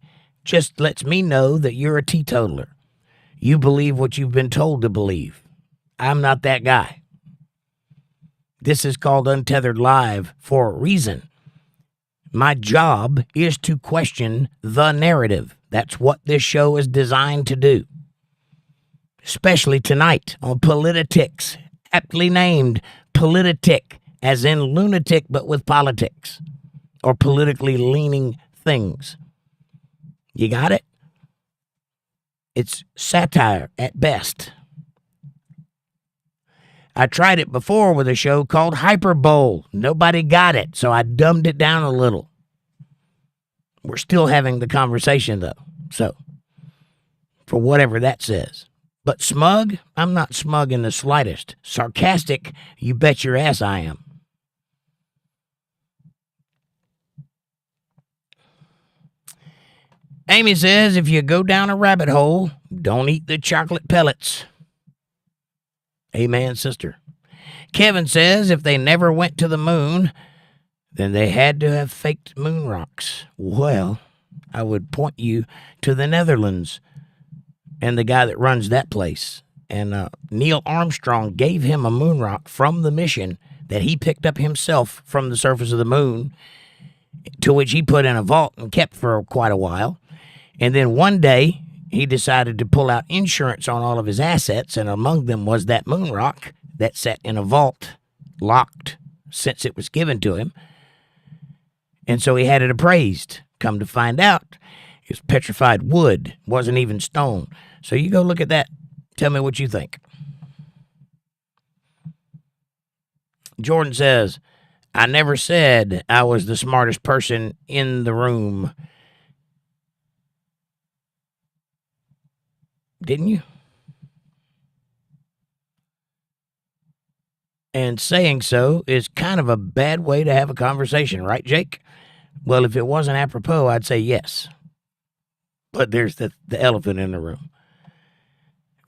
just lets me know that you're a teetotaler. You believe what you've been told to believe. I'm not that guy. This is called Untethered Live for a reason. My job is to question the narrative. That's what this show is designed to do. Especially tonight on Politi-tics, aptly named Politi-tic, as in lunatic but with politics, or politically leaning things. You got it? It's satire at best. I tried it before with a show called Hyperbole. Nobody got it, so I dumbed it down a little. We're still having the conversation, though, so for whatever that says. But smug? I'm not smug in the slightest. Sarcastic? You bet your ass I am. Amy says, if you go down a rabbit hole, don't eat the chocolate pellets. Amen, sister. Kevin says, if they never went to the moon, then they had to have faked moon rocks. Well, I would point you to the Netherlands and the guy that runs that place. And Neil Armstrong gave him a moon rock from the mission that he picked up himself from the surface of the moon, to which he put in a vault and kept for quite a while. And then one day, he decided to pull out insurance on all of his assets, and among them was that moon rock that sat in a vault, locked since it was given to him. And so he had it appraised. Come to find out, it was petrified wood, wasn't even stone. So you go look at that. Tell me what you think. Jordan says, I never said I was the smartest person in the room. Didn't you? And saying so is kind of a bad way to have a conversation, right, Jake? Well, if it wasn't apropos, I'd say yes. But there's the elephant in the room.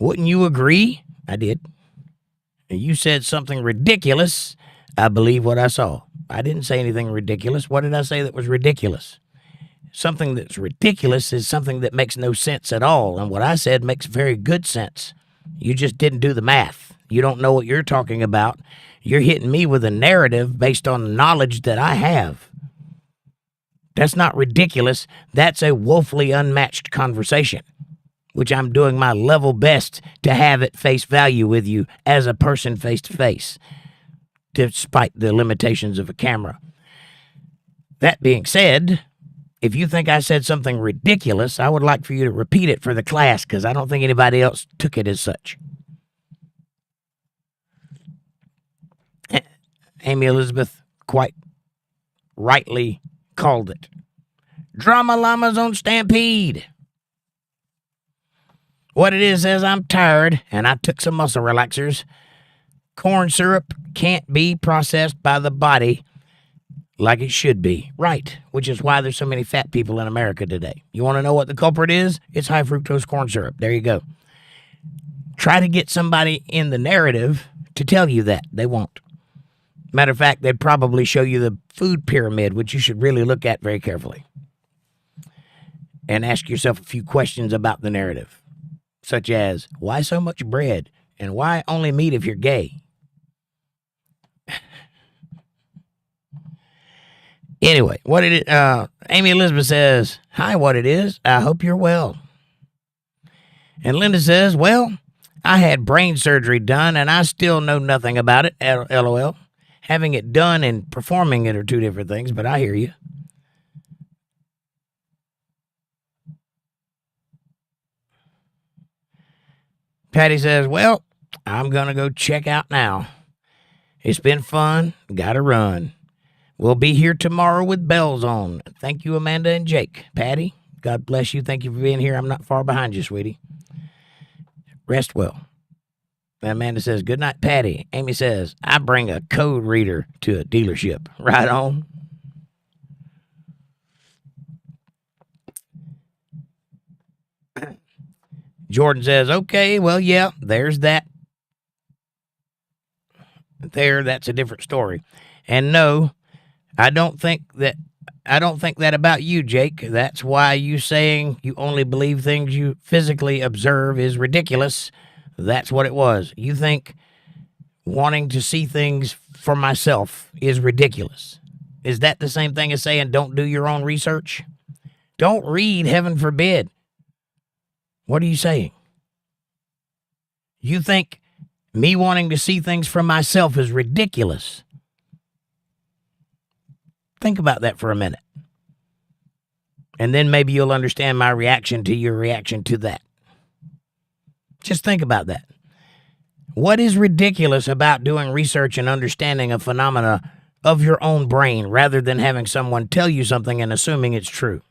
Wouldn't you agree? I did. And you said something ridiculous. I believe what I saw. I didn't say anything ridiculous. What did I say that was ridiculous? Something that's ridiculous is something that makes no sense at all. And what I said makes very good sense. You just didn't do the math. You don't know what you're talking about. You're hitting me with a narrative based on the knowledge that I have. That's not ridiculous. That's a woefully unmatched conversation, which I'm doing my level best to have at face value with you as a person face to face, despite the limitations of a camera. That being said, if you think I said something ridiculous, I would like for you to repeat it for the class, because I don't think anybody else took it as such. Amy Elizabeth quite rightly called it. Drama Llamas on Stampede. What it is I'm tired, and I took some muscle relaxers. Corn syrup can't be processed by the body like it should be. Right, which is why there's so many fat people in America today. You want to know what the culprit is? It's high fructose corn syrup. There you go. Try to get somebody in the narrative to tell you that. They won't. Matter of fact, they'd probably show you the food pyramid, which you should really look at very carefully. And ask yourself a few questions about the narrative, such as, why so much bread? And why only meat if you're gay? Anyway, what it is, Amy Elizabeth says, hi, what it is. I hope you're well. And Linda says, well, I had brain surgery done and I still know nothing about it. LOL. Having it done and performing it are two different things, but I hear you. Patty says, well, I'm going to go check out now. It's been fun. Gotta run. We'll be here tomorrow with bells on. Thank you, Amanda and Jake. Patty, God bless you. Thank you for being here. I'm not far behind you, sweetie. Rest well. And Amanda says, good night, Patty. Amy says, I bring a code reader to a dealership. Right on. Jordan says, okay, well, yeah, there's that. That's a different story. And no, I don't think that about you, Jake. That's why you saying you only believe things you physically observe is ridiculous. That's what it was. You think wanting to see things for myself is ridiculous. Is that the same thing as saying don't do your own research? Don't read, heaven forbid. What are you saying? You think me wanting to see things for myself is ridiculous? Think about that for a minute. And then maybe you'll understand my reaction to your reaction to that. Just think about that. What is ridiculous about doing research and understanding a phenomena of your own brain rather than having someone tell you something and assuming it's true?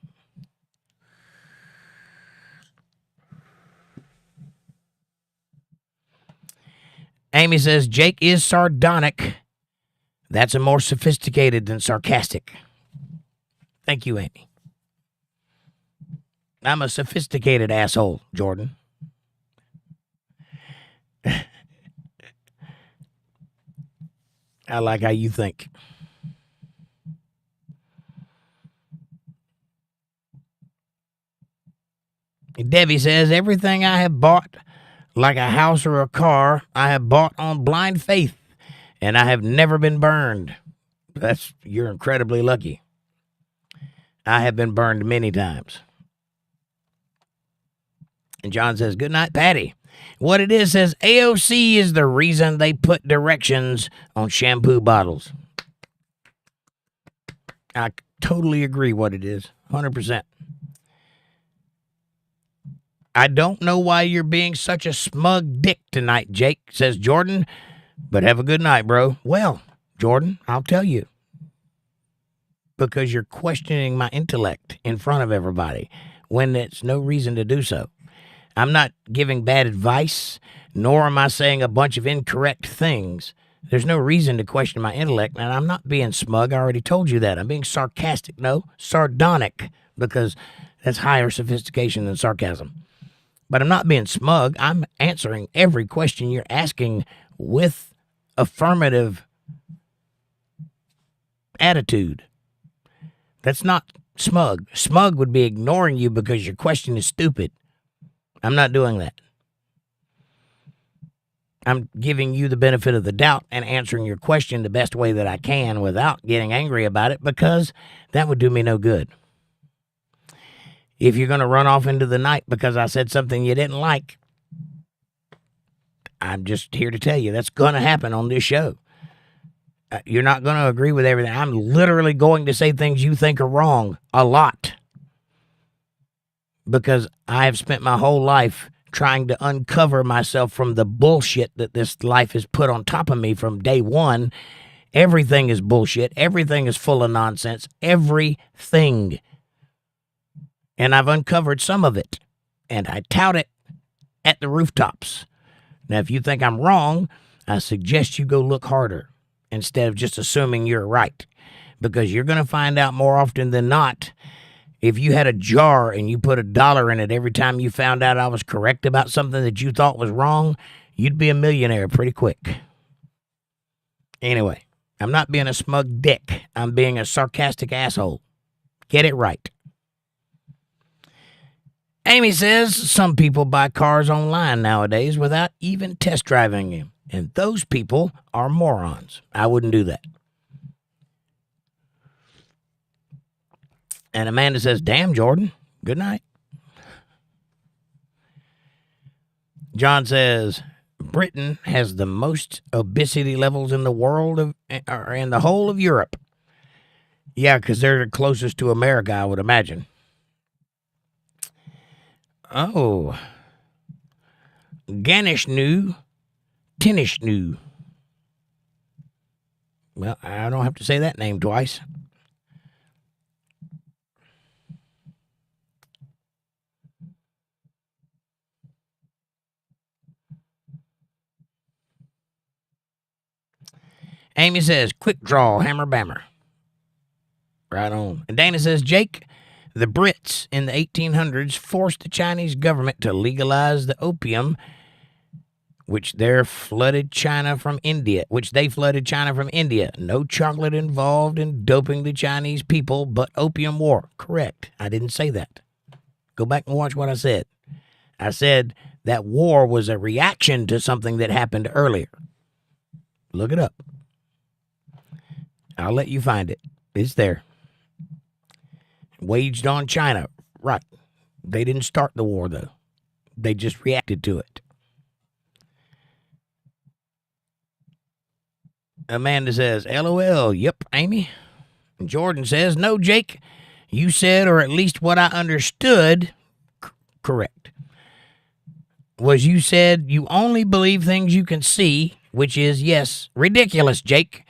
Amy says, Jake is sardonic. That's a more sophisticated than sarcastic. Thank you, Amy. I'm a sophisticated asshole, Jordan. I like how you think. Debbie says, everything I have bought, like a house or a car, I have bought on blind faith, and I have never been burned. You're incredibly lucky. I have been burned many times. And John says, good night, Patty. What it is says, AOC is the reason they put directions on shampoo bottles. I totally agree what it is. 100%. I don't know why you're being such a smug dick tonight, Jake, says Jordan. But have a good night, bro. Well, Jordan, I'll tell you. Because you're questioning my intellect in front of everybody when there's no reason to do so. I'm not giving bad advice, nor am I saying a bunch of incorrect things. There's no reason to question my intellect, and I'm not being smug. I already told you that. I'm being sarcastic. No, sardonic, because that's higher sophistication than sarcasm. But I'm not being smug. I'm answering every question you're asking with affirmative attitude. That's not smug. Smug would be ignoring you because your question is stupid. I'm not doing that. I'm giving you the benefit of the doubt and answering your question the best way that I can without getting angry about it, because that would do me no good. If you're going to run off into the night because I said something you didn't like, I'm just here to tell you that's going to happen on this show. You're not going to agree with everything. I'm literally going to say things you think are wrong a lot, because I have spent my whole life trying to uncover myself from the bullshit that this life has put on top of me from day one. Everything is bullshit. Everything is full of nonsense. Everything. And I've uncovered some of it, and I tout it at the rooftops. Now, if you think I'm wrong, I suggest you go look harder instead of just assuming you're right, because you're going to find out more often than not. If you had a jar and you put $1 in it every time you found out I was correct about something that you thought was wrong, you'd be a millionaire pretty quick. Anyway, I'm not being a smug dick. I'm being a sarcastic asshole. Get it right. Amy says some people buy cars online nowadays without even test driving them, and those people are morons. I wouldn't do that. And Amanda says, damn, Jordan, good night. John says, Britain has the most obesity levels in the world or in the whole of Europe. Yeah, because they're the closest to America, I would imagine. Oh. Ganishnu. Tinishnu. Well, I don't have to say that name twice. Amy says, quick draw, hammer bammer. Right on. And Dana says, Jake, the Brits in the 1800s forced the Chinese government to legalize the opium, which they flooded China from India. No chocolate involved in doping the Chinese people, but opium war. Correct. I didn't say that. Go back and watch what I said. I said that war was a reaction to something that happened earlier. Look it up. I'll let you find it. It's there. Waged on China. Right. They didn't start the war, though. They just reacted to it. Amanda says, LOL. Yep, Amy. And Jordan says, no, Jake. You said, or at least what I understood, correct, was you said you only believe things you can see, which is, yes, ridiculous, Jake.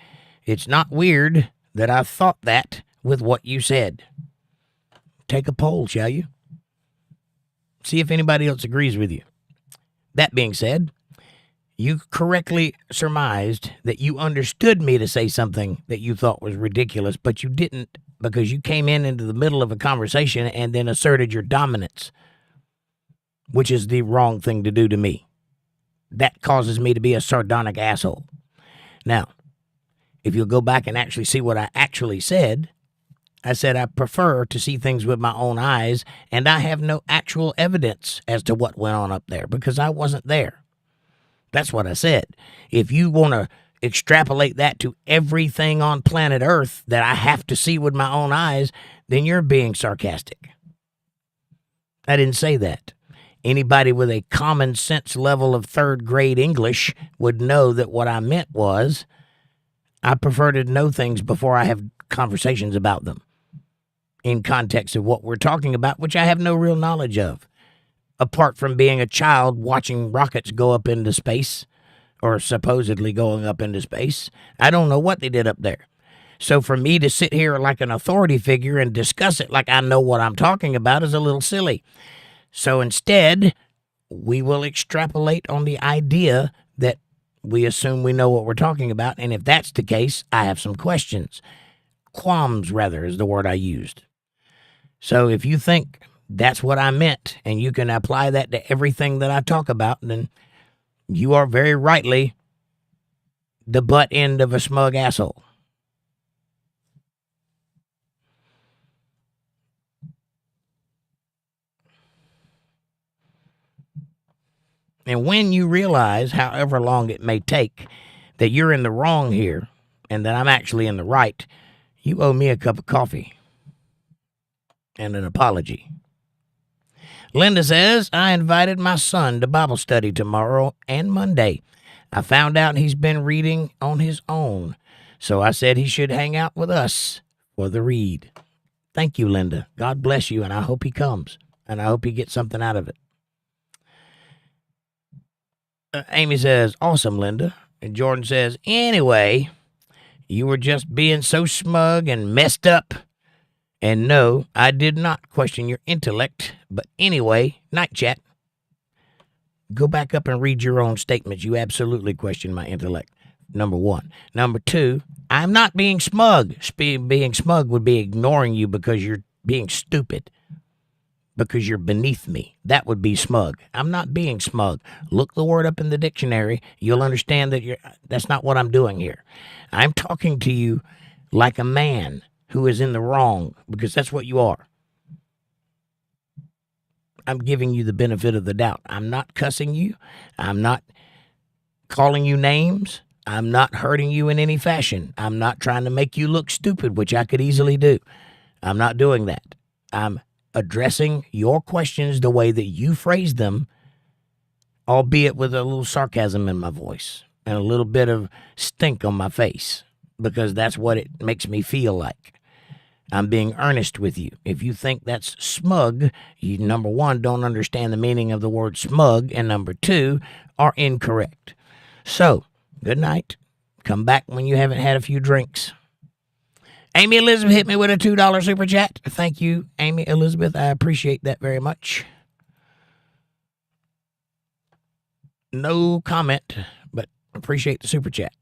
It's not weird that I thought that with what you said. Take a poll, shall you? See if anybody else agrees with you. That being said, you correctly surmised that you understood me to say something that you thought was ridiculous, but you didn't because you came into the middle of a conversation and then asserted your dominance, which is the wrong thing to do to me. That causes me to be a sardonic asshole. Now, if you'll go back and actually see what I actually said, I said I prefer to see things with my own eyes, and I have no actual evidence as to what went on up there because I wasn't there. That's what I said. If you want to extrapolate that to everything on planet Earth that I have to see with my own eyes, then you're being sarcastic. I didn't say that. Anybody with a common sense level of third grade English would know that what I meant was I prefer to know things before I have conversations about them in context of what we're talking about, which I have no real knowledge of, apart from being a child watching rockets go up into space or supposedly going up into space. I don't know what they did up there. So for me to sit here like an authority figure and discuss it like I know what I'm talking about is a little silly. So instead, we will extrapolate on the idea that we assume we know what we're talking about, and if that's the case, I have some questions. Quams, rather, is the word I used. So if you think that's what I meant, and you can apply that to everything that I talk about, then you are very rightly the butt end of a smug asshole. And when you realize, however long it may take, that you're in the wrong here and that I'm actually in the right, you owe me a cup of coffee and an apology. Linda says, I invited my son to Bible study tomorrow and Monday. I found out he's been reading on his own, so I said he should hang out with us for the read. Thank you, Linda. God bless you, and I hope he comes, and I hope he gets something out of it. Amy says, awesome, Linda. And Jordan says, anyway, you were just being so smug and messed up. And no, I did not question your intellect. But anyway, night chat. Go back up and read your own statements. You absolutely question my intellect. Number one. Number two, I'm not being smug. Being smug would be ignoring you because you're being stupid. Because you're beneath me. That would be smug. I'm not being smug. Look the word up in the dictionary. You'll understand that that's not what I'm doing here. I'm talking to you like a man who is in the wrong, because that's what you are. I'm giving you the benefit of the doubt. I'm not cussing you. I'm not calling you names. I'm not hurting you in any fashion. I'm not trying to make you look stupid, which I could easily do. I'm not doing that. I'm addressing your questions the way that you phrased them albeit with a little sarcasm in my voice and a little bit of stink on my face, because that's what it makes me feel like. I'm being earnest with you. If you think that's smug, you, number one, don't understand the meaning of the word smug, and number two, are incorrect. So, good night. Come back when you haven't had a few drinks. Amy Elizabeth hit me with a $2 super chat. Thank you, Amy Elizabeth. I appreciate that very much. No comment, but appreciate the super chat.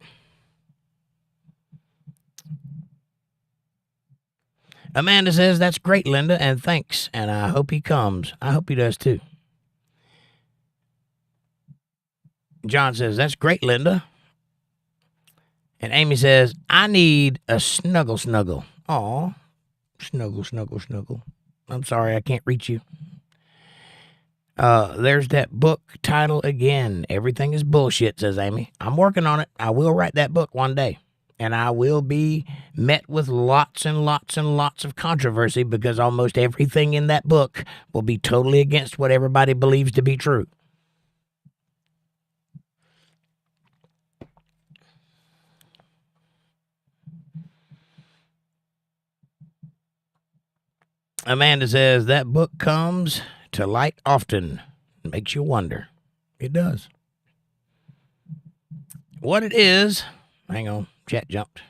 Amanda says, that's great, Linda, and thanks, and I hope he comes. I hope he does, too. John says, that's great, Linda. And Amy says, I need a snuggle. Aw, snuggle. I'm sorry, I can't reach you. There's that book title again. Everything is bullshit, says Amy. I'm working on it. I will write that book one day. And I will be met with lots and lots of controversy, because almost everything in that book will be totally against what everybody believes to be true. Amanda says, that book comes to light often. Makes you wonder. It does. What it is, hang on. Chat jumped.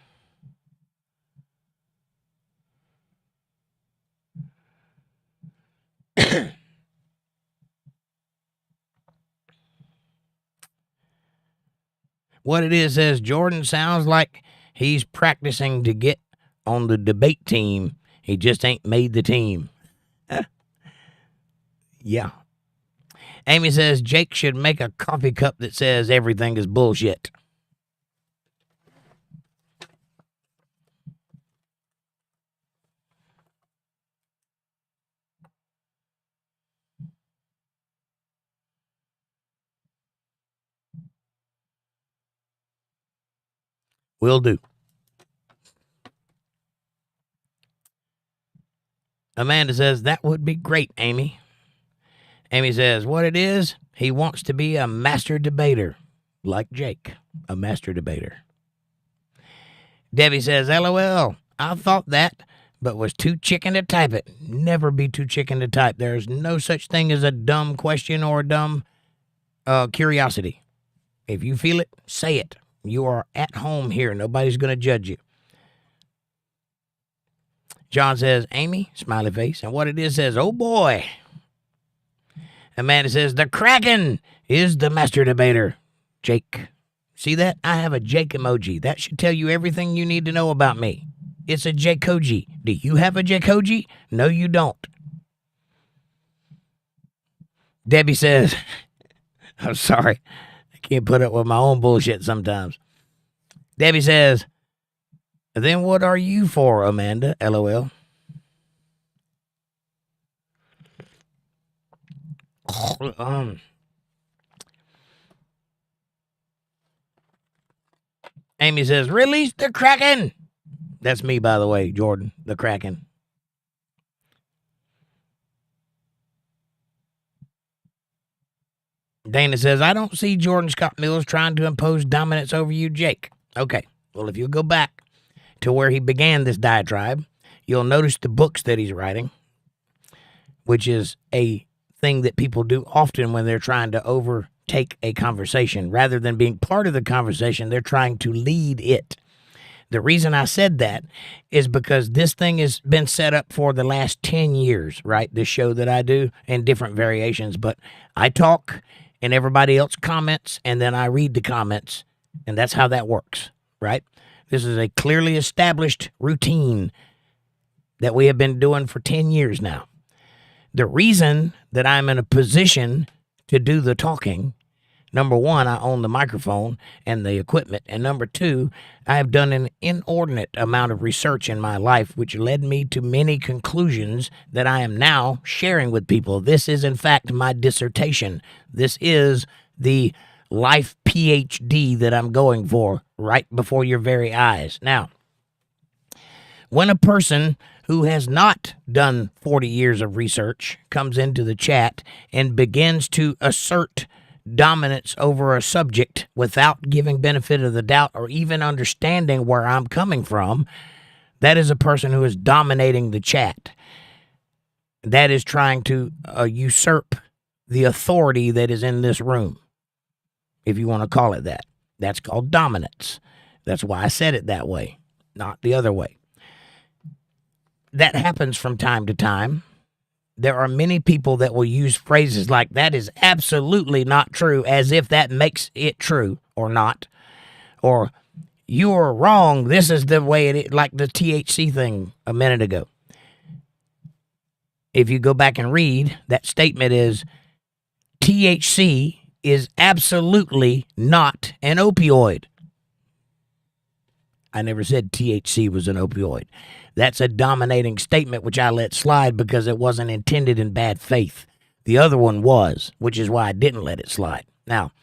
What it is says, Jordan sounds like he's practicing to get on the debate team. He just ain't made the team. Yeah. Amy says, Jake should make a coffee cup that says everything is bullshit. Will do. Amanda says, that would be great, Amy. Amy says, what it is, he wants to be a master debater, like Jake, a master debater. Debbie says, LOL, I thought that, but was too chicken to type it. Never be too chicken to type. There's no such thing as a dumb question or a dumb curiosity. If you feel it, say it. You are at home here. Nobody's going to judge you. John says, Amy, smiley face. And what it is says, oh boy. Amanda says, the Kraken is the master debater. Jake. See that? I have a Jake emoji. That should tell you everything you need to know about me. It's a Jakeoji. Do you have a Jakeoji? No, you don't. Debbie says, I'm sorry. Can't put up with my own bullshit sometimes. Debbie says, then what are you for, Amanda? LOL. Amy says, release the Kraken. That's me, by the way, Jordan, the Kraken. Dana says, I don't see Jordan Scott Mills trying to impose dominance over you, Jake. Okay, well, if you go back to where he began this diatribe, you'll notice the books that he's writing, which is a thing that people do often when they're trying to overtake a conversation. Rather than being part of the conversation, they're trying to lead it. The reason I said that is because this thing has been set up for the last 10 years, right? This show that I do in different variations, but I talk and everybody else comments, and then I read the comments, and that's how that works, right? This is a clearly established routine that we have been doing for 10 years now. The reason that I'm in a position to do the talking, number one, I own the microphone and the equipment, and number two, I have done an inordinate amount of research in my life, which led me to many conclusions that I am now sharing with people. This is, in fact, my dissertation. This is the life PhD that I'm going for right before your very eyes. Now, when a person who has not done 40 years of research comes into the chat and begins to assert dominance over a subject without giving benefit of the doubt or even understanding where I'm coming from, that is a person who is dominating the chat. That is trying to usurp the authority that is in this room, if you want to call it that. That's called dominance. That's why I said it that way, not the other way. That happens from time to time. There are many people that will use phrases like, that is absolutely not true, as if that makes it true or not. Or, you're wrong, this is the way it is, like the THC thing a minute ago. If you go back and read, that statement is, THC is absolutely not an opioid. I never said THC was an opioid. That's a dominating statement, which I let slide because it wasn't intended in bad faith. The other one was, which is why I didn't let it slide. Now,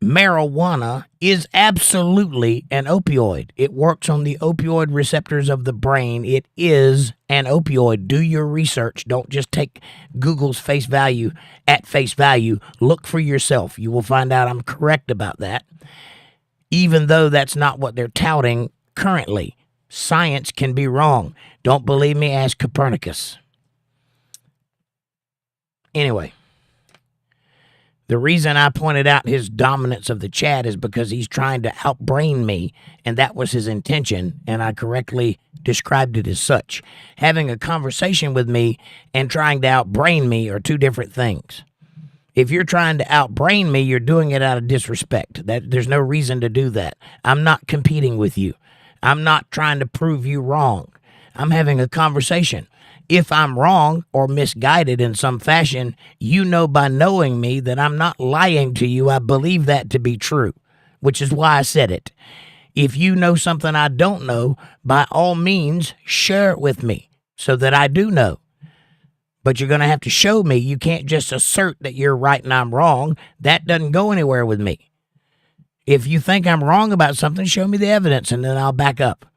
marijuana is absolutely an opioid. It works on the opioid receptors of the brain. It is an opioid. Do your research. Don't just take Google's face value at face value. Look for yourself. You will find out I'm correct about that. Even though that's not what they're touting currently. Science can be wrong. Don't believe me? Ask Copernicus. Anyway, the reason I pointed out his dominance of the chat is because he's trying to outbrain me, and that was his intention, and I correctly described it as such. Having a conversation with me and trying to outbrain me are two different things. If you're trying to outbrain me, you're doing it out of disrespect. There's no reason to do that. I'm not competing with you. I'm not trying to prove you wrong. I'm having a conversation. If I'm wrong or misguided in some fashion, you know by knowing me that I'm not lying to you. I believe that to be true, which is why I said it. If you know something I don't know, by all means, share it with me so that I do know. But you're going to have to show me. You can't just assert that you're right and I'm wrong. That doesn't go anywhere with me. If you think I'm wrong about something, show me the evidence, and then I'll back up.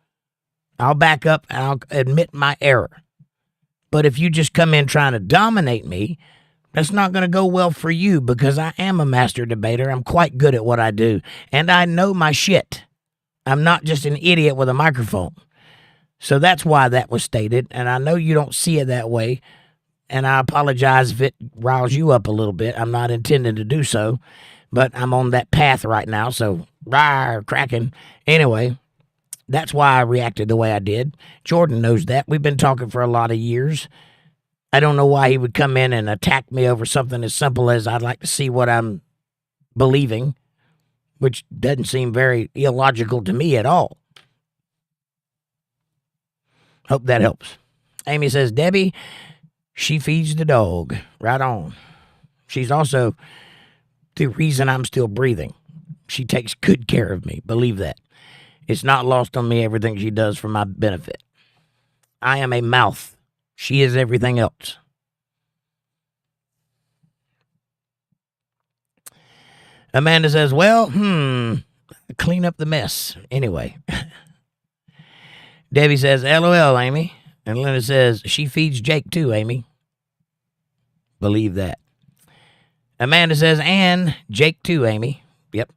I'll back up, and I'll admit my error. But if you just come in trying to dominate me, that's not going to go well for you, because I am a master debater. I'm quite good at what I do, and I know my shit. I'm not just an idiot with a microphone. So that's why that was stated, and I know you don't see it that way, and I apologize if it riles you up a little bit. I'm not intending to do so. But I'm on that path right now, so cracking. Anyway, that's why I reacted the way I did. Jordan knows that. We've been talking for a lot of years. I don't know why he would come in and attack me over something as simple as I'd like to see what I'm believing, which doesn't seem very illogical to me at all. Hope that helps. Amy says, Debbie, she feeds the dog. Right on. She's also the reason I'm still breathing. She takes good care of me. Believe that. It's not lost on me everything she does for my benefit. I am a mouth. She is everything else. Amanda says, well, clean up the mess. Anyway. Debbie says, LOL, Amy. And Linda says, she feeds Jake too, Amy. Believe that. Amanda says, and Jake too, Amy. Yep.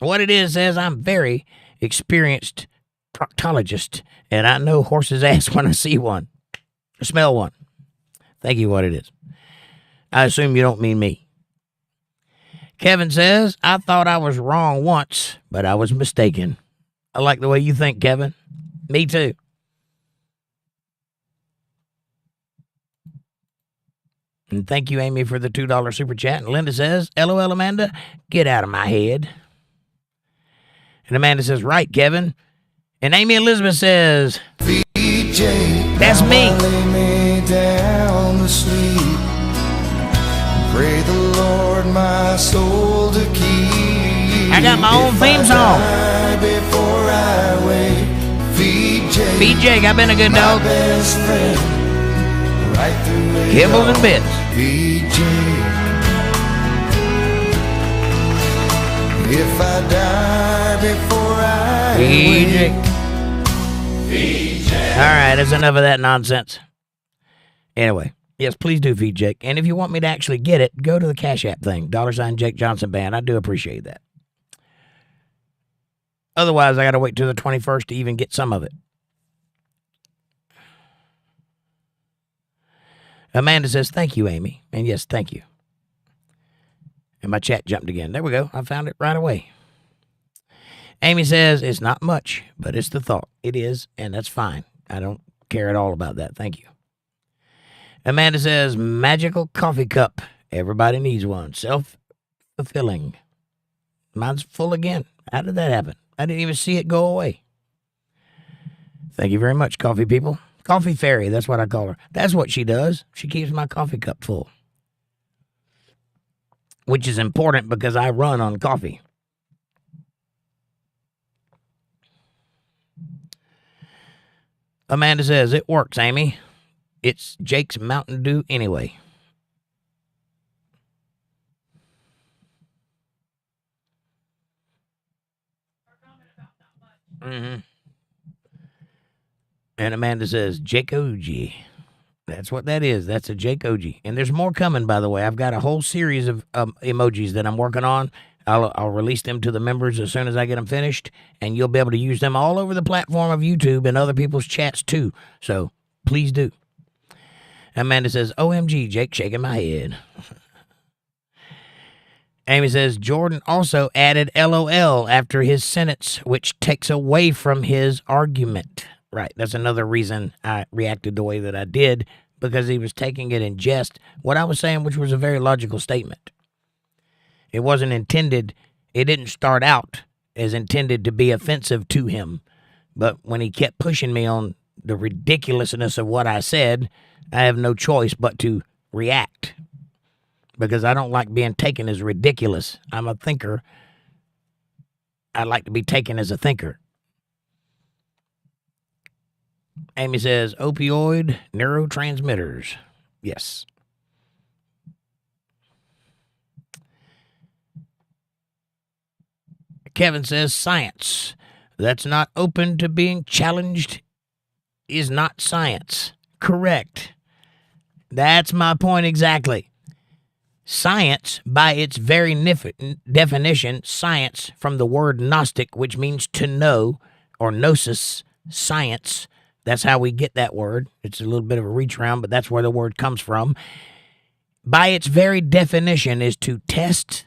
What it is says, I'm very experienced proctologist, and I know horse's ass when I see one. Or smell one. Thank you, what it is. I assume you don't mean me. Kevin says, I thought I was wrong once, but I was mistaken. I like the way you think, Kevin. Me too. And thank you, Amy, for the $2 super chat. And Linda says, LOL, Amanda, get out of my head. And Amanda says, right, Kevin. And Amy Elizabeth says, VJ, that's me. Lay me down to sleep. Pray the Lord my soul to keep. I got my own theme song. Before I wait, VJ, I've been a good dog. Best friend. Right through Kibbles and bits. VJ. If I die before I VJ. VJ. All right, that's enough of that nonsense. Anyway, Yes, please do feed Jake. And if you want me to actually get it, go to the CashApp thing. $ Jake Johnson Band. I do appreciate that. Otherwise, I got to wait till the 21st to even get some of it. Amanda says, thank you, Amy. And yes, thank you. And my chat jumped again. There we go. I found it right away. Amy says, it's not much, but it's the thought. It is, and that's fine. I don't care at all about that. Thank you. Amanda says, magical coffee cup. Everybody needs one. Self-fulfilling. Mine's full again. How did that happen? I didn't even see it go away. Thank you very much, coffee people. Coffee fairy, that's what I call her. That's what she does. She keeps my coffee cup full. Which is important because I run on coffee. Amanda says, it works, Amy. It's Jake's Mountain Dew anyway. Mm-hmm. And Amanda says, Jake OG. That's what that is. That's a Jake OG. And there's more coming, by the way. I've got a whole series of emojis that I'm working on. I'll release them to the members as soon as I get them finished. And you'll be able to use them all over the platform of YouTube and other people's chats, too. So please do. Amanda says, OMG, Jake shaking my head. Amy says, Jordan also added LOL after his sentence, which takes away from his argument. Right, that's another reason I reacted the way that I did, because he was taking it in jest. What I was saying, which was a very logical statement. It wasn't intended, it didn't start out as intended to be offensive to him. But when he kept pushing me on the ridiculousness of what I said, I have no choice but to react. Because I don't like being taken as ridiculous. I'm a thinker. I like to be taken as a thinker. Amy says, opioid neurotransmitters. Yes. Kevin says, science that's not open to being challenged is not science. Correct. That's my point exactly. Science, by its very definition, science from the word Gnostic, which means to know, or gnosis, science. That's how we get that word. It's a little bit of a reach around, but that's where the word comes from. By its very definition is to test,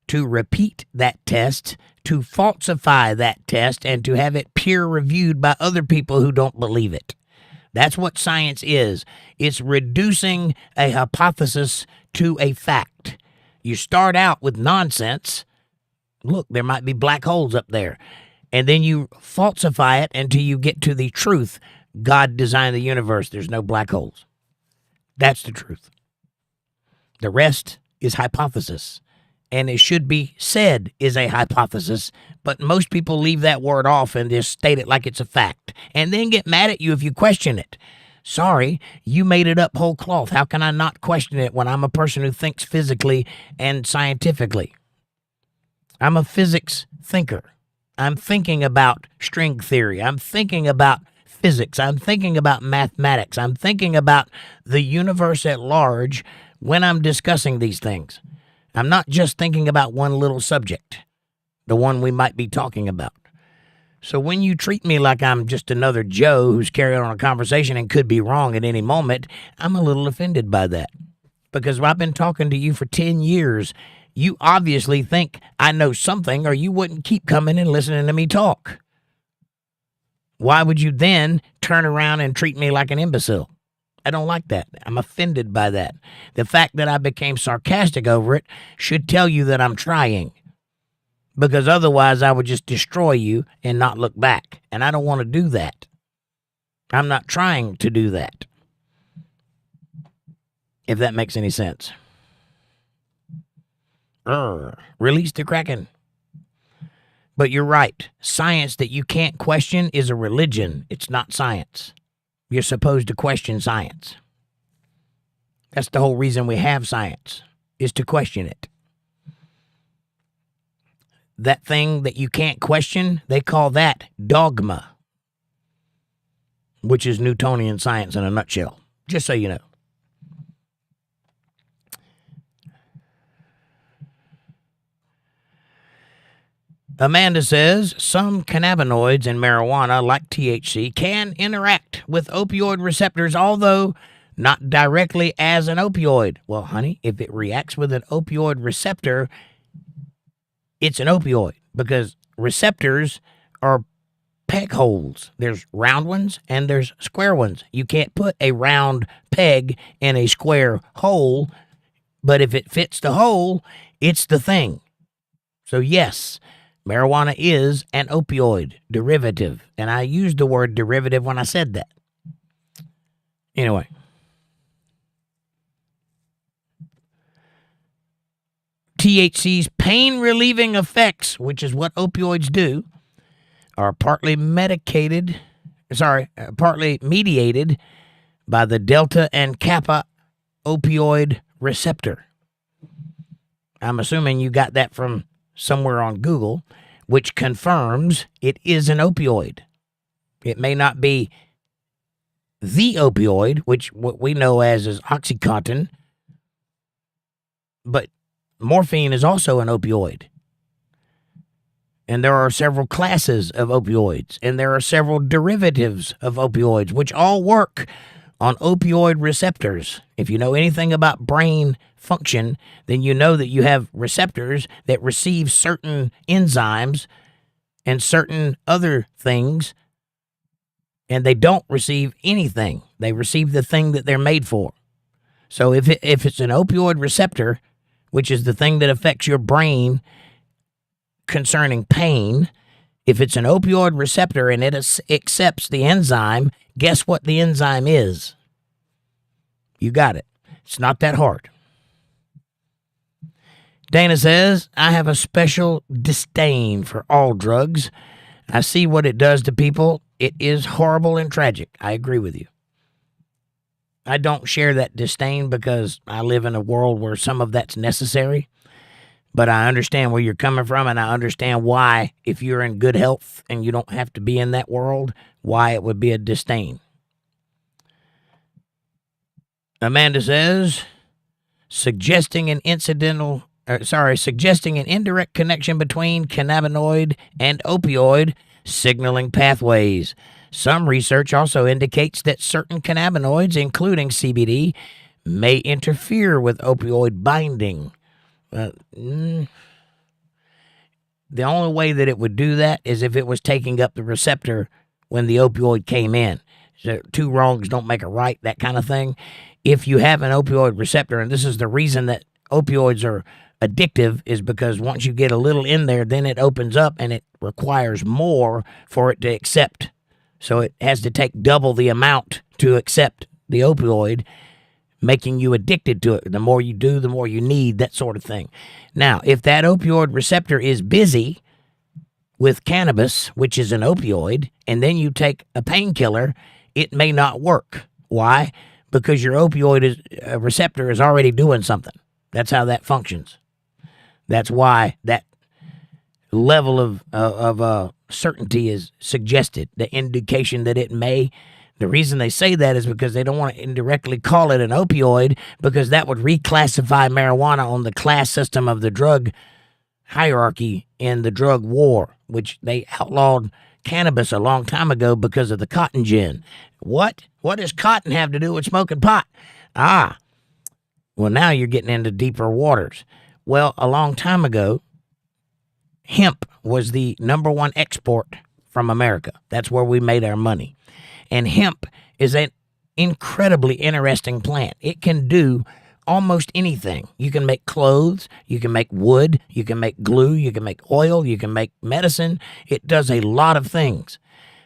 to repeat that test, to falsify that test, and to have it peer-reviewed by other people who don't believe it. That's what science is. It's reducing a hypothesis to a fact. You start out with nonsense. Look, there might be black holes up there. And then you falsify it until you get to the truth. God designed the universe. There's no black holes. That's the truth. The rest is hypothesis. And it should be said is a hypothesis. But most people leave that word off and just state it like it's a fact. And then get mad at you if you question it. Sorry, you made it up whole cloth. How can I not question it when I'm a person who thinks physically and scientifically? I'm a physics thinker. I'm thinking about string theory. I'm thinking about physics. I'm thinking about mathematics. I'm thinking about the universe at large when I'm discussing these things. I'm not just thinking about one little subject, the one we might be talking about. So when you treat me like I'm just another Joe who's carrying on a conversation and could be wrong at any moment, I'm a little offended by that. Because I've been talking to you for 10 years. You obviously think I know something, or you wouldn't keep coming and listening to me talk. Why would you then turn around and treat me like an imbecile? I don't like that. I'm offended by that. The fact that I became sarcastic over it should tell you that I'm trying. Because otherwise I would just destroy you and not look back. And I don't want to do that. I'm not trying to do that. If that makes any sense. Release the Kraken. But you're right. Science that you can't question is a religion. It's not science. You're supposed to question science. That's the whole reason we have science, is to question it. That thing that you can't question, they call that dogma, which is Newtonian science in a nutshell, just so you know. Amanda says some cannabinoids in marijuana, like THC, can interact with opioid receptors, although not directly as an opioid. Well, honey, if it reacts with an opioid receptor, it's an opioid, because receptors are peg holes. There's round ones and there's square ones. You can't put a round peg in a square hole, but if it fits the hole, it's the thing. So yes, marijuana is an opioid derivative, and I used the word derivative when I said that. Anyway. THC's pain-relieving effects, which is what opioids do, are partly mediated by the delta and kappa opioid receptor. I'm assuming you got that from somewhere on Google, which confirms it is an opioid. It may not be the opioid, which what we know as is Oxycontin, but morphine is also an opioid. And there are several classes of opioids, and there are several derivatives of opioids, which all work on opioid receptors. If you know anything about brain function, then you know that you have receptors that receive certain enzymes and certain other things, and they don't receive anything. They receive the thing that they're made for. So if it's an opioid receptor, which is the thing that affects your brain concerning pain, if it's an opioid receptor and it accepts the enzyme, guess what the enzyme is? You got it. It's not that hard. Dana says, I have a special disdain for all drugs. I see what it does to people. It is horrible and tragic. I agree with you. I don't share that disdain because I live in a world where some of that's necessary. But I understand where you're coming from, and I understand why, if you're in good health and you don't have to be in that world, why it would be a disdain. Amanda says, suggesting an indirect connection between cannabinoid and opioid signaling pathways. Some research also indicates that certain cannabinoids, including CBD, may interfere with opioid binding. The only way that it would do that is if it was taking up the receptor when the opioid came in. So two wrongs don't make a right, that kind of thing. If you have an opioid receptor, and this is the reason that opioids are addictive, is because once you get a little in there, then it opens up and it requires more for it to accept. So it has to take double the amount to accept the opioid, making you addicted to it. The more you do, the more you need, that sort of thing. Now, if that opioid receptor is busy with cannabis, which is an opioid, and then you take a painkiller, it may not work. Why? Because your opioid receptor is already doing something. That's how that functions. That's why that level of certainty is suggested, the indication that it may. The reason they say that is because they don't want to indirectly call it an opioid, because that would reclassify marijuana on the class system of the drug hierarchy in the drug war, which they outlawed cannabis a long time ago because of the cotton gin. What does cotton have to do with smoking pot? Well, now you're getting into deeper waters. Well, a long time ago, hemp was the number one export from America. That's where we made our money. And hemp is an incredibly interesting plant. It can do almost anything. You can make clothes, you can make wood, you can make glue, you can make oil, you can make medicine. It does a lot of things.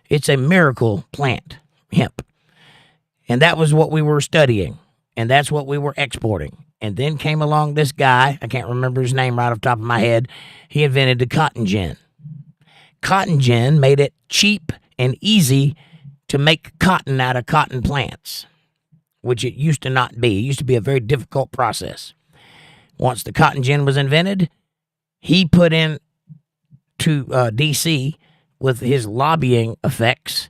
It's a miracle plant, hemp. And that was what we were studying, and that's what we were exporting. And then came along this guy, I can't remember his name right off the top of my head. He invented the cotton gin. Cotton gin made it cheap and easy to make cotton out of cotton plants, which it used to not be. It used to be a very difficult process. Once the cotton gin was invented, he put in to D.C. with his lobbying effects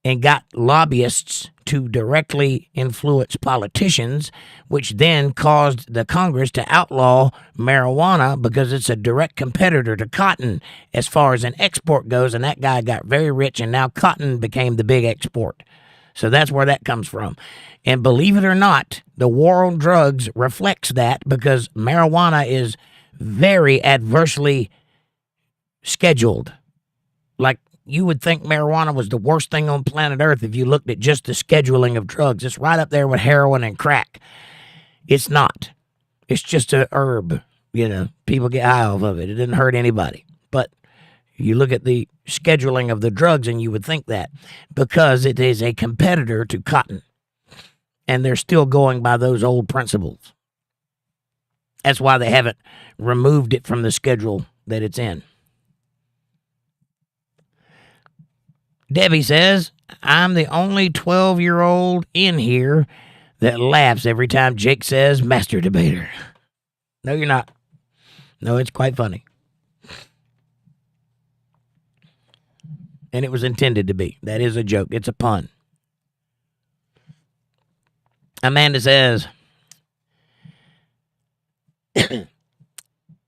and got lobbyists to directly influence politicians, which then caused the Congress to outlaw marijuana because it's a direct competitor to cotton as far as an export goes, and that guy got very rich, and now cotton became the big export. So that's where that comes from. And believe it or not, the war on drugs reflects that because marijuana is very adversely scheduled. Like, you would think marijuana was the worst thing on planet Earth if you looked at just the scheduling of drugs. It's right up there with heroin and crack. It's not. It's just a herb. You know, people get high off of it. It didn't hurt anybody. But you look at the scheduling of the drugs and you would think that because it is a competitor to cotton. And they're still going by those old principles. That's why they haven't removed it from the schedule that it's in. Debbie says, I'm the only 12-year-old in here that laughs every time Jake says master debater. No, you're not. No, it's quite funny. And it was intended to be. That is a joke. It's a pun. Amanda says, hold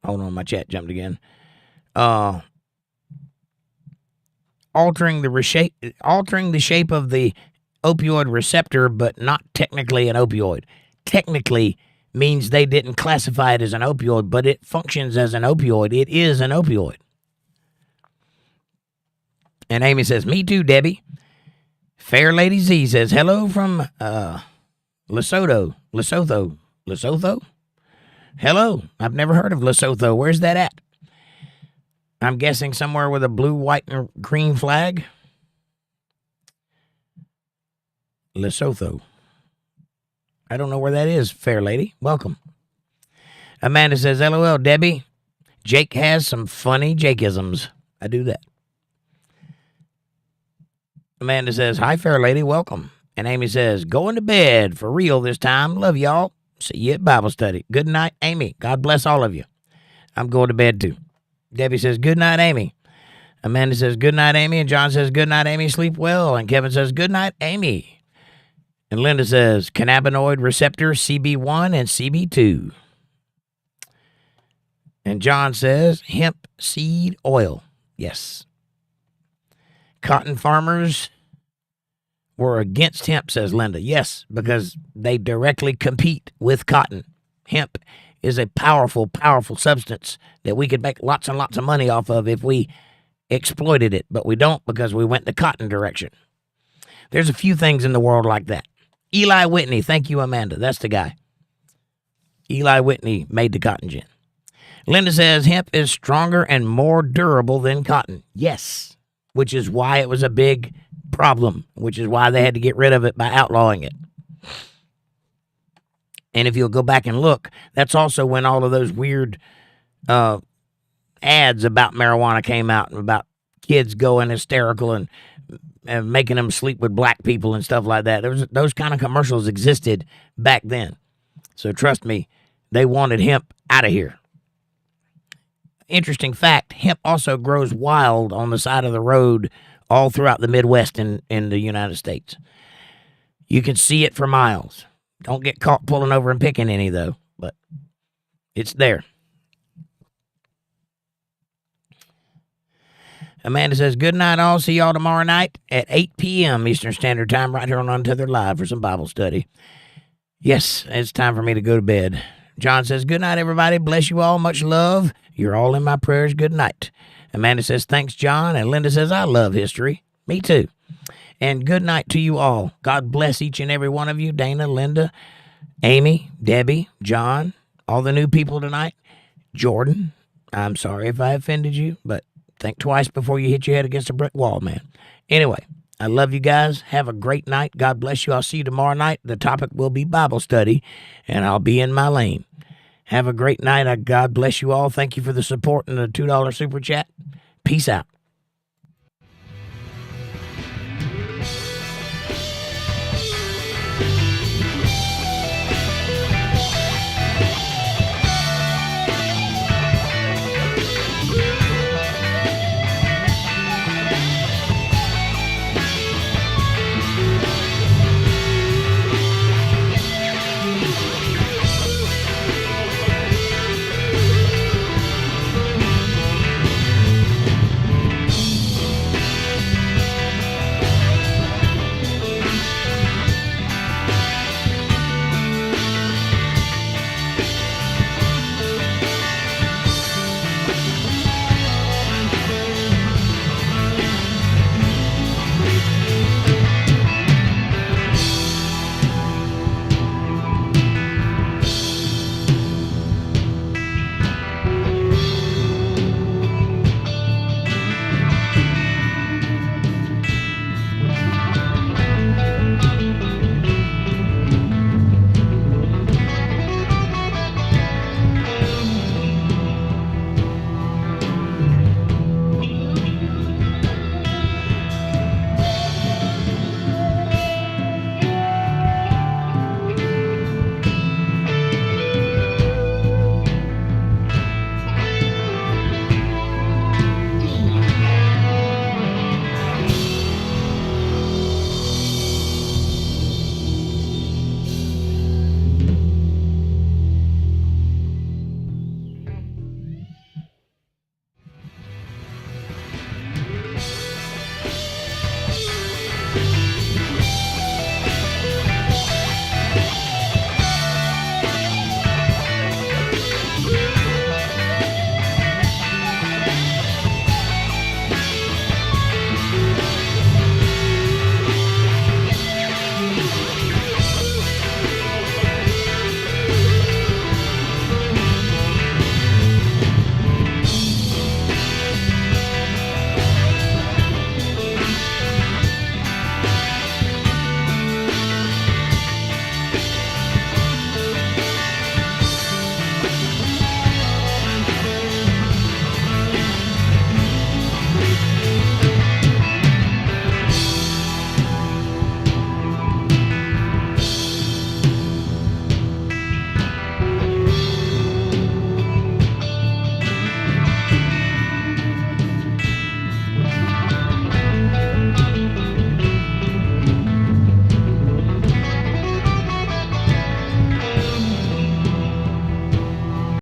on, my chat jumped again. Altering the shape of the opioid receptor, but not technically an opioid. Technically means they didn't classify it as an opioid, but it functions as an opioid. It is an opioid. And Amy says, me too, Debbie. Fair Lady Z says, hello from Lesotho. Hello. I've never heard of Lesotho. Where's that at? I'm guessing somewhere with a blue, white, and green flag. Lesotho. I don't know where that is, fair lady. Welcome. Amanda says, LOL, Debbie. Jake has some funny Jakeisms. I do that. Amanda says, hi, fair lady. Welcome. And Amy says, going to bed for real this time. Love y'all. See you at Bible study. Good night, Amy. God bless all of you. I'm going to bed too. Debbie says, good night, Amy. Amanda says, good night, Amy. And John says, good night, Amy. Sleep well. And Kevin says, good night, Amy. And Linda says, cannabinoid receptor CB1 and CB2. And John says, hemp seed oil. Yes. Cotton farmers were against hemp, says Linda. Yes, because they directly compete with cotton. Hemp is a powerful, powerful substance that we could make lots and lots of money off of if we exploited it, but we don't because we went the cotton direction. There's a few things in the world like that. Eli Whitney, thank you, Amanda. That's the guy. Eli Whitney made the cotton gin. Linda says hemp is stronger and more durable than cotton. Yes, which is why it was a big problem, which is why they had to get rid of it by outlawing it. And if you'll go back and look, that's also when all of those weird ads about marijuana came out and about kids going hysterical and making them sleep with black people and stuff like that. Those kind of commercials existed back then. So trust me, they wanted hemp out of here. Interesting fact, hemp also grows wild on the side of the road all throughout the Midwest in the United States. You can see it for miles. Don't get caught pulling over and picking any, though, but it's there. Amanda says, good night, all. See y'all tomorrow night at 8 p.m. Eastern Standard Time right here on Untethered Live for some Bible study. Yes, it's time for me to go to bed. John says, good night, everybody. Bless you all. Much love. You're all in my prayers. Good night. Amanda says, thanks, John. And Linda says, I love history. Me too. And good night to you all. God bless each and every one of you. Dana, Linda, Amy, Debbie, John, all the new people tonight. Jordan, I'm sorry if I offended you, but think twice before you hit your head against a brick wall, man. Anyway, I love you guys. Have a great night. God bless you. I'll see you tomorrow night. The topic will be Bible study, and I'll be in my lane. Have a great night. God bless you all. Thank you for the support and the $2 super chat. Peace out.